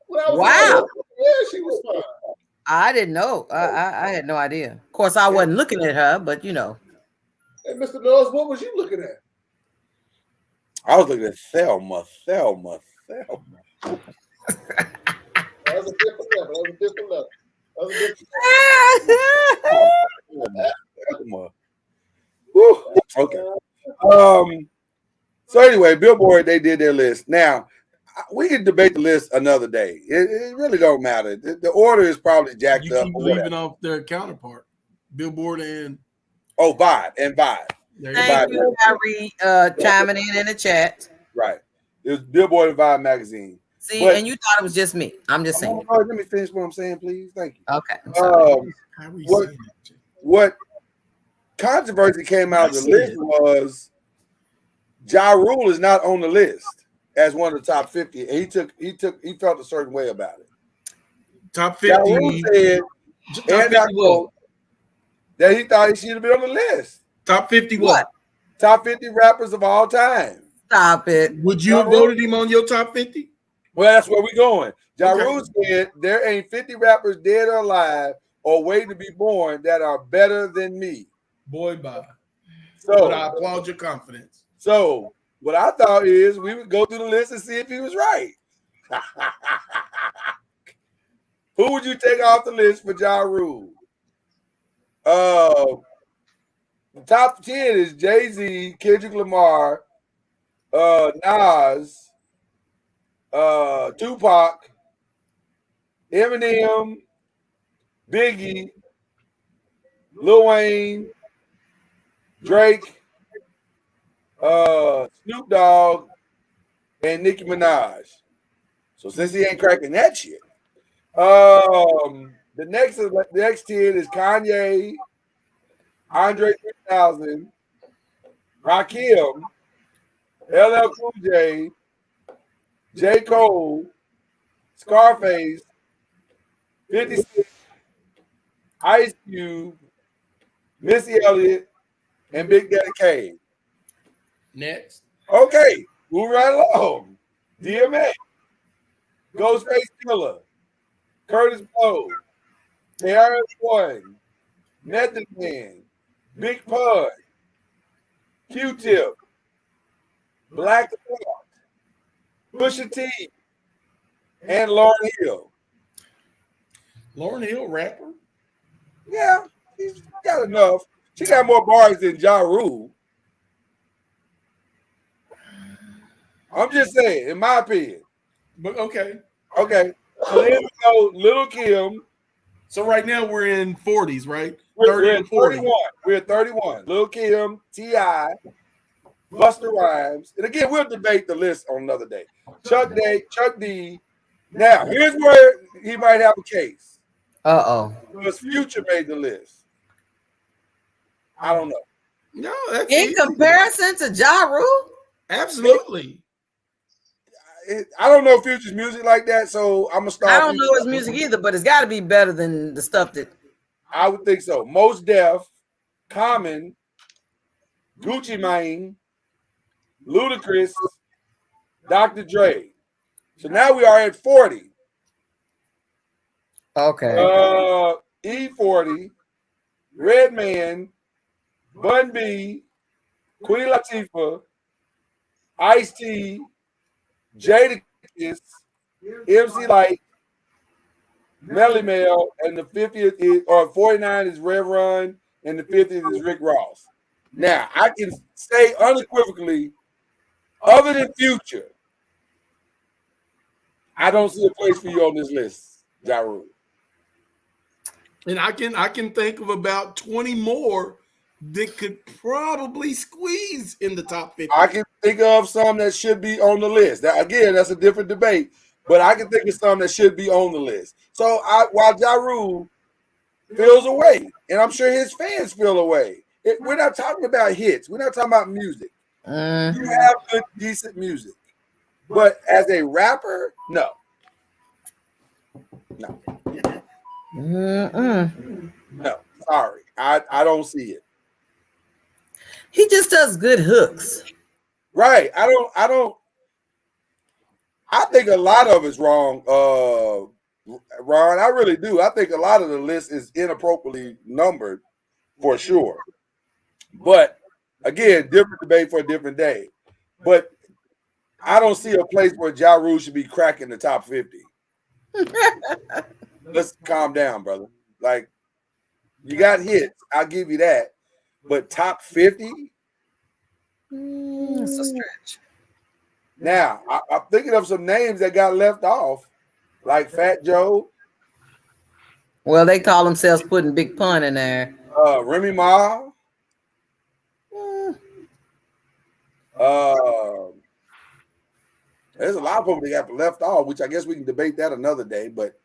Wow. Yeah, she was fine. I didn't know. I had no idea. Of course, I wasn't looking at her, but Hey, Mr. NOIZ, what was you looking at? I was looking at Thelma. That was a different level. Thelma. Woo. Okay. So anyway, Billboard, they did their list. Now, we can debate the list another day. It really don't matter. The order is probably jacked You up. keep leaving off their counterpart, Billboard and Vibe and Vibe. thank you, Harry, chiming in the chat. Right. It was Billboard and Vibe magazine. See, But- and you thought it was just me. I'm just saying. Let me finish what I'm saying, please. Thank you. Okay. I'm sorry. What controversy came out of the list was Ja Rule is not on the list as one of the top 50. And he felt a certain way about it. Top Ja 50. Rule said, and I quote, that he thought he should have been on the list. Top 50 what? Top 50 rappers of all time. Stop it. Would you have voted him on your top 50? Well, that's where we're going. Ja Okay. Rule said there ain't 50 rappers dead or alive or waiting to be born that are better than me. Boy, bye. So But I applaud your confidence. So what I thought is we would go through the list and see if he was right. Who would you take off the list for Ja Rule? The top 10 is Jay-Z, Kendrick Lamar, Nas, Tupac, Eminem, Biggie, Lil Wayne, Drake, Snoop Dogg, and Nicki Minaj. So since he ain't cracking that shit, the next 10 is Kanye, Andre 3000, Rakim, LL Cool J, J. Cole, Scarface, 50 Cent, Ice Cube, Missy Elliott, and Big Daddy Kane. Next. Okay, move right along. DMA, Ghostface Killer, Curtis Blow, KRS-One, Method Man, Big Pun, Q-Tip, Black Thought, Pusha T, and Lauryn Hill. Lauryn Hill, rapper? Yeah, she's got enough. She got more bars than Ja Rule. I'm just saying, in my opinion. But okay. Okay. So then we go Little Kim. So right now we're in 40s, right? We're 30 at and 40. 31. We're at 31. Lil Kim, T.I., Busta Rhymes. And again, we'll debate the list on another day. Chuck D. Now, here's where he might have a case. Because Future made the list. I don't know. No, that's in comparison to Ja Rule? Absolutely. I don't know Future's music like that, so I'm gonna start. I don't know his music either, but it's got to be better than the stuff that I would think so. Most Def, Common, Gucci Mane, Ludacris, Dr. Dre. So now we are at 40. Okay. E40, Redman, Bun B, Queen Latifah, Ice-T, Jadakiss, MC Light, Melly Mel, and the 50th is, or 49 is Rev Run, and the 50th is Rick Ross. Now, I can say unequivocally, other than Future, I don't see a place for you on this list, Ja Rule. And I can think of about 20 more that could probably squeeze in the top 50. I can think of some that should be on the list. That, again, that's a different debate, but I can think of some that should be on the list. So while Ja Rule feels away, and I'm sure his fans feel away, we're not talking about hits. We're not talking about music. You have good, decent music. But as a rapper, no. No, sorry. I don't see it. He just does good hooks. Right. I think a lot of it's wrong, Ron. I really do. I think a lot of the list is inappropriately numbered for sure. But again, different debate for a different day. But I don't see a place where Ja Rule should be cracking the top 50. Let's calm down, brother. Like, you got hits. I'll give you that. But top 50? It's a stretch. Now, I'm thinking of some names that got left off, like Fat Joe. Well, they call themselves putting Big Pun in there. Remy Ma. There's a lot of people that got left off, which I guess we can debate that another day, but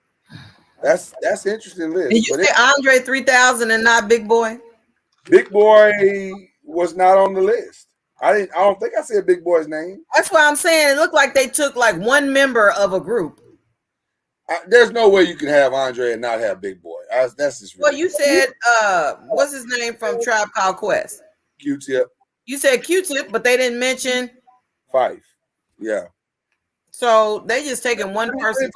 that's interesting list. Did you say Andre 3000 and not Big Boy? Big Boy was not on the list. I don't think I said Big Boy's name. That's why I'm saying it looked like they took like one member of a group. There's no way you can have Andre and not have Big Boy. That's just well, you said what's his name from Tribe Called Quest? Q-Tip. You said Q-Tip, but they didn't mention Fife. Yeah. So they just taking one person.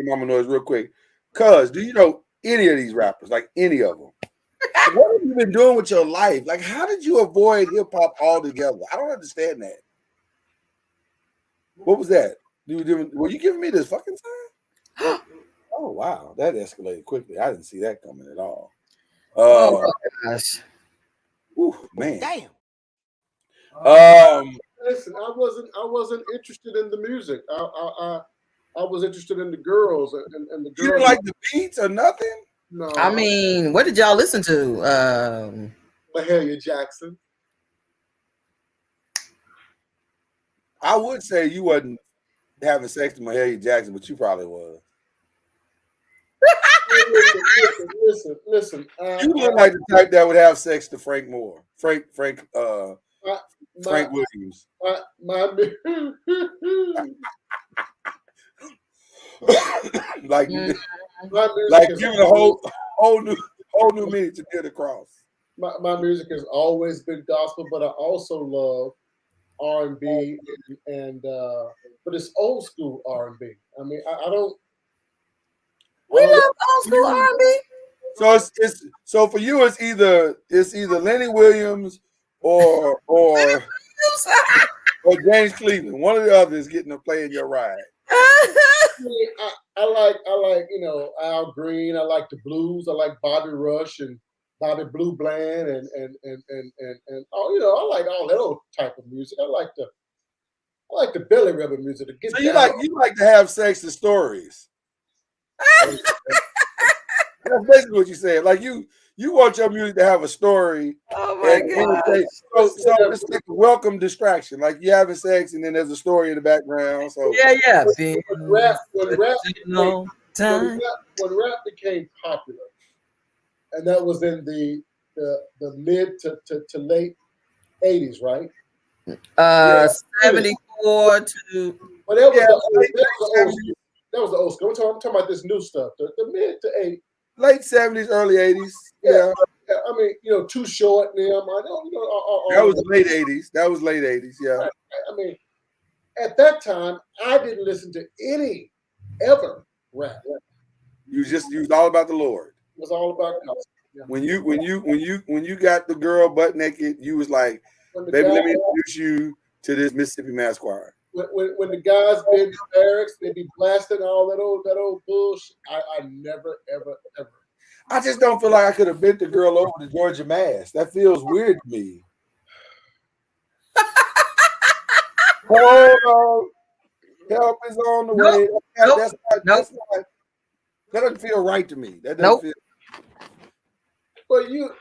Mama Noise real quick. Cuz, do you know any of these rappers? Like any of them? What have you been doing with your life? Like, how did you avoid hip hop altogether? I don't understand that. What was that? Were you giving me this fucking sign? Oh wow, that escalated quickly. I didn't see that coming at all. Oh my gosh. Man. Damn. Listen, I wasn't interested in the music. I was interested in the girls and the girls. You didn't like the beats or nothing? No. I mean, what did y'all listen to? Mahalia Jackson. I would say you wasn't having sex with Mahalia Jackson, but you probably was. Listen. You look like the type that would have sex to Frank Moore. Frank Williams. Like giving a whole new meaning to Near the Cross. My music has always been gospel, but I also love R&B and but it's old school R&B. I mean, I don't. We love old school R&B. So it's so for you, it's either Lenny Williams or James Cleveland. One of the others getting to play in your ride. I like Al Green. I like the blues. I like Bobby Rush and Bobby Blue Bland and I like all that old type of music. I like the belly rubber music. So you like to have sex and stories. That's basically what you said. Like you want your music to have a story. Oh my god! So it's like a welcome distraction. Like you having sex and then there's a story in the background. So yeah. When rap became popular, and that was in the mid to late 80s, right? 74 to. Well, that was the old school. I'm talking about this new stuff. The mid to late 70s, early 80s. Yeah. I mean, Too Short. Them. That was late 80s. That was late 80s. Yeah. Right. I mean, at that time, I didn't listen to any ever rap. You was all about the Lord. It was all about gospel. Yeah. When you got the girl butt naked, you was like, baby, let me introduce you to this Mississippi Mass Choir. When the guys be in the barracks, they be blasting all that old bullshit. I never, ever. I just don't feel like I could have bent the girl over to Georgia Mass. That feels weird to me. Help is on the Nope. way. Nope. That's not, that doesn't feel right to me. That doesn't Nope. feel. But you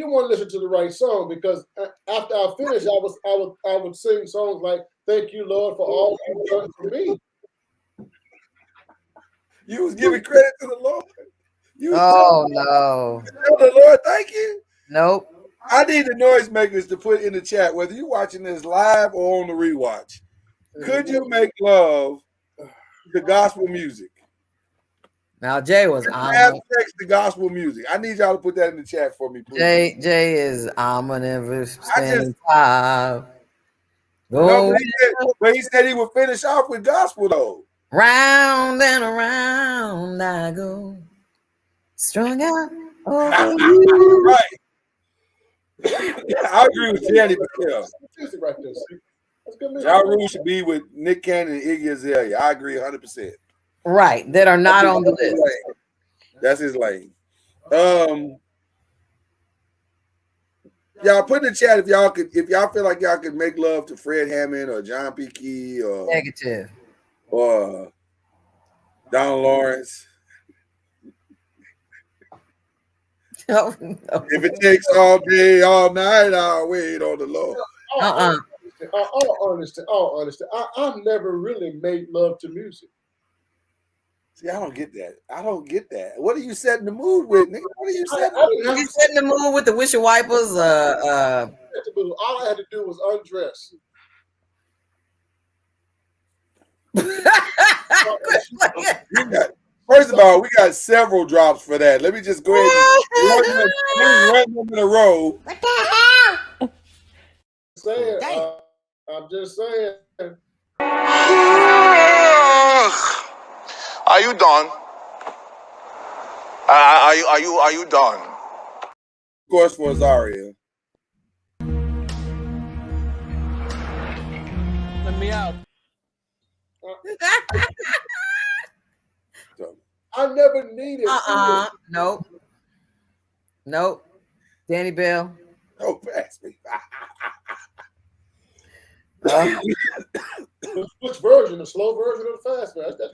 want to listen to the right song, because after I finish, I would sing songs like "Thank you, Lord, for all you've done for me." You was giving credit to the Lord. You was no. tell the Lord thank you. Nope. I need the noise makers to put in the chat whether you're watching this live or on the rewatch. Could you make love to gospel music? Now Jay was have sex to gospel music. I need y'all to put that in the chat for me, please. Jay is I'm gonna never spend time. No, but he said he would finish off with gospel though. Round and around I go, strung out over you. Right. I agree with Danny Bell. Music right there. See? That's good music. Ja Rule should be with Nick Cannon and Iggy Azalea. I agree 100%. Right, that are not on the list. That's his lane. Y'all put in the chat if y'all feel like y'all could make love to Fred Hammond or John P. Key or negative or Donald Lawrence. No. If it takes all day, all night, I'll wait on the Lord. All honesty, I've never really made love to music. See, I don't get that. What are you setting the mood with, nigga? What are you setting? You setting the mood with the windshield wipers? All I had to do was undress. First of all, we got several drops for that. Let me just go ahead and run them in a row. What the hell? I'm just saying. Are you done? Are you done? Of course, for Azaria. Let me out. I never needed. Nope. Danny Bell. Oh, pass me. Which version? The slow version or the fast version?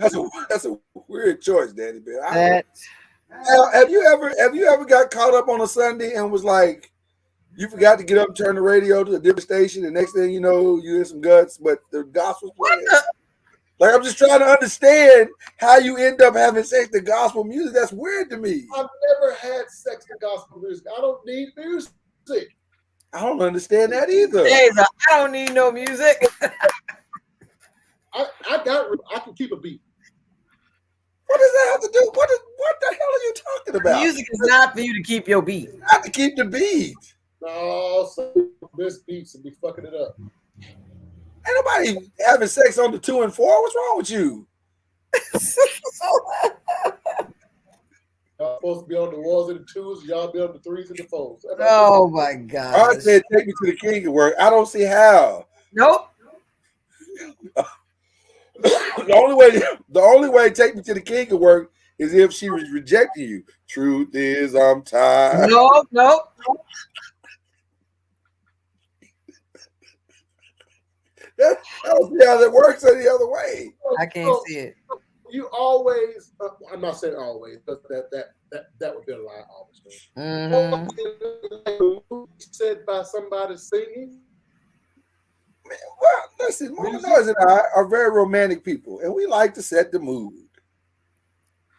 That's a weird choice, Danny Bell. Have you ever got caught up on a Sunday and was like, you forgot to get up and turn the radio to a different station, and next thing you know, you hear some guts, but the gospel's playing. Like, I'm just trying to understand how you end up having sex to gospel music. That's weird to me. I've never had sex to gospel music. I don't need music. I don't understand that either. I don't need no music. I can keep a beat. What does that have to do? What the hell are you talking about? Music is not for you to keep your beat. Not to keep the beat. No, this beats and be fucking it up. Ain't nobody having sex on the 2 and 4. What's wrong with you? Y'all supposed to be on the 1s and the 2s. Y'all be on the 3s and the 4s. Oh my God! I said, take me to the king of work. I don't see how. Nope. The only way take me to the king of work is if she was rejecting you. Truth is, I'm tired. Nope. I don't see how that works any other way. I can't see it. You always, I'm not saying always, but that would be a lie. Always. Said by somebody singing. Well, listen, Mama Noise and I are very romantic people, and we like to set the mood.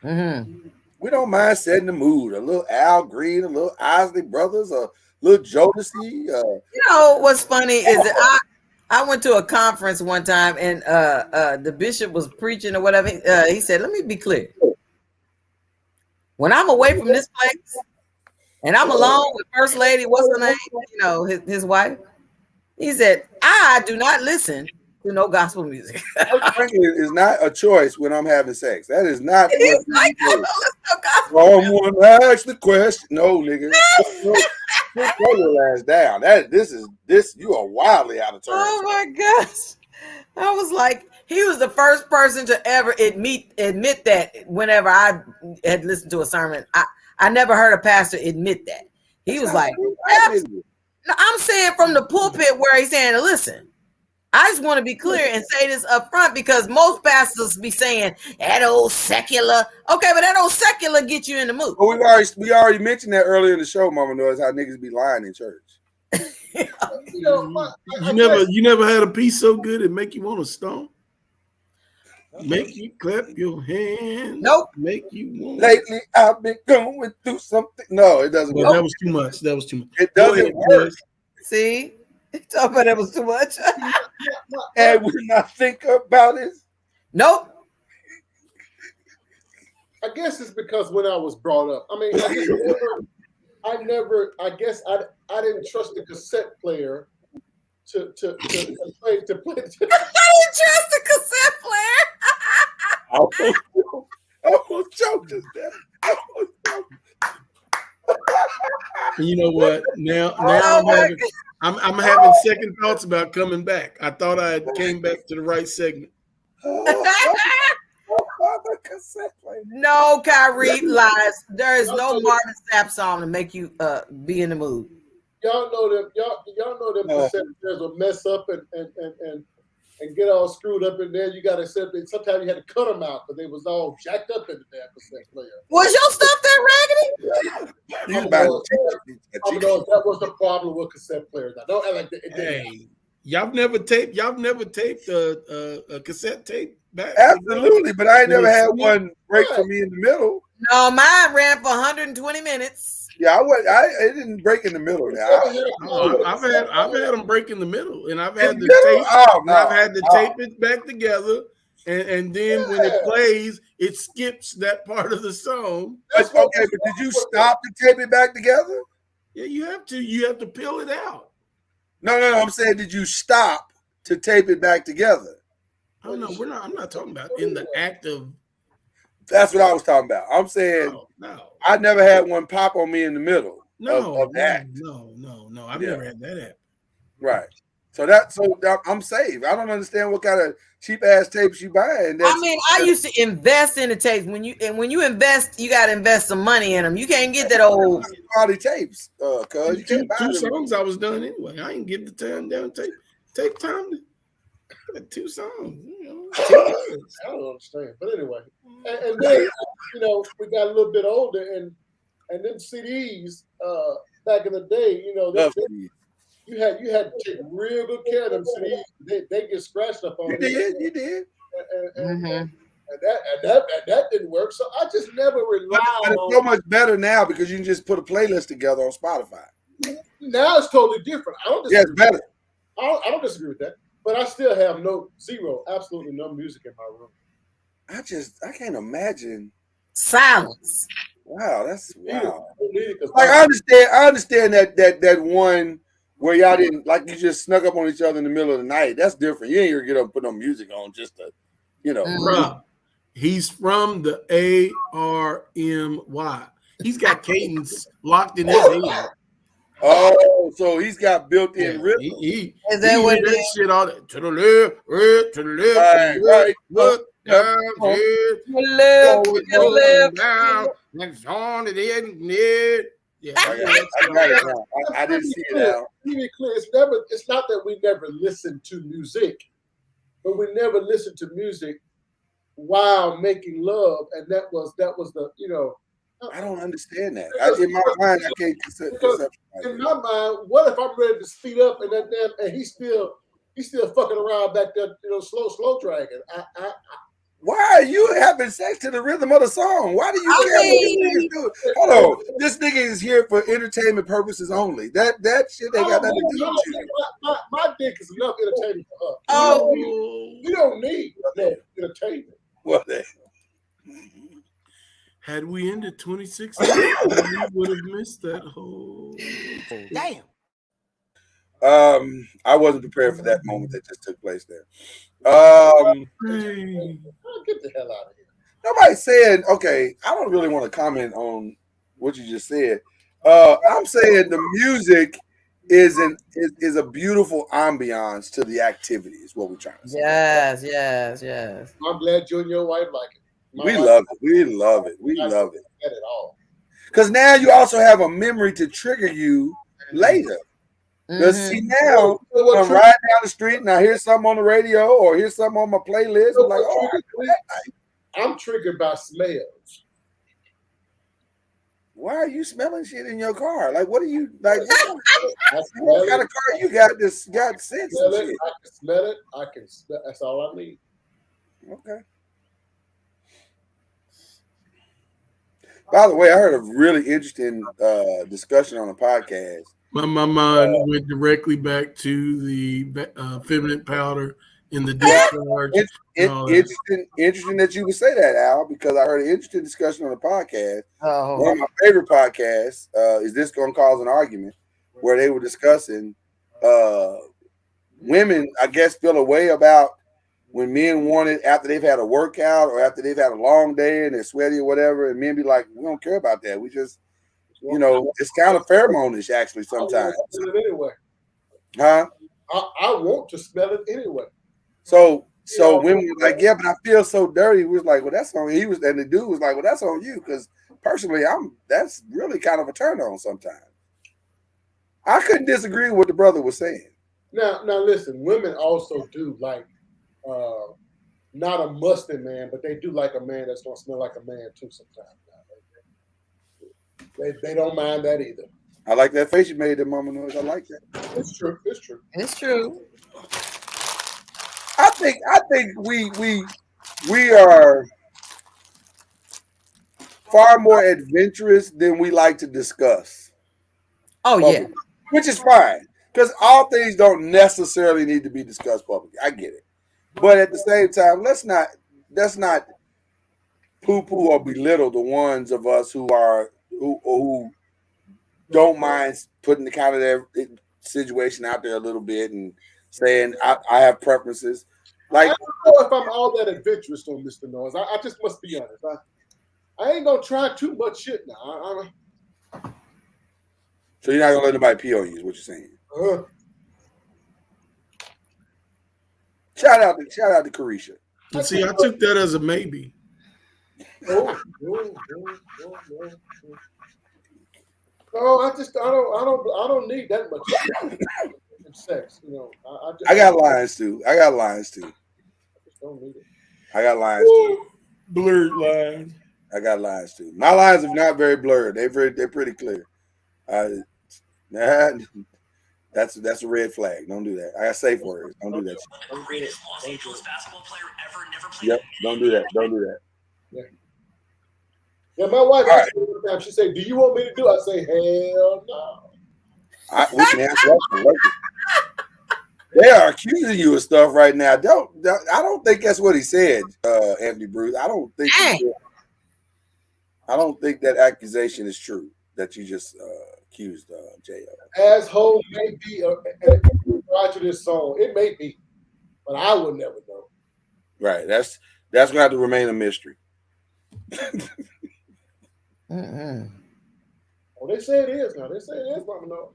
We don't mind setting the mood. A little Al Green, a little Isley Brothers, a little Jodeci. You know what's funny is that I went to a conference one time, and the bishop was preaching or whatever. He said, "Let me be clear. When I'm away from this place, and I'm alone with First Lady, what's her name? You know, his wife." He said, "I do not listen to no gospel music." It's not a choice when I'm having sex. That is not. He's like, "I don't listen to gospel." Someone asked the question. No, nigga. Throw your ass down. This. You are wildly out of turn. Oh my gosh! I was like, he was the first person to ever admit that. Whenever I had listened to a sermon, I never heard a pastor admit that. He was like, "I'm saying from the pulpit where he's saying, listen, I just want to be clear and say this up front because most pastors be saying that old secular. Okay, but that old secular get you in the mood. Well, we already mentioned that earlier in the show, Mama Noise, how niggas be lying in church. You never had a piece so good it make you want to stomp, make you clap your hands. Nope. Make you want. Lately, I've been going through something. No, it doesn't work. That was too much. That was too much. It doesn't work. See, talk about that was too much. And we not think about it. Nope. I guess it's because when I was brought up. I mean, I guess I didn't trust the cassette player to play. I didn't trust the cassette player. I almost choked us there. You know what? Now I'm having second thoughts about coming back. I thought I came back to the right segment. No, Kyrie lies. There is no Marvin Sapp song to make you be in the mood. Y'all know that y'all know that cassette players will mess up and get all screwed up in there. You got to accept it. Sometimes you had to cut them out because they was all jacked up in the damn cassette player. Was your stuff that raggedy? That was the problem with cassette players. Now, don't act like that. Hey, y'all never taped a cassette tape back? Absolutely, but I ain't never had one break for me in the middle. No, mine ran for 120 minutes. Yeah, it didn't break in the middle. I've had them break in the middle, and I've had to tape it back together, and then when it plays, it skips that part of the song. But did you stop to tape it back together? Yeah, you have to. You have to peel it out. No. I'm saying, did you stop to tape it back together? Oh no, we're not. I'm not talking about in the act of. That's what I was talking about. I'm saying I never had one pop on me in the middle of that. No. I've never had that happen. Right. So I'm safe. I don't understand what kind of cheap ass tapes you buy. I used to invest in the tapes. When you invest, you got to invest some money in them. You can't get that old quality tapes. Cause you can't buy two them. songs I was done anyway. I ain't get the time down. Take time to. 2 songs. I don't understand, but anyway, and then we got a little bit older, and then CDs back in the day, you had to take real good care of them CDs. They get scratched up on. You did. And that didn't work. So I just never relied on. It's so much better now because you can just put a playlist together on Spotify. Now it's totally different. I don't disagree. Yeah, it's better. I don't disagree with that. But I still have absolutely no music in my room. I can't imagine silence. Wow, that's wow. Like I understand that one where y'all didn't you just snuck up on each other in the middle of the night. That's different. You ain't gonna get up and put no music on just to, Bruh, he's from the ARMY. He's got cadence locked in his head. Oh, so he's got built-in rhythm. Is that what it is? Shit all that. To the left, to the left, right. Look down, to the left, down, and on it in. Yeah, I got it now. I didn't see it now. To be clear, it's not that we never listened to music, but we never listened to music while making love, and that was the I don't understand that. In my mind, I can't conceptualize. In my mind, what if I'm ready to speed up and he's still fucking around back there, slow dragging? Why are you having sex to the rhythm of the song? Why do you care what this nigga's doing? Hold on, this nigga is here for entertainment purposes only. That shit ain't got nothing to do with you. My dick is enough entertainment for her. Oh, you don't need that entertainment. What? Had we ended 2016, we would have missed that whole. Damn. I wasn't prepared for that moment that just took place there. Get the hell out of here. Nobody's saying, okay, I don't really want to comment on what you just said. I'm saying the music is a beautiful ambiance to the activity, is what we're trying to say. Yes. I'm glad you and your wife like it. We love it. We love it. At all. Because now you also have a memory to trigger you later. Because see now, I'm riding down the street and I hear something on the radio or hear something on my playlist. I'm like, oh, I'm triggered by smells. Why are you smelling shit in your car? Like, what are you like? What kind of car you got? This got sense and shit. I can smell it. I can. That's all I need. Okay. By the way, I heard a really interesting discussion on a podcast. My mind went directly back to the feminine powder in the discharge. Interesting that you would say that, Al, because I heard an interesting discussion on a podcast. Oh. One of my favorite podcasts, Is This Gonna Cause an Argument, where they were discussing women, I guess, feel a way about when men want it after they've had a workout or after they've had a long day and they're sweaty or whatever, and men be like, we don't care about that. We just, it's kind of pheromone-ish actually sometimes. I smell it anyway. Huh? I want to smell it anyway. So women were like, yeah, but I feel so dirty. We was like, well, that's on you. And the dude was like, well, that's on you. Because personally, that's really kind of a turn on sometimes. I couldn't disagree with what the brother was saying. Now listen, women also do like not a musty man, but they do like a man that's gonna smell like a man too sometimes. They don't mind that either. I like that face you made there, Mama Noise. I like that. It's true. It's true. It's true. I think we are far more adventurous than we like to discuss. Oh yeah. Which is fine. Because all things don't necessarily need to be discussed publicly. I get it. But at the same time, let's not poo-poo or belittle the ones of us who don't mind putting the kind of their situation out there a little bit and saying I have preferences. Like, I don't know if I'm all that adventurous on Mr. Noise. I just must be honest. I ain't gonna try too much shit now. So you're not gonna let nobody pee on you, is what you're saying. Shout out to Carisha. And see, I took that as a maybe. No, I don't need that much sex. I got lines too. I just don't need it. I got lines too. Blurred lines. I got lines too. My lines are not very blurred. They're pretty clear. That's a red flag. Don't do that. I got safe words. Don't do that. The greatest Los Angeles basketball player ever, never played. Yep. Don't do that. Don't do that. Yeah, my wife asked me one time. She said, "Do you want me to do?" I say, "Hell no." We can answer that. They are accusing you of stuff right now. I don't think that's what he said, Anthony Bruce. I don't think that accusation is true that you just accused J.O. Asshole may be watching this song. It may be, but I will never know. Right. That's gonna have to remain a mystery. Oh, they say it is now. They say it is, Mama knows.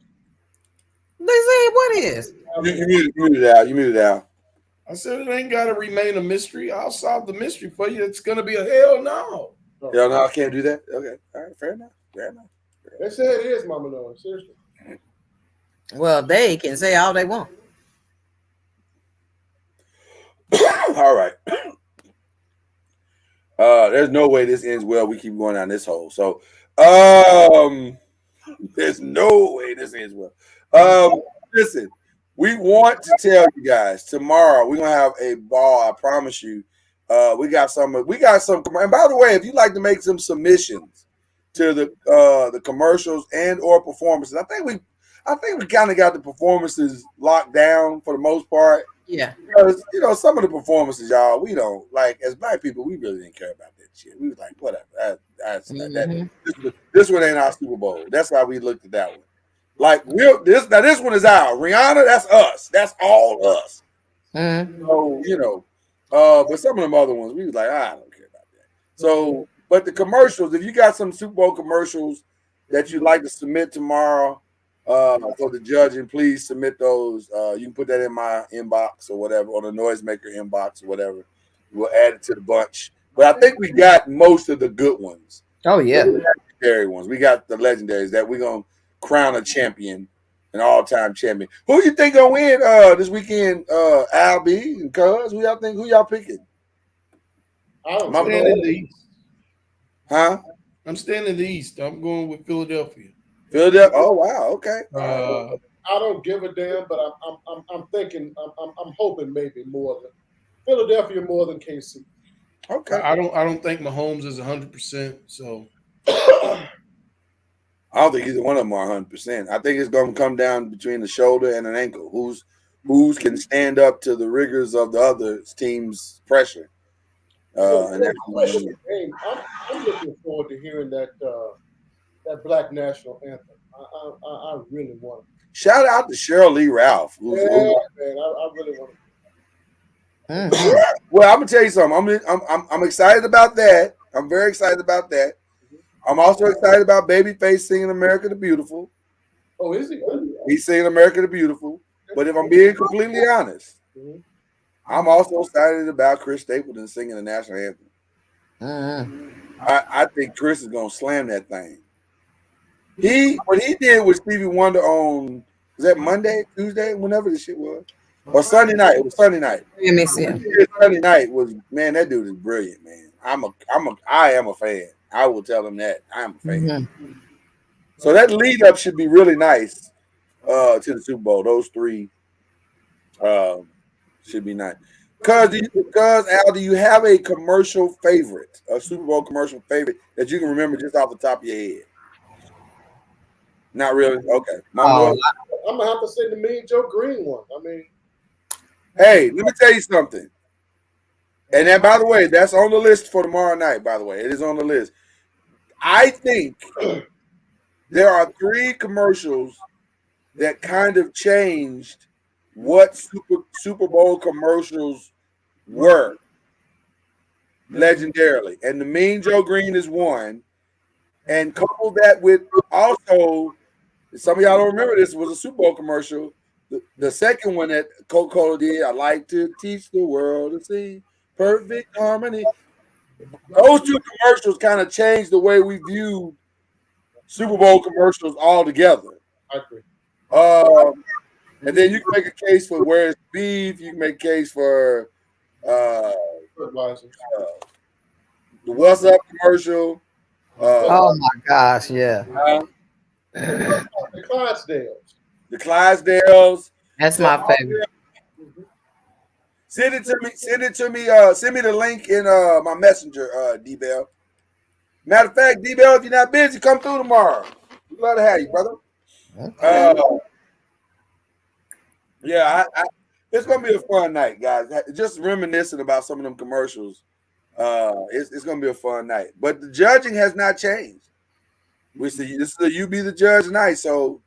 They say what is? You muted out. I said it ain't got to remain a mystery. I'll solve the mystery for you. It's going to be a hell no. Hell no, I can't do that. Okay. All right. Fair enough. They say it is, Mama knows. Seriously. Well, they can say all they want. All right. There's no way this ends well. We keep going down this hole. So, there's no way this ends well. Listen, we want to tell you guys tomorrow we're gonna have a ball. I promise you. We got some. And by the way, if you'd like to make some submissions to the commercials and or performances, I think we kind of got the performances locked down for the most part. Yeah. Because some of the performances, y'all, we don't like as black people. We really didn't care about that shit. We was like, whatever. This one ain't our Super Bowl. That's why we looked at that one. Like this one is ours. Rihanna, that's us. That's all us. So but some of them other ones, we was like, I don't care about that. So, but the commercials, if you got some Super Bowl commercials that you'd like to submit tomorrow for the judging, please submit those. You can put that in my inbox or whatever, on the Noisemaker inbox or whatever. We'll add it to the bunch. But I think we got most of the good ones. Oh yeah, the legendary ones. We got the legendaries that we're gonna crown a champion an all-time champion. Who you think gonna win this weekend? Al B and Cuz. Who y'all picking? I'm staying in the East. Huh? I'm staying in the East. I'm going with Philadelphia. Philadelphia. Oh wow. Okay. I don't give a damn, but I'm thinking I'm hoping maybe more than Philadelphia more than KC. Okay. I don't think Mahomes is 100%. So I don't think either one of them are 100%. I think it's going to come down between the shoulder and an ankle. Who's can stand up to the rigors of the other team's pressure. And that's I'm looking forward to hearing that Black national anthem. I really want it. Shout out to Cheryl Lee Ralph. Man, I really want it. Well, I'm gonna tell you something. I'm excited about that. I'm very excited about that. I'm also excited about Babyface singing "America the Beautiful." Oh, is he? He's singing "America the Beautiful." But if I'm being completely honest, I'm also excited about Chris Stapleton singing the national anthem. I think Chris is gonna slam that thing. What he did with Stevie Wonder on, was that Monday, Tuesday, whenever this shit was, or Sunday night? It was Sunday night. Let me see. Sunday night was, man, that dude is brilliant, man. I am a fan. I will tell him that I am a fan. So that lead up should be really nice to the Super Bowl. Those three should be nice. Cuz Al, do you have a commercial favorite, a Super Bowl commercial favorite that you can remember just off the top of your head? Not really. Okay. I'm gonna have to say the Mean Joe Green one. I mean, hey, let me tell you something. And then, by the way, that's on the list for tomorrow night. By the way, it is on the list. I think there are 3 commercials that kind of changed what Super Bowl commercials were legendarily, and the Mean Joe Green is one. And couple that with also, some of y'all don't remember this, was a Super Bowl commercial. The second one that Coca-Cola did, I like to teach the world to sing perfect harmony. Those 2 commercials kind of changed the way we view Super Bowl commercials altogether. I agree. And then you can make a case for Where's Beef. You can make a case for the What's Up commercial. Oh my gosh, yeah. The Clydesdales. The Clydesdales. That's my favorite. Send it to me. Send me the link in my messenger, D-Bell. Matter of fact, D-Bell, if you're not busy, come through tomorrow. We'd love to have you, brother. Okay. Yeah, it's gonna be a fun night, guys. Just reminiscing about some of them commercials. It's gonna be a fun night. But the judging has not changed. We see this is a you be the judge night. So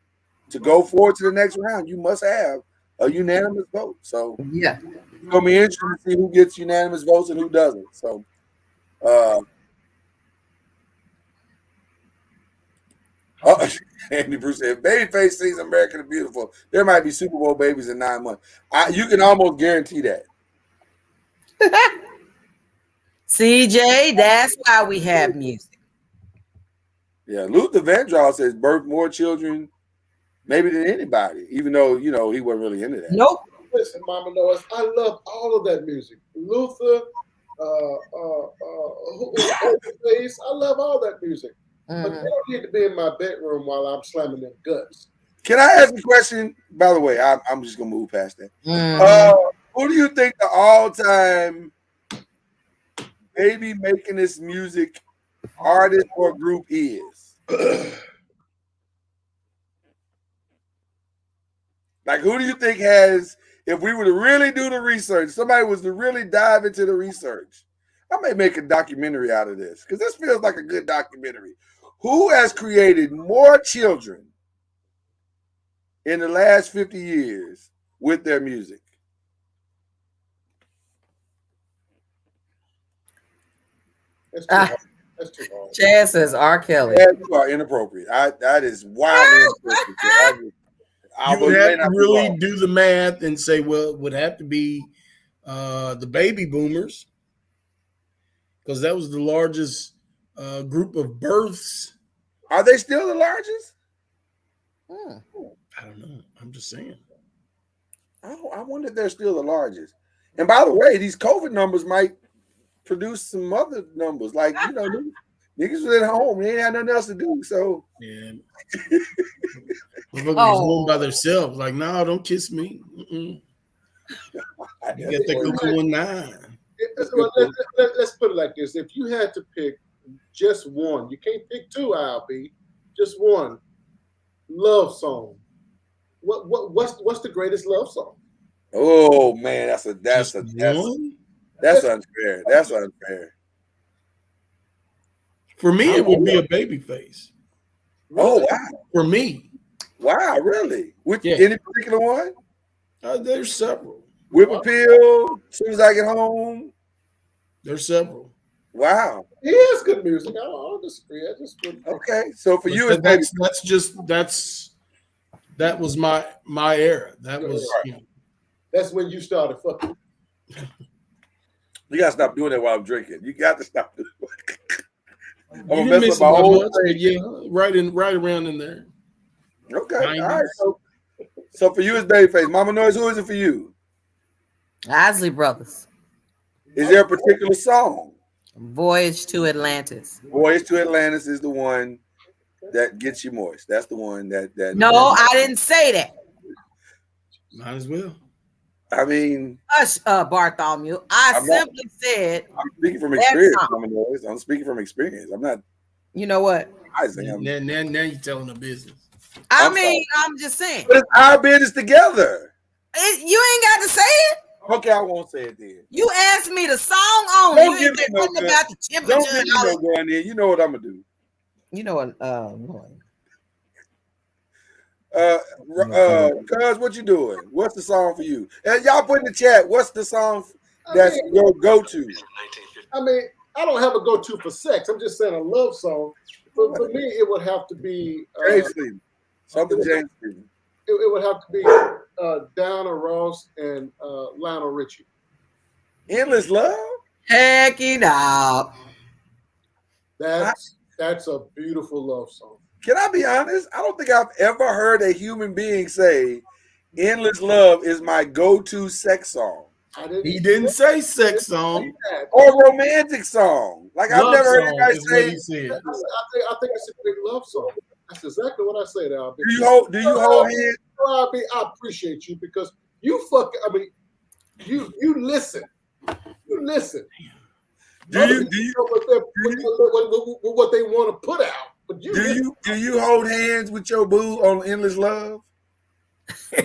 to go forward to the next round, you must have a unanimous vote. So yeah, it's gonna be interesting to see who gets unanimous votes and who doesn't. So Andy Bruce said, "Babyface sings America the Beautiful. There might be Super Bowl babies in 9 months." You can almost guarantee that. CJ, that's why we have music. Yeah, Luther Vandross says birthed more children maybe than anybody, even though he wasn't really into that. Nope. Listen, Mama Noise, I love all of that music. Luther, Babyface, I love all that music. But they don't need to be in my bedroom while I'm slamming them guts. Can I ask a question? By the way, I'm just gonna move past that. Who do you think the all-time baby making this music artist or group is? Like, who do you think has, if we were to really do the research, somebody was to really dive into the research, I may make a documentary out of this because this feels like a good documentary. Who has created more children in the last 50 years with their music? That's too hard. That's too hard. Chaz says R. Kelly. You are inappropriate. That is wildly inappropriate. You would have to really do the math and say, well, it would have to be the baby boomers, because that was the largest group of births. Are they still the largest? I don't know. I'm just saying. I wonder if they're still the largest. And by the way, these COVID numbers might produce some other numbers. Like, you know, niggas was at home. They ain't had nothing else to do. So, yeah. Motherfuckers was home by themselves. Like, no, don't kiss me. You got that go 9. Well, let's put it like this. If you had to pick just one, you can't pick two, ILB, just one love song. What's the greatest love song? oh man, that's unfair. That's unfair. For me, it would be a Babyface. Oh wow. For me. Wow, really? Any particular one? There's several. Whip Appeal, As Soon as I Get Home. There's several. Wow. He has good music. I don't disagree. I just wouldn't. Okay. So for you, that was my era. That was that's when you started fucking. You gotta stop doing that while I'm drinking. You got to stop doing it. I'm gonna mess up my whole thing. Yeah, right around in there. Okay. 90s. All right. So for you, it's Babyface. Mama Noise, who is it for you? Isley Brothers. Is there a particular song? Voyage to Atlantis. Voyage to Atlantis is the one that gets you moist. That's the one that. No, I didn't say that. Might as well. I mean, Bartholomew. I simply said. I'm speaking from experience. Mama Noise. I'm speaking from experience. I'm not. You know what? Now you're telling the business. I'm just saying. But it's our business together. You ain't got to say it. Okay, I won't say it then. You asked me the song on. Don't give me no gun. About the temperature. Don't give me no gun in. You know what I'm gonna do. You know what? Cuz, what you doing? What's the song for you? And y'all put in the chat. What's the song that's your go-to? I mean, I don't have a go-to for sex. I'm just saying a love song. For me, it would have to be James Stephen. Something James Stephen. It would have to be Diana Ross and Lionel Richie. Endless Love? Heck it up. That's a beautiful love song. Can I be honest? I don't think I've ever heard a human being say Endless Love is my go-to sex song. He didn't say sex song. Or romantic song. Like I've never heard anybody say. I think it's a great love song. That's exactly what I said, Albie. Do you hold hands? Albie, I appreciate you because you fucking. I mean, you listen. You listen. Do you what they want to put out? But do you hold hands with your boo on Endless Love? My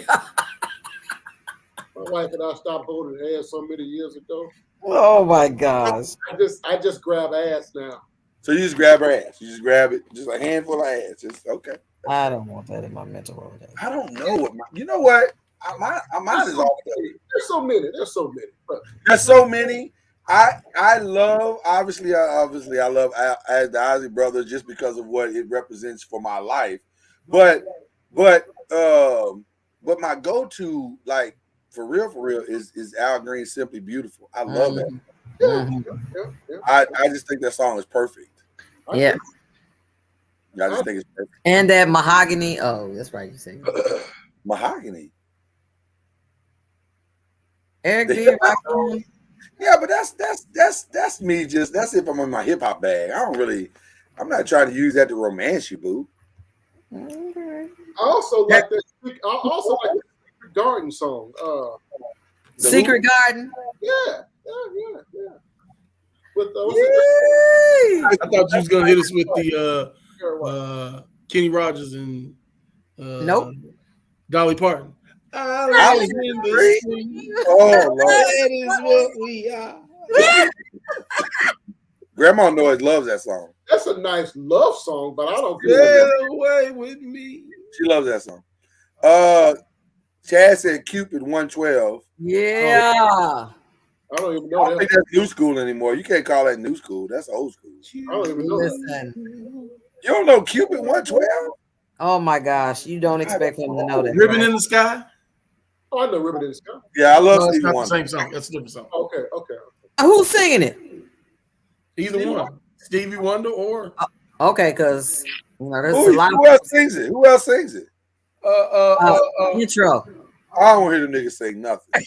wife and I stopped holding hands so many years ago. Oh my gosh! I just grab ass now. So you just grab her ass. You just grab it, just a handful of ass. Just okay. I don't want that in my mental world. I don't know what you know what. Mine is all day. There's so many. There's so many. I love obviously I love the Isley Brothers just because of what it represents for my life. But my go-to, like for real is Al Green's Simply Beautiful. I love that. I just think that song is perfect. Yeah. I just think it's perfect. And that Mahogany. Oh, that's right. You say Mahogany. Eric B. Rakim. Yeah, but that's me. That's if I'm in my hip hop bag. I'm not trying to use that to romance you, boo. I also like that. I also like the Secret Garden song. Secret Garden. Yeah. With those. I thought you was gonna hit us with the Kenny Rogers and nope. Dolly Parton. I was in the street. Oh, Lord. That is what we are. Grandma Noise loves that song. That's a nice love song, but I don't get away with me. She loves that song. Chad said Cupid 112. Yeah. I don't even know. I don't think that's new school anymore. You can't call that new school. That's old school. I don't even know. Listen. You don't know Cupid 112? Oh my gosh. You don't expect him to know that. Ribbon in the Sky? Oh, I know Ribbon in the Sky. Yeah, I love Stevie Wonder. Wonder. Same song. That's a different song. Okay. Who's singing it? Either one. Stevie Wonder or okay, because there's a lot. Who else sings it? Intro. I don't hear the niggas sing nothing.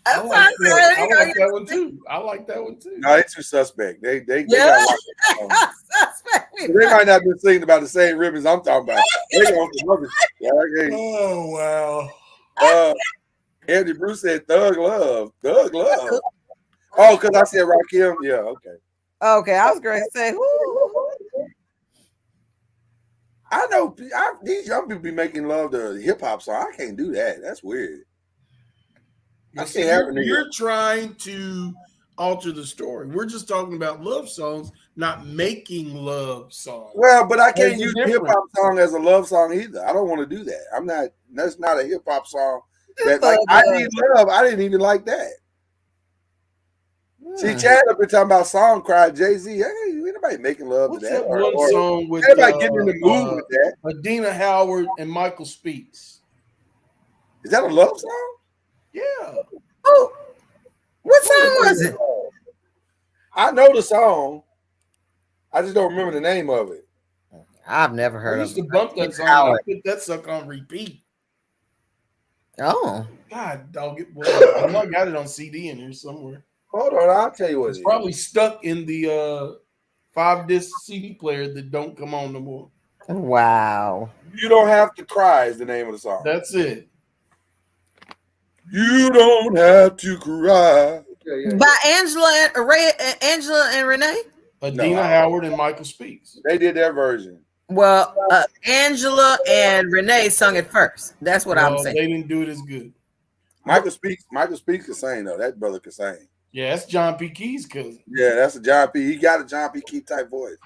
I like that one too. I like that one too. No, they too suspect. They Yeah. got they might not be singing about the same ribbons I'm talking about. They on some other shit. Oh wow. Andy Bruce said Thug Love. Thug Love. Oh, because I said Rakim. Yeah, okay. Okay, I was going to say who? I know these young people be making love to hip hop song. I can't do that. That's weird. You're trying to alter the story. We're just talking about love songs, not making love songs. Well, but I can't There's a use a hip difference. hop song as a love song either. I don't want to do that. That's not a hip hop song. That like I Need Love. I didn't even like that. See, Chad up here talking about song cry, Jay-Z. Hey, ain't nobody making love to that. One song with everybody getting in the mood with that. Adina Howard and Michael Speaks. Is that a love song? Yeah. Oh, what song was it? I know the song. I just don't remember the name of it. I've never heard I of used to it. bump that song. I put that sucker on repeat. Oh. God, dog it. I know I got it on CD in here somewhere. Hold on, I'll tell you what it's probably stuck in the 5-disc CD player that don't come on no more. Wow. You Don't Have to Cry is the name of the song. That's it. You don't have to cry. By Angela and Renee? Adina Howard and Michael Speaks. They did their version. Well, Angela and Renee sung it first. That's what I'm saying. They didn't do it as good. Michael Speaks can sing though. That brother can sing. Yeah, that's John P. Key's cousin. Yeah, that's a John P. He got a John P. Key type voice.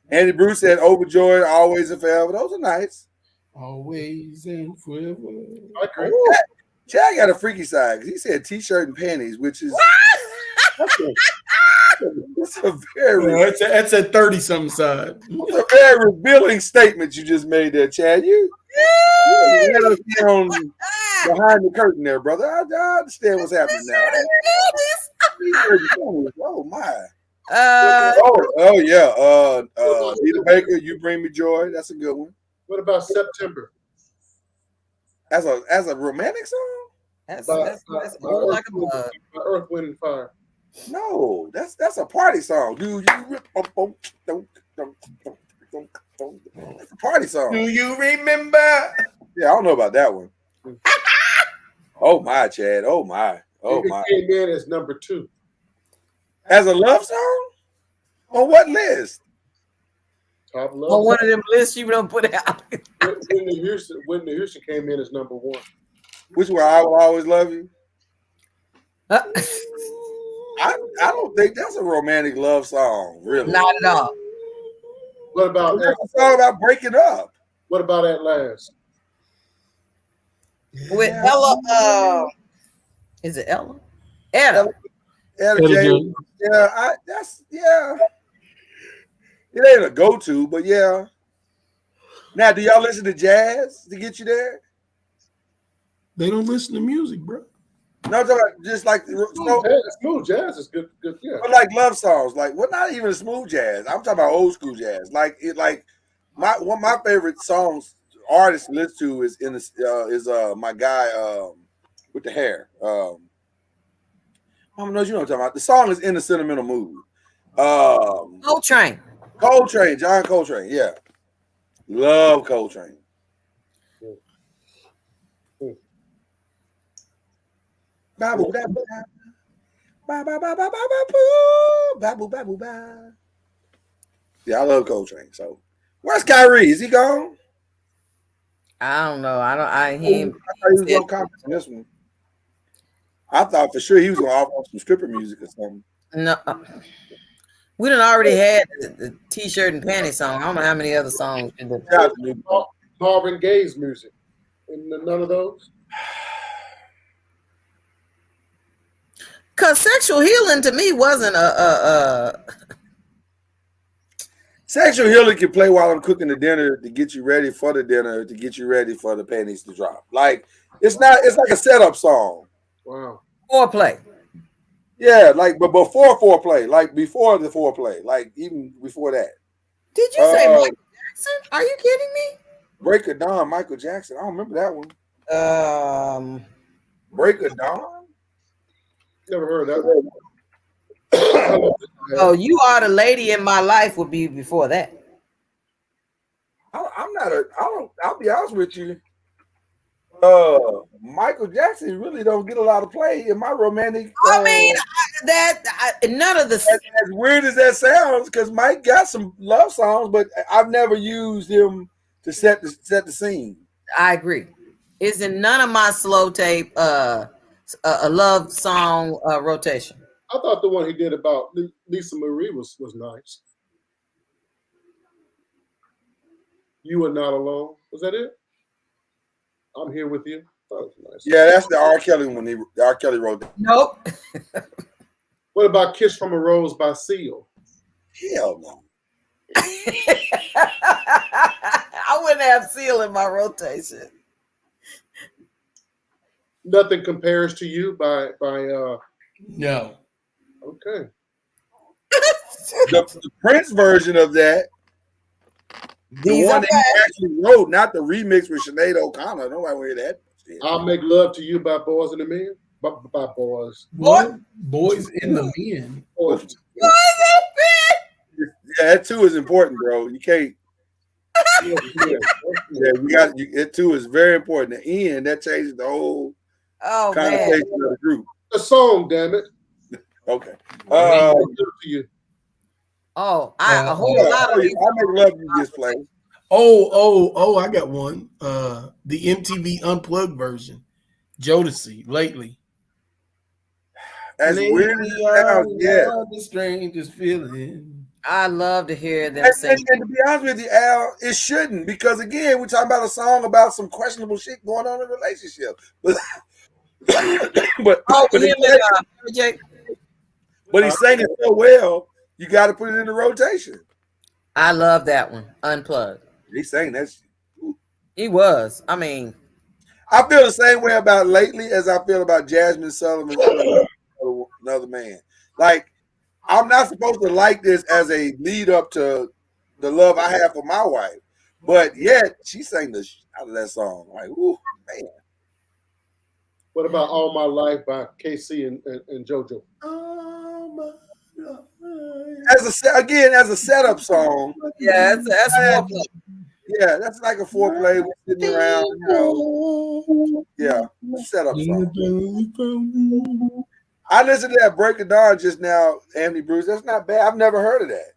Andy Bruce said Overjoyed, Always and Forever. Those are nice. Always and forever. Chad got a freaky side because he said t-shirt and panties, which is that's a very that's a 30-something side. It's a very revealing statement you just made there, Chad. You let us get on behind the curtain there, brother. I understand what's happening now. Oh my. Oh yeah. Nita Baker, You Bring Me Joy. That's a good one. What about September? As a romantic song? That's more like a blood. Earth, Wind, and Fire. No, that's a party song. Do you rip That's a party song. Do you remember? Yeah, I don't know about that one. Oh my, Chad. Oh my. Oh my. It came in as number 2. As a love song? On what list? Top love. On one of them lists you don't put out. Whitney Houston came in as number 1. Which one? I Will Always Love You. I don't think that's a romantic love song, really. Not at all. What about that? It's all about breaking up. What about At Last? With Ella, is it Ella? Ella J. Yeah, it ain't a go-to, but yeah. Now, do y'all listen to jazz to get you there? They don't listen to music, bro. No, I'm talking about just like smooth jazz is good, yeah. But like love songs, like not even smooth jazz. I'm talking about old school jazz. Like one of my favorite songs artists to listen to is my guy with the hair. I don't know, you know what I'm talking about. The song is In a Sentimental Mood. Coltrane, John Coltrane, yeah. Love Coltrane. Yeah, I love Coltrane. So, where's Kyrie? Is he gone? I don't know. I thought he was gonna comment on this one. I thought for sure he was gonna offer some stripper music or something. No, we done already had the t-shirt and panty song. I don't know how many other songs. Marvin Gaye's music. None of those. Cause sexual healing to me wasn't a Sexual healing can play while I'm cooking the dinner to get you ready for the dinner, to get you ready for the panties to drop. Like it's like a setup song. Wow. Foreplay. Yeah, like but before foreplay, like before the foreplay, like even before that. Did you say Michael Jackson? Are you kidding me? Break of Dawn, Michael Jackson. I don't remember that one. Break of Dawn? Never heard that one. Oh, You Are the Lady in My Life would be before that. I'll be honest with you. Michael Jackson really don't get a lot of play in my romantic. I mean, none of the. As weird as that sounds, because Mike got some love songs, but I've never used him to set the scene. I agree. Is in none of my slow tape a love song rotation. I thought the one he did about Lisa Marie was nice. You Are Not Alone. Was that it? I'm Here With You. That was nice. Yeah, that's the R. Kelly one. R. Kelly wrote that. Nope. What about Kiss from a Rose by Seal? Hell no. I wouldn't have Seal in my rotation. Nothing Compares to You by No. Okay. The Prince version of that, the one that he actually wrote, not the remix with Sinead O'Connor. Nobody will hear that. I'll Make Love to You by Boys and the Men. By Boys. What? Boys in the Men. Boys. Yeah, that too is important, bro. You can't. Yeah, we got it too is very important. The end that changes the whole connotation of the group. A song, damn it. Okay. To you. A whole lot of. I Make Love You just play. I got one. The MTV Unplugged version. Jodeci, Lately. As weird as it sounds, yeah. The strangest feeling. I love to hear them And sing. to be honest with you, Al, it shouldn't, because again, we're talking about a song about some questionable shit going on in a relationship. But he's singing so well, you got to put it in the rotation. I love that one. Unplugged. He's saying that shit. He was. I mean, I feel the same way about Lately as I feel about Jasmine Sullivan, Another Man. Like, I'm not supposed to like this as a lead up to the love I have for my wife, but yet she sang the shit out of that song. Like, ooh, man. What about All My Life by KC and JoJo? As a setup song. Yeah, that's foreplay. Yeah, that's like a foreplay. We're sitting around, you know. Yeah, setup song. I listened to that Break of Dawn just now, Anthony Bruce. That's not bad. I've never heard of that.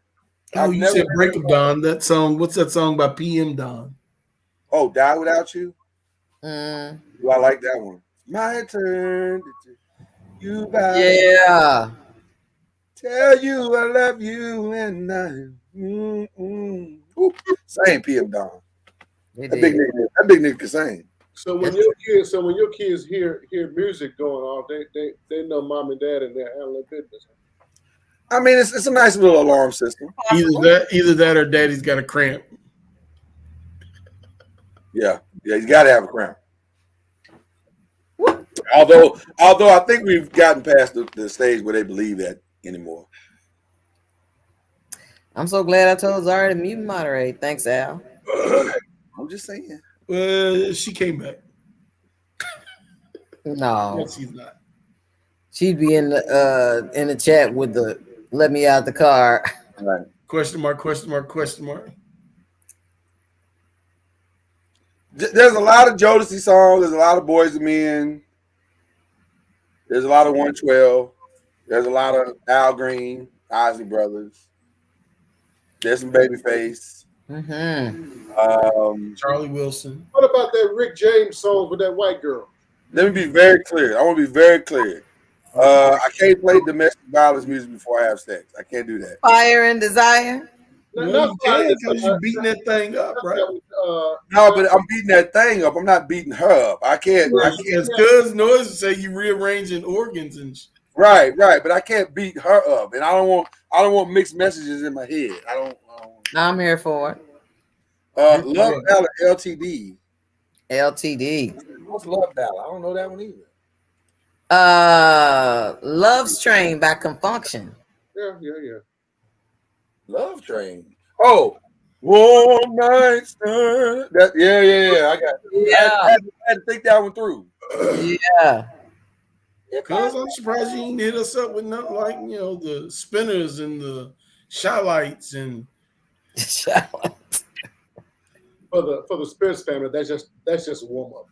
Oh, you said Break of Dawn. That song. What's that song by PM Dawn? Oh, Die Without You. Well, I like that one. My turn. You got tell you I love you and I. Same PM Dawn. That big nigga can sing. So when your kids hear music going off, they know mom and dad and they're handling business. I mean, it's a nice little alarm system. Either that or daddy's got a cramp. Yeah, he's got to have a cramp. Although I think we've gotten past the stage where they believe that anymore. I'm so glad I told Zara to mute and moderate. Thanks, Al. I'm just saying. She came back. No, no, she's not. She'd be in the chat with the "Let me out the car." Right. Question mark? Question mark? Question mark? There's a lot of Jodeci songs. There's a lot of Boys and Men. There's a lot of 112. There's a lot of Al Green, Isley Brothers. There's some Babyface. Charlie Wilson. What about that Rick James song with that white girl? Let me be very clear. I want to be very clear. I can't play domestic violence music before I have sex. I can't do that. Fire and Desire. No, you can't because you're beating that thing up, right? No, but I'm beating that thing up. I'm not beating her up. I can't. Because NOIZ say you rearranging organs and shit. Right. But I can't beat her up, and I don't want mixed messages in my head. I don't. I'm here for it. Love Ballad, LTD. What's Love Ballad? I don't know that one either. Love's Train by Confunction. Yeah. Love Train. Oh, Warm nights. That yeah. I got. I had to think that one through. Yeah. Cuz I'm surprised you didn't hit us up with nothing like, the spinners and the shot lights and For the Spears family, that's just a warm up.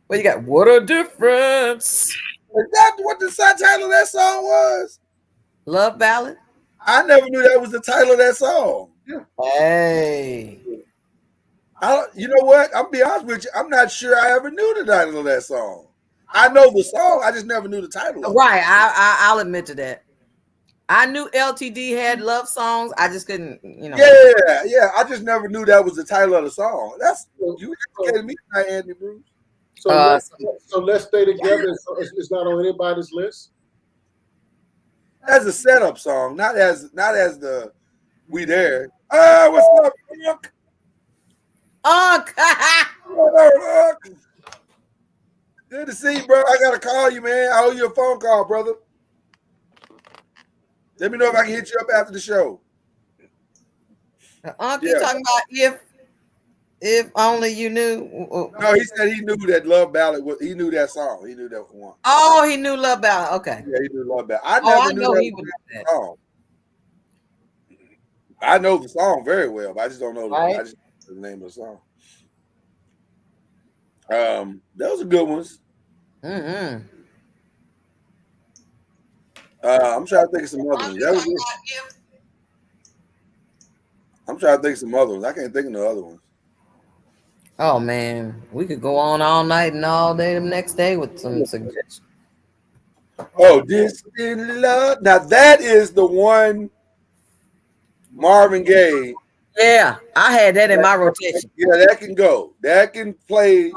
Well, you got What a Difference. Is that what the title of that song was? Love Ballad. I never knew that was the title of that song. Yeah. Hey. You know what? I'll be honest with you. I'm not sure I ever knew the title of that song. I know the song. I just never knew the title of it. Right. I'll admit to that. I knew LTD had love songs. I just couldn't, Yeah. I just never knew that was the title of the song. That's you educated me tonight, Anthony Bruce. So let's stay together. It's not on anybody's list. As a setup song, not as the We There. What's up, Unc? Good to see you, bro. I gotta call you, man. I owe you a phone call, brother. Let me know if I can hit you up after the show. Unc, you talking about if only you knew? No, he said he knew that Love Ballad. He knew that song. He knew that one. Oh, he knew Love Ballad. Okay. Yeah, he knew Love Ballad. I never knew that was that song. I know the song very well, but I just don't know I just know the name of the song. Those are good ones. Mm-hmm. I'm trying to think of some other ones. I'm trying to think of some other ones. I can't think of no other ones. Oh man, we could go on all night and all day the next day with some suggestions. Oh, Distant Love. Now that is the one Marvin Gaye. Yeah, I had that in my rotation. Yeah, that can go. That can play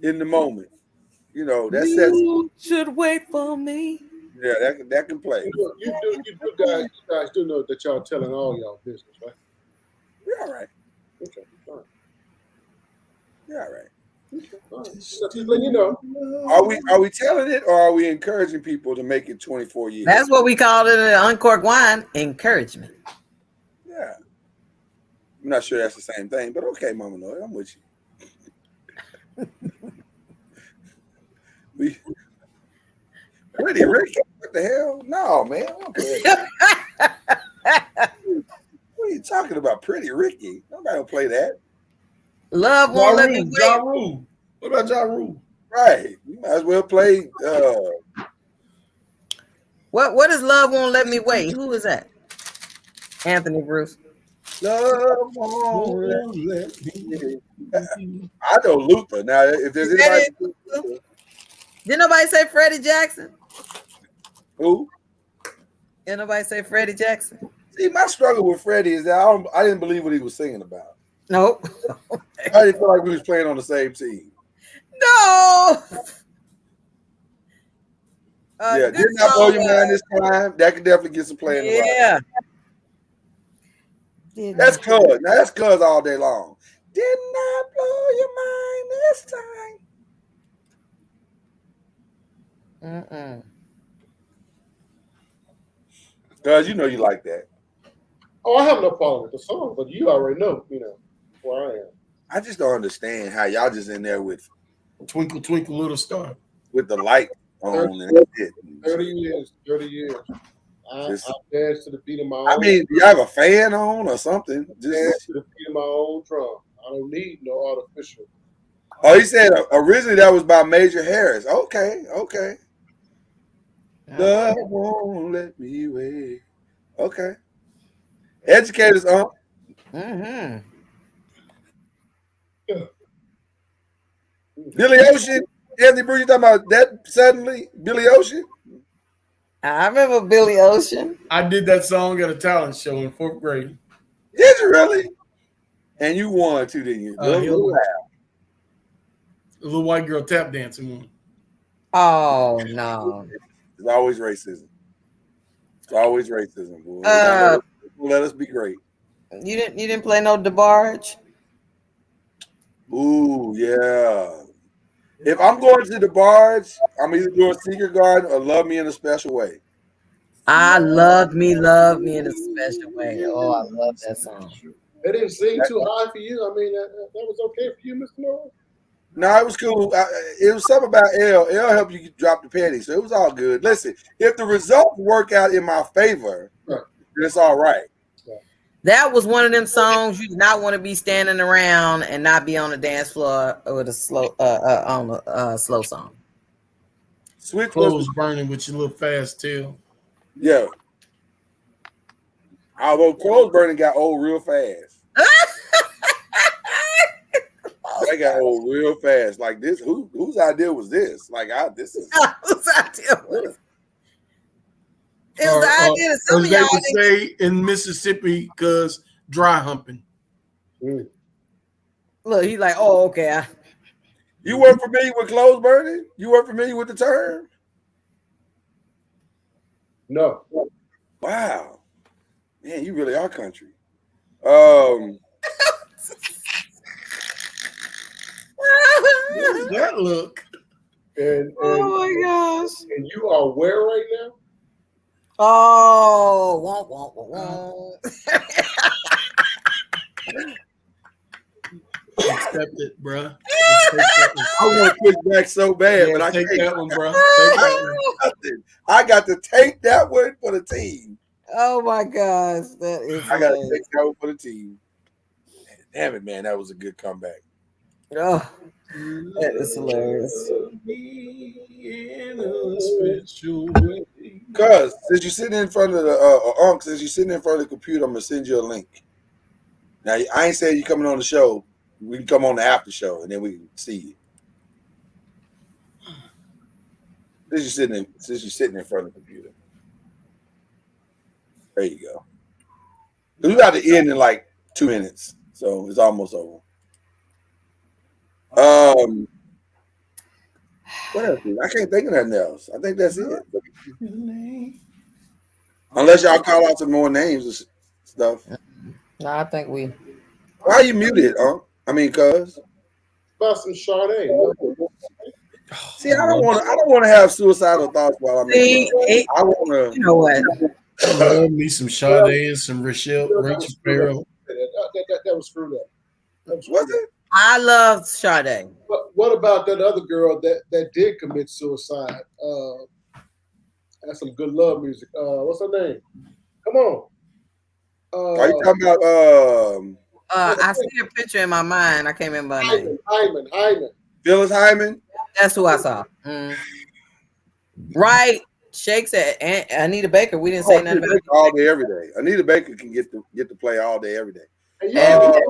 in the moment. That says you should wait for me. Yeah, that can play. You guys do know that y'all telling all y'all business, right? Yeah, all right. Okay, all right. Yeah, all right. Just letting you know. Are we telling it or are we encouraging people to make it 24 years? That's what we called it in Uncorked Wine, encouragement. Yeah. I'm not sure that's the same thing, but okay, Mama Noy, I'm with you. Pretty Ricky? What the hell? No, man. What are you talking about? Pretty Ricky? Nobody will play that. Love won't let me wait. Ja Rule. What about Ja Rule? Right. You might as well play. What is Love Won't Let Me Wait? Who is that? Anthony Bruce. Love won't let me. I know Luther. Now, if there's anybody. Did nobody say Freddie Jackson? Who? Did nobody say Freddie Jackson? See, my struggle with Freddie is that I didn't believe what he was singing about. Nope. I didn't feel like we was playing on the same team. No. Yeah, didn't I blow your mind this time? That could definitely get some play in the Yeah. That's cuz. Now that's cuz all day long. Didn't I blow your mind this time? Cuz you know you like that. Oh, I have no problem with the song, but you already know, where I am. I just don't understand how y'all just in there with Twinkle Twinkle Little Star with the light on 30 years. I dance to the beat of my own. I mean, do you have a fan on or something? Dance to the beat of my own drum. I don't need no artificial. Oh, he said originally that was by Major Harris. Okay. Love won't let me wait. Okay. Educators on. Mm-hmm. Billy Ocean. Anthony Bruce, you talking about that suddenly? Billy Ocean? I remember Billy Ocean. I did that song at a talent show in 4th grade. Did you really? And you won too, didn't you? The little white girl tap dancing one. Oh no. It's always racism. It's always racism, boy. Let us be great. You didn't play no DeBarge? Ooh, yeah. If I'm going to the barge, I'm either doing Secret Garden or Love Me in a Special Way. I love me in a special way. Oh, I love that song. They didn't sing too high for you. I mean, that was okay for you, Mr. Noah? No, it was cool. It was something about L. L helped you drop the panties, so it was all good. Listen, if the results work out in my favor, then it's all right. That was one of them songs you do not want to be standing around and not be on the dance floor with a slow on a slow song. Switch clothes burning with your little fast tail. Yeah. Although clothes burning got old real fast. They got old real fast. Like this, whose idea was this? Like this is whose idea was it? It was Or, the idea that some as of they y'all would say in Mississippi, because dry humping. Look, he's like, oh, okay. You weren't familiar with clothes burning? You weren't familiar with the term? No. Wow. Man, you really are country. That look. And oh my gosh. And you are where right now? Oh, won't. Accept it, bro. I want to push back so bad, but I take can't. that one, bro. I got to take that one for the team. Oh my gosh, that is. I got to take that one for the team. Damn it, man, that was a good comeback. Oh, that is hilarious. Cuz since you're sitting in front of the since you're sitting in front of the computer, I'm gonna send you a link. Now I ain't saying you coming on the show. We can come on the after show and then we can see you. Since you're sitting in front of the computer. There you go. We got to end in like 2 minutes, so it's almost over. What else? I can't think of nothing else. I think that's it. Unless y'all call out some more names and stuff. No, I think we. Why are you muted, I mean, cuz. About some Sade. See, I don't want to have suicidal thoughts while I'm in club. I want to. You know what? Love me some Sade and some Rachel Farrell. That was screwed up. Was it? I love Sade. But what about that other girl that did commit suicide? That's some good love music. What's her name? Come on. Are you talking about I see a picture in my mind. I can't remember her name. Hyman. Phyllis Hyman? That's who I saw. Right. Shake said Anita Baker. We didn't say nothing about Baker all day, every day. Anita Baker can get to play all day, every day. Every day.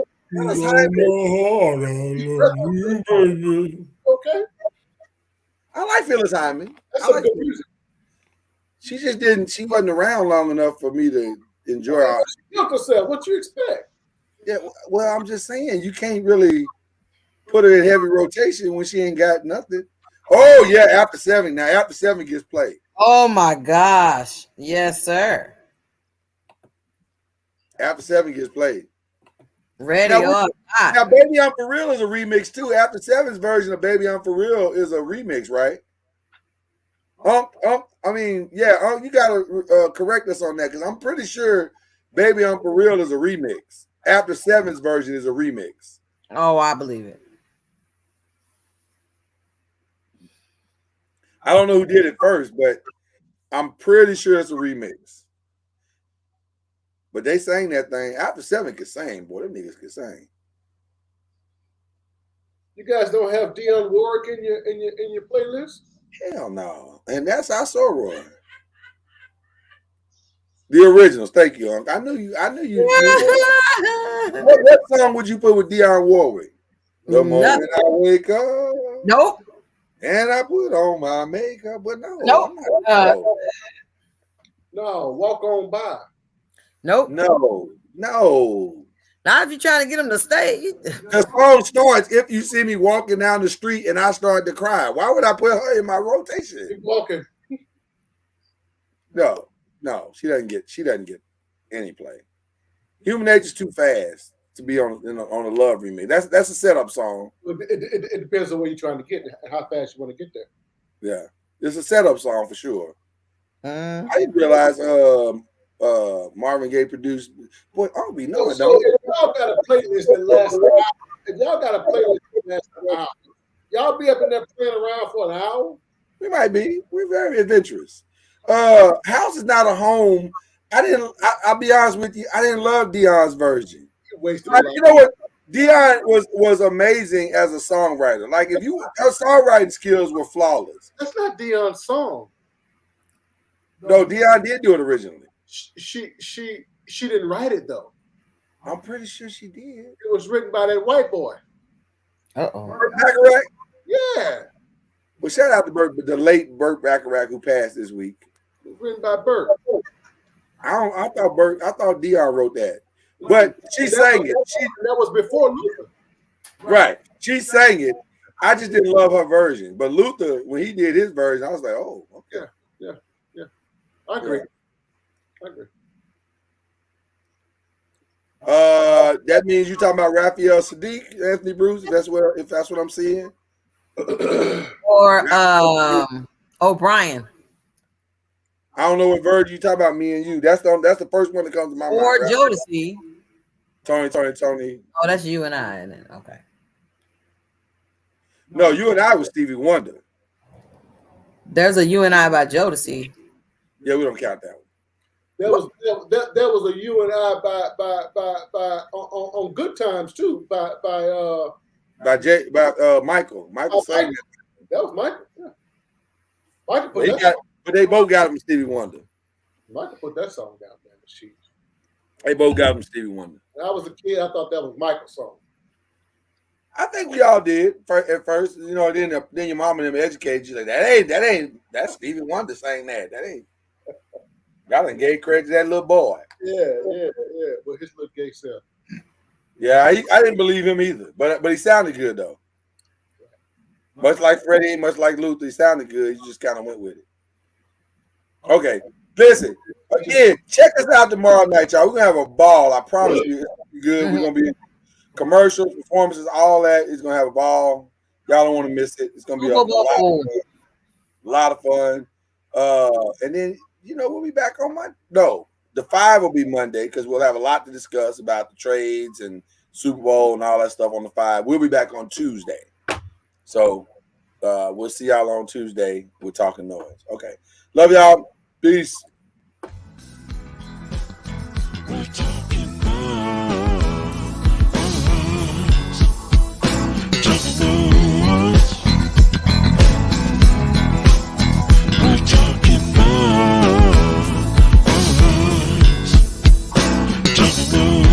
Okay. I like Phyllis Hyman. That's I some like good music. She just didn't. She wasn't around long enough for me to enjoy her. What you expect? Yeah, well, I'm just saying you can't really put her in heavy rotation when she ain't got nothing. Oh yeah, after 7. Now after 7 gets played. Oh my gosh. Yes, sir. After 7 gets played. Ready now, or not. Now, Baby I'm For Real is a remix too. After 7's version of Baby I'm For Real is a remix, right? I mean, yeah, you gotta correct us on that because I'm pretty sure Baby I'm For Real is a remix. After 7's version is a remix. Oh, I believe it. I don't know who did it first, but I'm pretty sure it's a remix. But they sang that thing. After 7 could sing, boy. Them niggas could sing. You guys don't have Dionne Warwick in your playlist? Hell no. And that's our soror. The originals. Thank you, Unc. I knew you. What song would you put with Dionne Warwick? The moment I wake up. Nope. And I put on my makeup, but no. Nope. No, Walk On By. Nope. No. Not if you're trying to get them to stay. The song starts, if you see me walking down the street and I start to cry. Why would I put her in my rotation? Keep walking. No, she doesn't get any play. Human Nature's too fast to be on a love remix. That's a setup song. It depends on where you're trying to get and how fast you want to get there. Yeah, it's a setup song for sure. I didn't realize Marvin Gaye produced. Boy, I'll be knowing. So if y'all got a playlist that lasts an hour, if y'all got a playlist that lasts an hour, y'all be up in there playing around for an hour? We might be. We're very adventurous. House is not a home. I'll be honest with you. I didn't love Dion's version. You know what? Dion was amazing as a songwriter. Like her songwriting skills were flawless. That's not Dion's song. No, Dion did do it originally. She didn't write it though. I'm pretty sure she did. It was written by that white boy. Burt Bacharach? Yeah. Well, shout out to the late Burt Bacharach who passed this week. It was written by Burt. I thought Dion wrote that. But she sang it. That was before Luther. Right. She sang it. I just didn't love her version. But Luther, when he did his version, I was like, oh, okay. Yeah. I agree. That means you're talking about Raphael Sadiq, Anthony Bruce, if that's what I'm seeing. Or O'Brien. I don't know what version you talking about, me and you. That's the first one that comes to my mind. Or Jodeci. Tony. Oh, that's you and I. And then, okay. No, you and I was Stevie Wonder. There's a You and I by Jodeci. Yeah, we don't count that one. There was a You and I by on Good Times too by Michael. Michael sang that. That was Michael. Yeah. Michael put but they both got it from Stevie Wonder. Michael put that song down there in the sheet. They both got it from Stevie Wonder. When I was a kid, I thought that was Michael's song. I think we all did at first. You know, then your mom and them educated you like that's Stevie Wonder saying that. That ain't. Y'all done gave credit to that little boy. Yeah. But his little gay self. Yeah, I didn't believe him either, but he sounded good though. Much like Freddie, much like Luther, he sounded good. You just kind of went with it. Okay, listen. Again, check us out tomorrow night, y'all. We're gonna have a ball. I promise you, it's gonna be good. We're gonna be commercials, performances, all that. It's gonna have a ball. Y'all don't want to miss it. It's gonna be a lot of fun. And then we'll be back on Monday. No, the 5 will be Monday because we'll have a lot to discuss about the trades and Super Bowl and all that stuff on the 5. We'll be back on Tuesday. So we'll see y'all on Tuesday. We're talking noise. Okay. Love y'all. Peace. We're talking noise. We're talking noise. Talking noise.